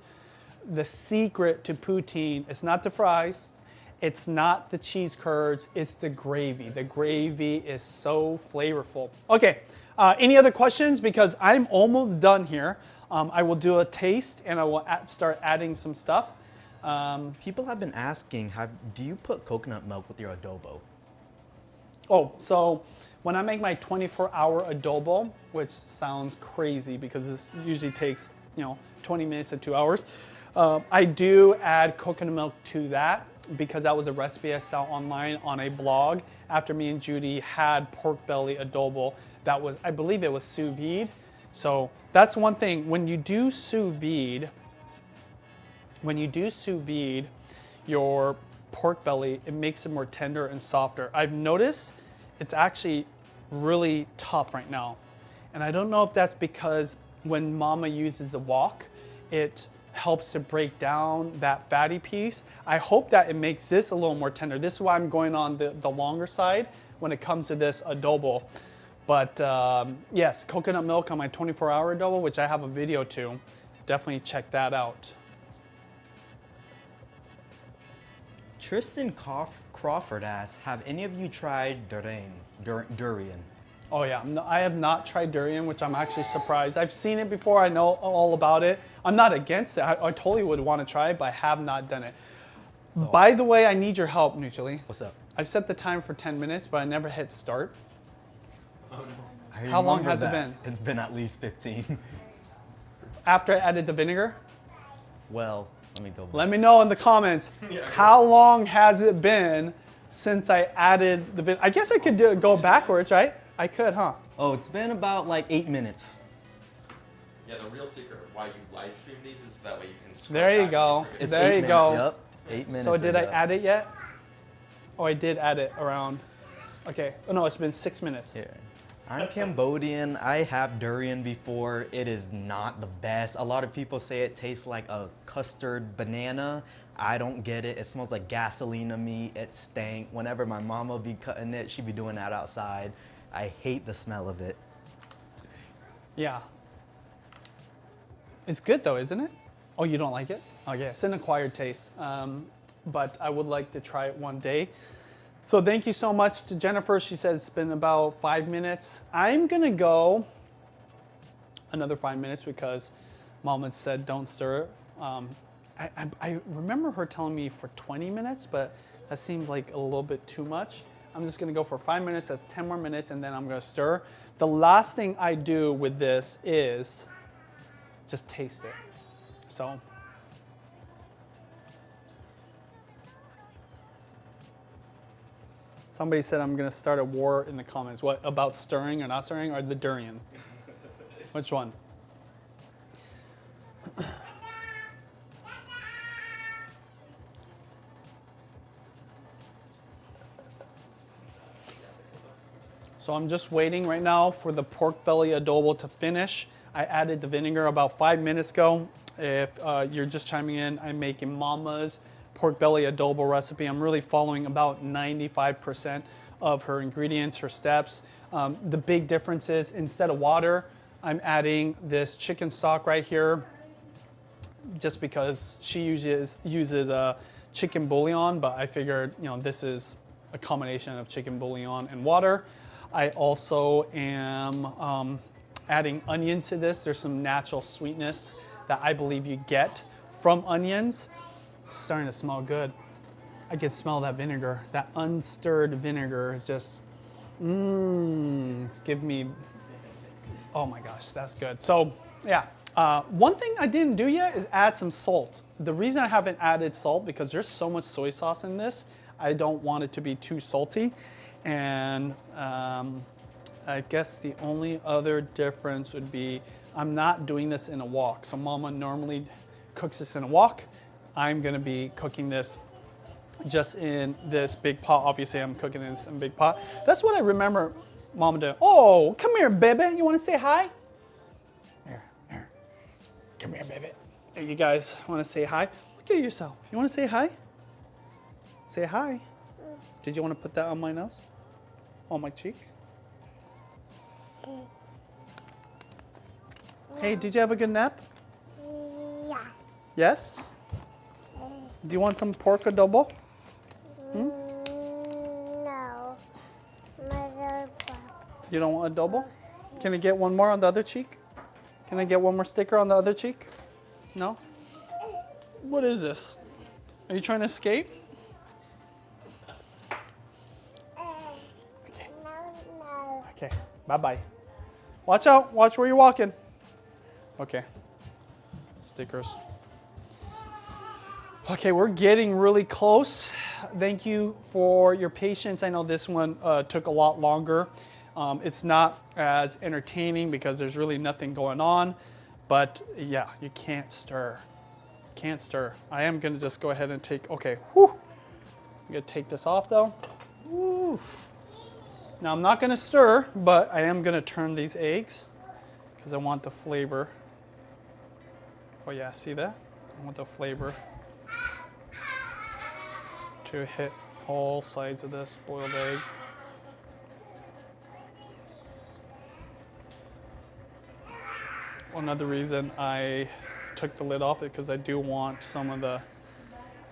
The secret to poutine is not the fries, it's not the cheese curds, it's the gravy. The gravy is so flavorful. Okay, any other questions? Because I'm almost done here. I will do a taste and I will start adding some stuff. People have been asking, do you put coconut milk with your adobo? Oh, so when I make my 24-hour adobo, which sounds crazy because this usually takes 20 minutes to 2 hours, I do add coconut milk to that because that was a recipe I saw online on a blog after me and Judy had pork belly adobo. That was, I believe it was sous vide. So that's one thing. When you do sous vide, your pork belly, it makes it more tender and softer. I've noticed it's actually really tough right now. And I don't know if that's because when Mama uses a wok, it helps to break down that fatty piece. I hope that it makes this a little more tender. This is why I'm going on the longer side when it comes to this adobo. But yes, coconut milk on my 24-hour adobo, which I have a video to. Definitely check that out. Tristan Crawford asks, have any of you tried durian? Oh yeah, no, I have not tried durian, which I'm actually surprised. I've seen it before, I know all about it. I'm not against it, I totally would want to try it, but I have not done it. So, by the way, I need your help, Nuccioli. What's up? I set the time for 10 minutes, but I never hit start. Oh, no. How long has it been? It's been at least 15. After I added the vinegar? Well, let me go back. Let me know in the comments, how long has it been since I added the vinegar? I guess I could go backwards, right? I could, huh? Oh, it's been about like 8 minutes. Yeah, the real secret of why you live stream these is that way you can scroll There you back go. and It's There 8 you minutes. go. Yep, 8 minutes. So did I ago. add it yet? Oh, I did add it around. Okay. Oh no, it's been 6 minutes. Yeah. I'm Cambodian. I have durian before. It is not the best. A lot of people say it tastes like a custard banana. I don't get it. It smells like gasoline to me. It stank. Whenever my mama be cutting it, she be doing that outside. I hate the smell of it. Yeah. It's good though, isn't it? Oh, you don't like it? Oh yeah, it's an acquired taste. But I would like to try it one day. So thank you so much to Jennifer. She says it's been about 5 minutes. I'm gonna go another 5 minutes because Mom had said don't stir it. I remember her telling me for 20 minutes, but that seems like a little bit too much. I'm just gonna go for 5 minutes, that's 10 more minutes, and then I'm gonna stir. The last thing I do with this is just taste it. So. Somebody said I'm gonna start a war in the comments. What, about stirring or not stirring, or the durian? Which one? So I'm just waiting right now for the pork belly adobo to finish. I added the vinegar about 5 minutes ago. If you're just chiming in, I'm making Mama's pork belly adobo recipe. I'm really following about 95% of her ingredients, her steps. The big difference is instead of water, I'm adding this chicken stock right here just because she uses a chicken bouillon, but I figured, this is a combination of chicken bouillon and water. I also am adding onions to this. There's some natural sweetness that I believe you get from onions. It's starting to smell good. I can smell that vinegar. That unstirred vinegar is just, it's giving me, oh my gosh, that's good. So yeah, one thing I didn't do yet is add some salt. The reason I haven't added salt because there's so much soy sauce in this, I don't want it to be too salty. And I guess the only other difference would be I'm not doing this in a wok. So Mama normally cooks this in a wok. I'm gonna be cooking this just in this big pot. Obviously, I'm cooking in this big pot. That's what I remember Mama doing. Oh, come here, baby. You want to say hi? Here. Come here, baby. Hey, you guys want to say hi? Look at yourself. You want to say hi? Say hi. Did you want to put that on my nose? On my cheek? Hey, did you have a good nap? Yes. Yes? Do you want some pork adobo? No. Mother. You don't want adobo? Can I get one more on the other cheek? Can I get one more sticker on the other cheek? No? What is this? Are you trying to escape? Okay. No. Okay. Bye-bye. Watch out. Watch where you're walking. Okay. Stickers. Okay, we're getting really close. Thank you for your patience. I know this one took a lot longer. It's not as entertaining because there's really nothing going on, but yeah, you can't stir. Can't stir. I am gonna just go ahead and take, okay, whew. I'm gonna take this off though. Oof. Now I'm not gonna stir, but I am gonna turn these eggs because I want the flavor. Oh yeah, see that? I want the flavor to hit all sides of this boiled egg. Another reason I took the lid off is because I do want some of the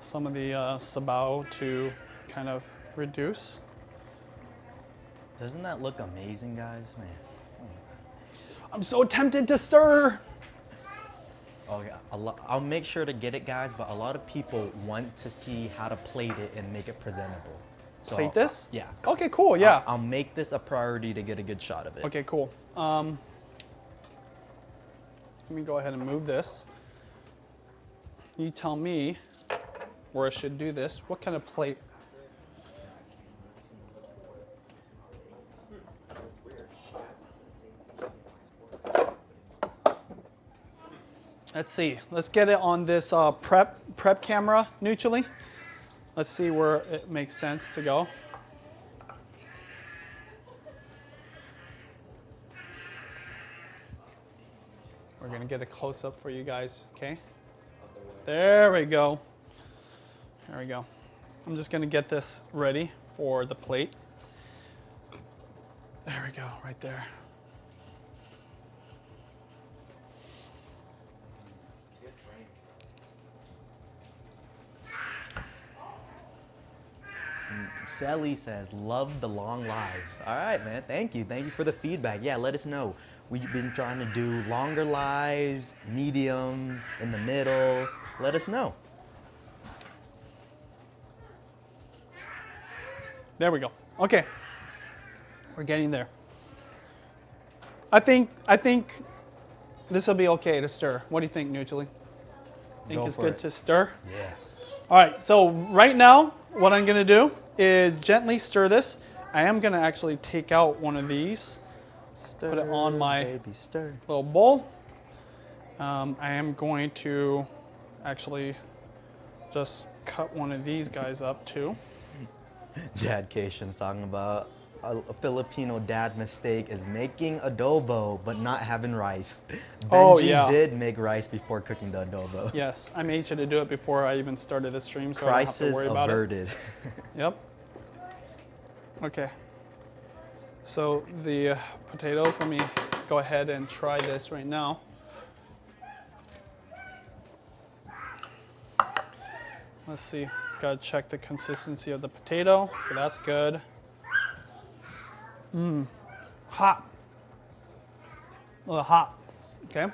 sabao to kind of reduce. Doesn't that look amazing, guys? Man. I'm so tempted to stir. Oh yeah, I'll make sure to get it, guys, but a lot of people want to see how to plate it and make it presentable. So, Plate this? Yeah. Okay, cool, yeah. I'll make this a priority to get a good shot of it. Okay, cool. Let me go ahead and move this. You tell me where I should do this. What kind of plate? Let's see. Let's get it on this prep camera neutrally. Let's see where it makes sense to go. We're gonna get a close-up for you guys, okay? There we go. There we go. I'm just gonna get this ready for the plate. There we go, right there. Sally says, love the long lives. All right, man. Thank you. Thank you for the feedback. Yeah, let us know. We've been trying to do longer lives, medium, in the middle. Let us know. There we go. Okay. We're getting there. I think this will be okay to stir. What do you think, neutrally? Think Go it's for good it. to stir? Yeah. All right, so right now, what I'm gonna do is gently stir this. I am gonna actually take out one of these, Stir, put it on my baby, stir. little bowl. I am going to actually just cut one of these guys up too. Dad Cation's talking about a Filipino dad mistake is making adobo but not having rice. Benji Oh, yeah. did make rice before cooking the adobo. Yes, I made sure to do it before I even started the stream, so I don't have to Crisis worry about it. averted. Yep. Okay. So the potatoes, let me go ahead and try this right now. Let's see. Gotta check the consistency of the potato. Okay, that's good. Hot. A little hot. Okay.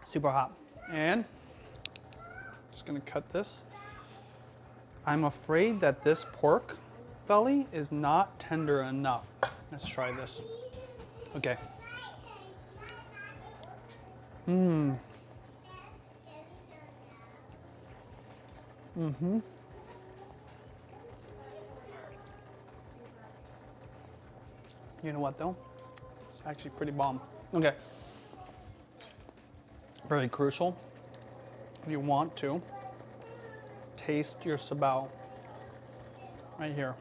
Super hot. And just gonna cut this. I'm afraid that this pork belly is not tender enough. Let's try this. Okay. Mm-hmm. You know what though? It's actually pretty bomb. Okay. Very crucial. If you want to, taste your sabao. Right here.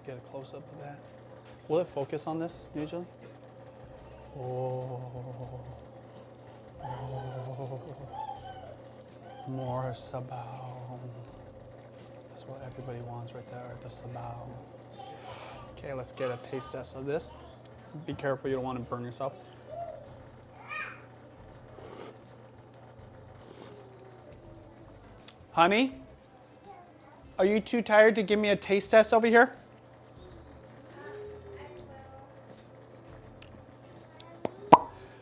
Get a close up of that. Will it focus on this usually? Oh. Oh. More sabao. That's what everybody wants right there, the sabao. Okay, let's get a taste test of this. Be careful, you don't want to burn yourself. Honey, are you too tired to give me a taste test over here?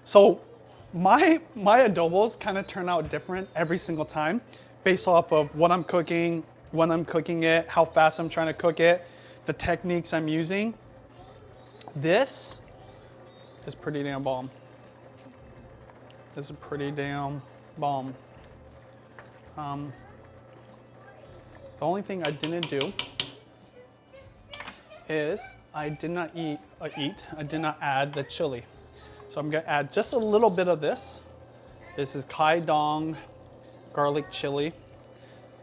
So my adobos kind of turn out different every single time based off of what I'm cooking, when I'm cooking it, how fast I'm trying to cook it, the techniques I'm using. This is pretty damn bomb. This is pretty damn bomb. The only thing I didn't do is I did not add the chili. So I'm gonna add just a little bit of this. This is Kai Dong garlic chili.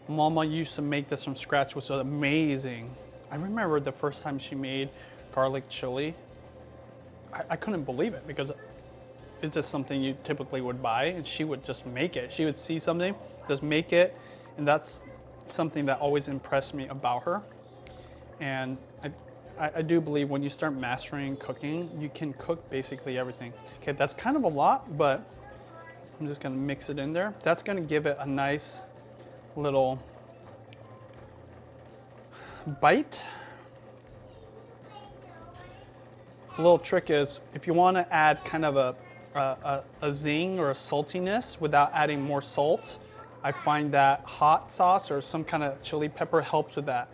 Mama used to make this from scratch, which was amazing. I remember the first time she made garlic chili. I couldn't believe it because it's just something you typically would buy, and she would just make it. She would see something, just make it, and that's something that always impressed me about her. And I do believe when you start mastering cooking, you can cook basically everything. Okay, that's kind of a lot, but I'm just gonna mix it in there. That's gonna give it a nice little bite. The little trick is if you want to add kind of a zing or a saltiness without adding more salt, I find that hot sauce or some kind of chili pepper helps with that.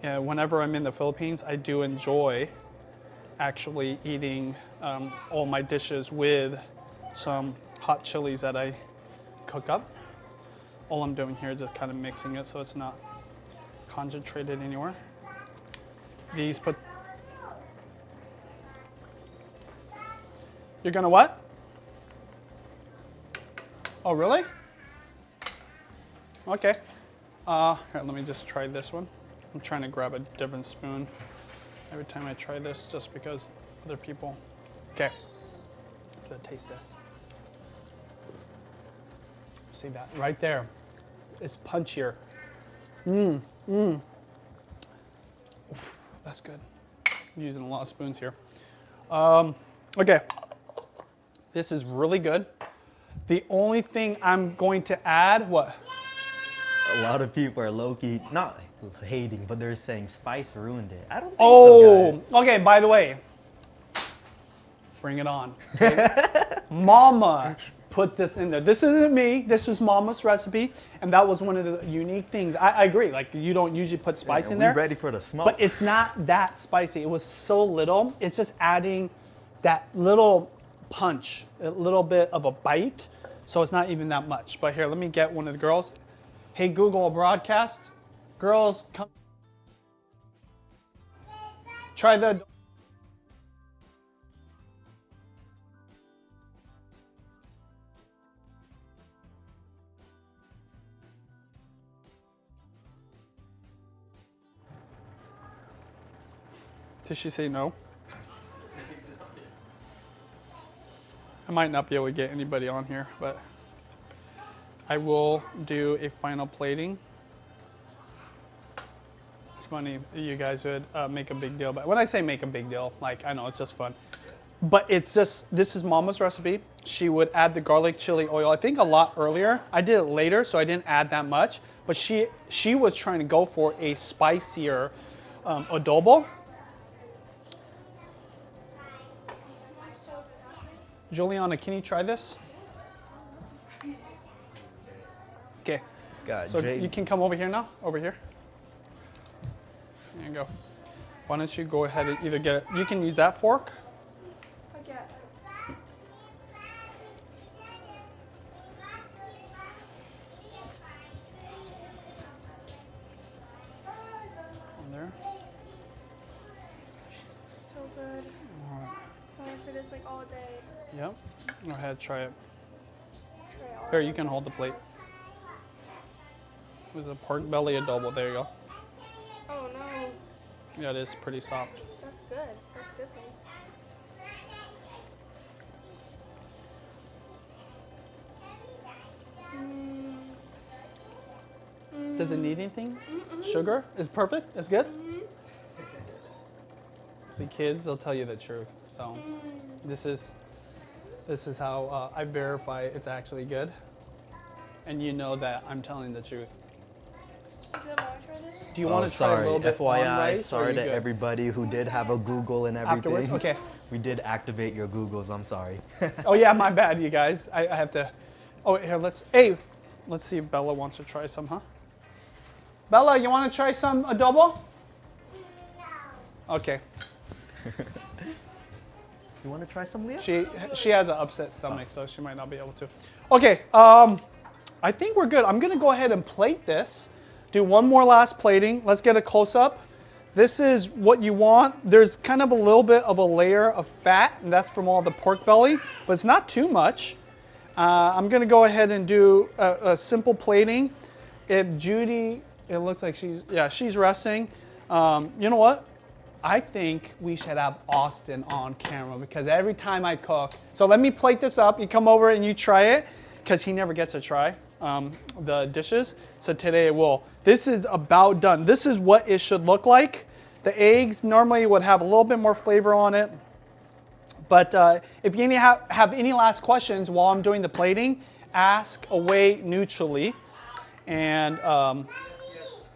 Whenever I'm in the Philippines, I do enjoy actually eating all my dishes with some hot chilies that I cook up. All I'm doing here is just kind of mixing it so it's not concentrated anywhere. You're gonna what? Oh, really? Okay. Here, let me just try this one. I'm trying to grab a different spoon every time I try this just because other people. Okay. I'm gonna taste this. See that? Right there. It's punchier. That's good. I'm using a lot of spoons here. Okay. This is really good. The only thing I'm going to add, what? A lot of people are low-key, not hating, but they're saying spice ruined it. I don't think Oh, so, guys. okay, by the way. Bring it on. Okay? Mama put this in there. This isn't me. This was Mama's recipe, and that was one of the unique things. I agree. Like, you don't usually put spice in there. We're ready for the smoke. But it's not that spicy. It was so little. It's just adding that little punch, a little bit of a bite. So it's not even that much. But here, let me get one of the girls. Hey, Google broadcast. Girls, come. Try the. Did she say no? I might not be able to get anybody on here, but I will do a final plating. It's funny, you guys would make a big deal, but when I say make a big deal, like, I know it's just fun. But it's just, this is Mama's recipe. She would add the garlic chili oil, I think a lot earlier. I did it later, so I didn't add that much. But she was trying to go for a spicier adobo. Juliana, can you try this? Okay. God, So Jay. you can come over here now, over here. There you go. Why don't you go ahead and either get it. You can use that fork. Okay. this like all day. Yep. Go ahead, try it. Try all Here, of you them. can hold the plate. It was a pork belly adobo. There you go. Oh no, Yeah, it is pretty soft. that's good. That's a good thing. Does it need anything? Sugar? Is perfect? It's good? See, kids, they'll tell you the truth. So this is how I verify it's actually good. And you know that I'm telling the truth. Would you want to try this? Do you want to try a little bit on FYI, rice? Or are sorry you to good? everybody who did have a Google and everything. Afterwards? Okay. We did activate your Googles, I'm sorry. Oh yeah, my bad, you guys. I have to. Oh, here, let's see if Bella wants to try some, huh? Bella, you want to try some adobo? No. Okay. You want to try some, Leah? She has an upset stomach, so she might not be able to. Okay, I think we're good. I'm gonna go ahead and plate this. Do one more last plating. Let's get a close up. This is what you want. There's kind of a little bit of a layer of fat, and that's from all the pork belly, but it's not too much. I'm gonna go ahead and do a simple plating. If Judy, it looks like she's resting. You know what? I think we should have Austin on camera because every time I cook, so let me plate this up. You come over and you try it because he never gets to try the dishes. So today it will. This is about done. This is what it should look like. The eggs normally would have a little bit more flavor on it. But if you have any last questions while I'm doing the plating, ask away neutrally. And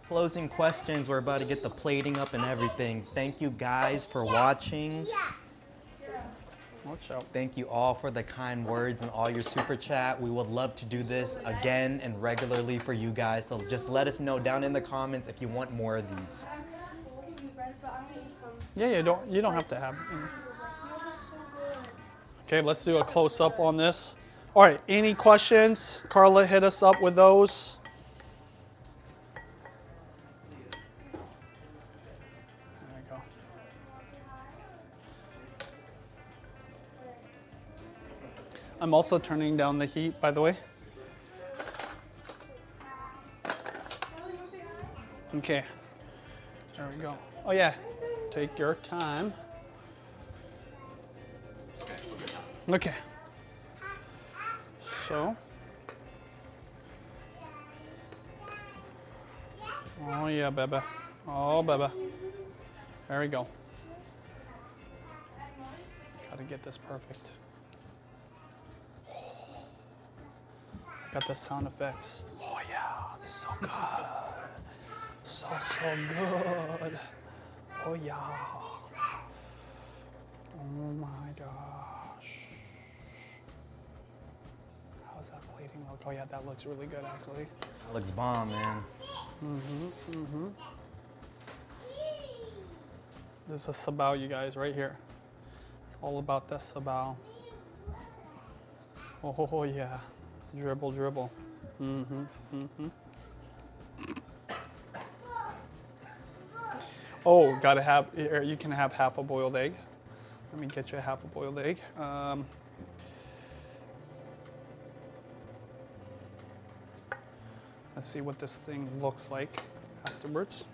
Closing questions. We're about to get the plating up and everything. Thank you guys for watching. watch out. Thank you all for the kind words and all your super chat. We would love to do this again and regularly for you guys. So just let us know down in the comments if you want more of these. Yeah, you don't have to have. Okay, let's do a close up on this. All right, any questions? Carla, hit us up with those. There we go. I'm also turning down the heat, by the way. Okay, there we go. Oh yeah, take your time. Okay. So. Oh yeah, baby. Oh, baby. There we go. Gotta get this perfect. Got the sound effects. Oh yeah, this is so good. So good. Oh yeah. Oh my gosh. How's that plating look? Oh yeah, that looks really good actually. That looks bomb, man. This is sabao, you guys, right here. It's all about that sabao. Oh yeah. Dribble, dribble. Oh, gotta have, you can have half a boiled egg. Let me get you a half a boiled egg. Let's see what this thing looks like afterwards.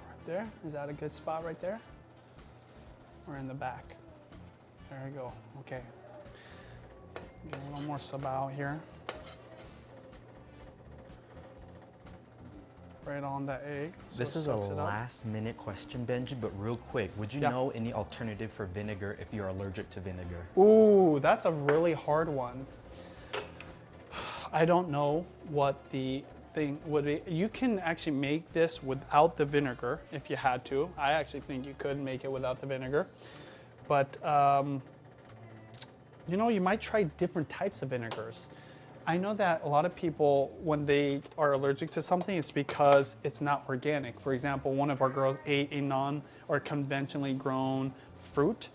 Right there, is that a good spot right there? Or in the back? There we go, okay. Get a little more sabao here. Right on the egg. So This is a soaks it up. last minute question, Benji, but real quick, would you Yeah. know any alternative for vinegar if you're allergic to vinegar? Ooh, that's a really hard one. I don't know what the thing would be. You can actually make this without the vinegar if you had to. I actually think you could make it without the vinegar. But, you know, you might try different types of vinegars. I know that a lot of people, when they are allergic to something, it's because it's not organic. For example, one of our girls ate a non or conventionally grown fruit,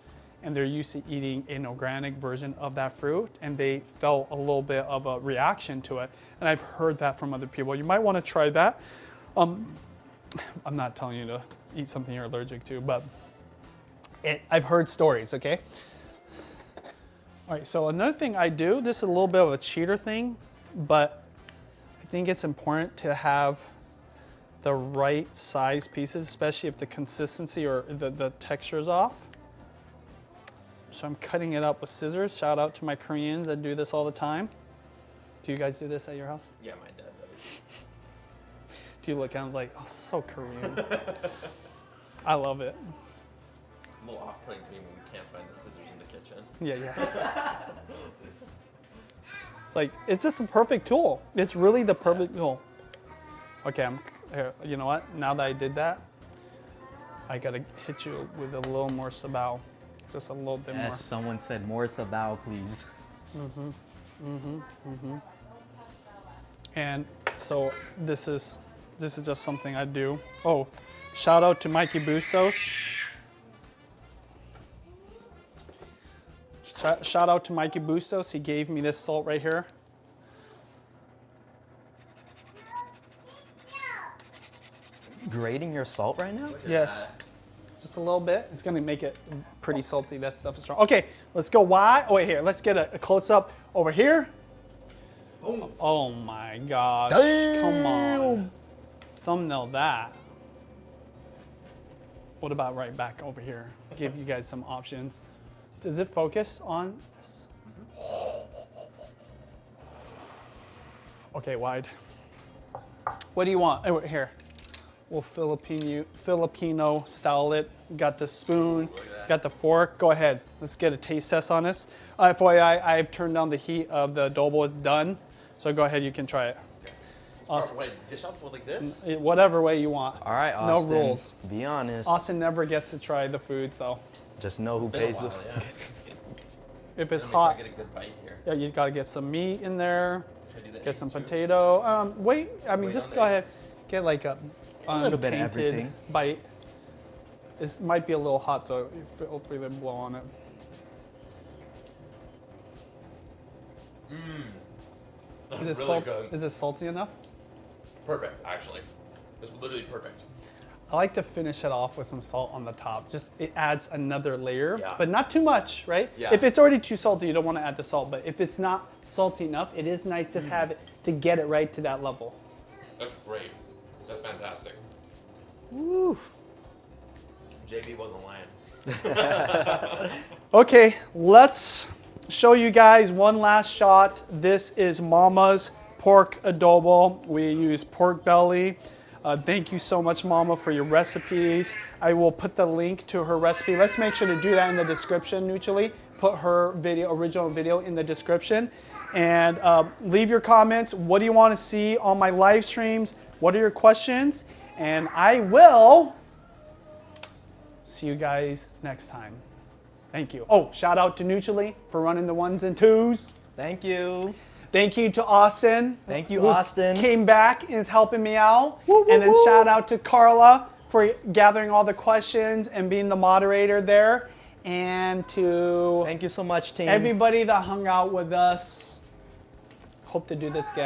and they're used to eating an organic version of that fruit, and they felt a little bit of a reaction to it. And I've heard that from other people. You might want to try that. I'm not telling you to eat something you're allergic to, but I've heard stories, okay? All right, so another thing I do, this is a little bit of a cheater thing, but I think it's important to have the right size pieces, especially if the consistency or the texture is off. So I'm cutting it up with scissors. Shout out to my Koreans that do this all the time. Do you guys do this at your house? Yeah, my dad does. Do you look at them like, oh, so Korean? I love it. It's a little off-putting to me when we can't find the scissors in the kitchen. Yeah. It's like, it's just a perfect tool. It's really the perfect tool. Okay, here, you know what? Now that I did that, I gotta hit you with a little more sabao. Just a little bit Yes, someone said more sabao, please. And so this is just something I do. Oh, shout out to Mikey Bustos. Shout out to Mikey Bustos. He gave me this salt right here. Grating your salt right now? Yes. Just a little bit. It's gonna make it pretty salty. That stuff is strong. Okay, let's go wide. Oh wait, here. Let's get a close up over here. Oh my gosh. Come on. Thumbnail that. What about right back over here? Give you guys some options. Does it focus on this? Okay, wide. What do you want? Oh, here. We'll Filipino style it. Got the spoon, got the fork. Go ahead. Let's get a taste test on this. FYI, I've turned down the heat of the adobo. It's done. So go ahead, you can try it. Awesome. Wait, dish out like this? Whatever way you want. All right, Austin. No rules. Be honest. Austin never gets to try the food, so Just know who Been a pays the. while, yeah. if it's Make sure I hot, get a good bite here. yeah, you gotta get some meat in there. Should I do the Get egg some too? potato. Wait, I mean, Wait just on go the- ahead. Get like a little bit of untainted everything. bite. It might be a little hot, so feel free to blow on it. Is it really good. Is it salty enough? Perfect, actually. It's literally perfect. I like to finish it off with some salt on the top. Just it adds another layer, Yeah. but not too much, right? Yeah. If it's already too salty, you don't want to add the salt. But if it's not salty enough, it is nice just have it to get it right to that level. That's great. That's fantastic. Woo. JB wasn't lying. Okay, let's show you guys one last shot. This is Mama's pork adobo. We use pork belly. Thank you so much, Mama, for your recipes. I will put the link to her recipe. Let's make sure to do that in the description mutually. Put her original video in the description. And leave your comments. What do you want to see on my live streams? What are your questions? And I will see you guys next time. Thank you. Oh, shout out to Nutrily for running the ones and twos. Thank you. Thank you to Austin. Thank you, who Austin. Came back and is helping me out. Woo, woo, and then woo. shout out to Carla for gathering all the questions and being the moderator there. And to Thank you so much, team. everybody that hung out with us. Hope to do this again.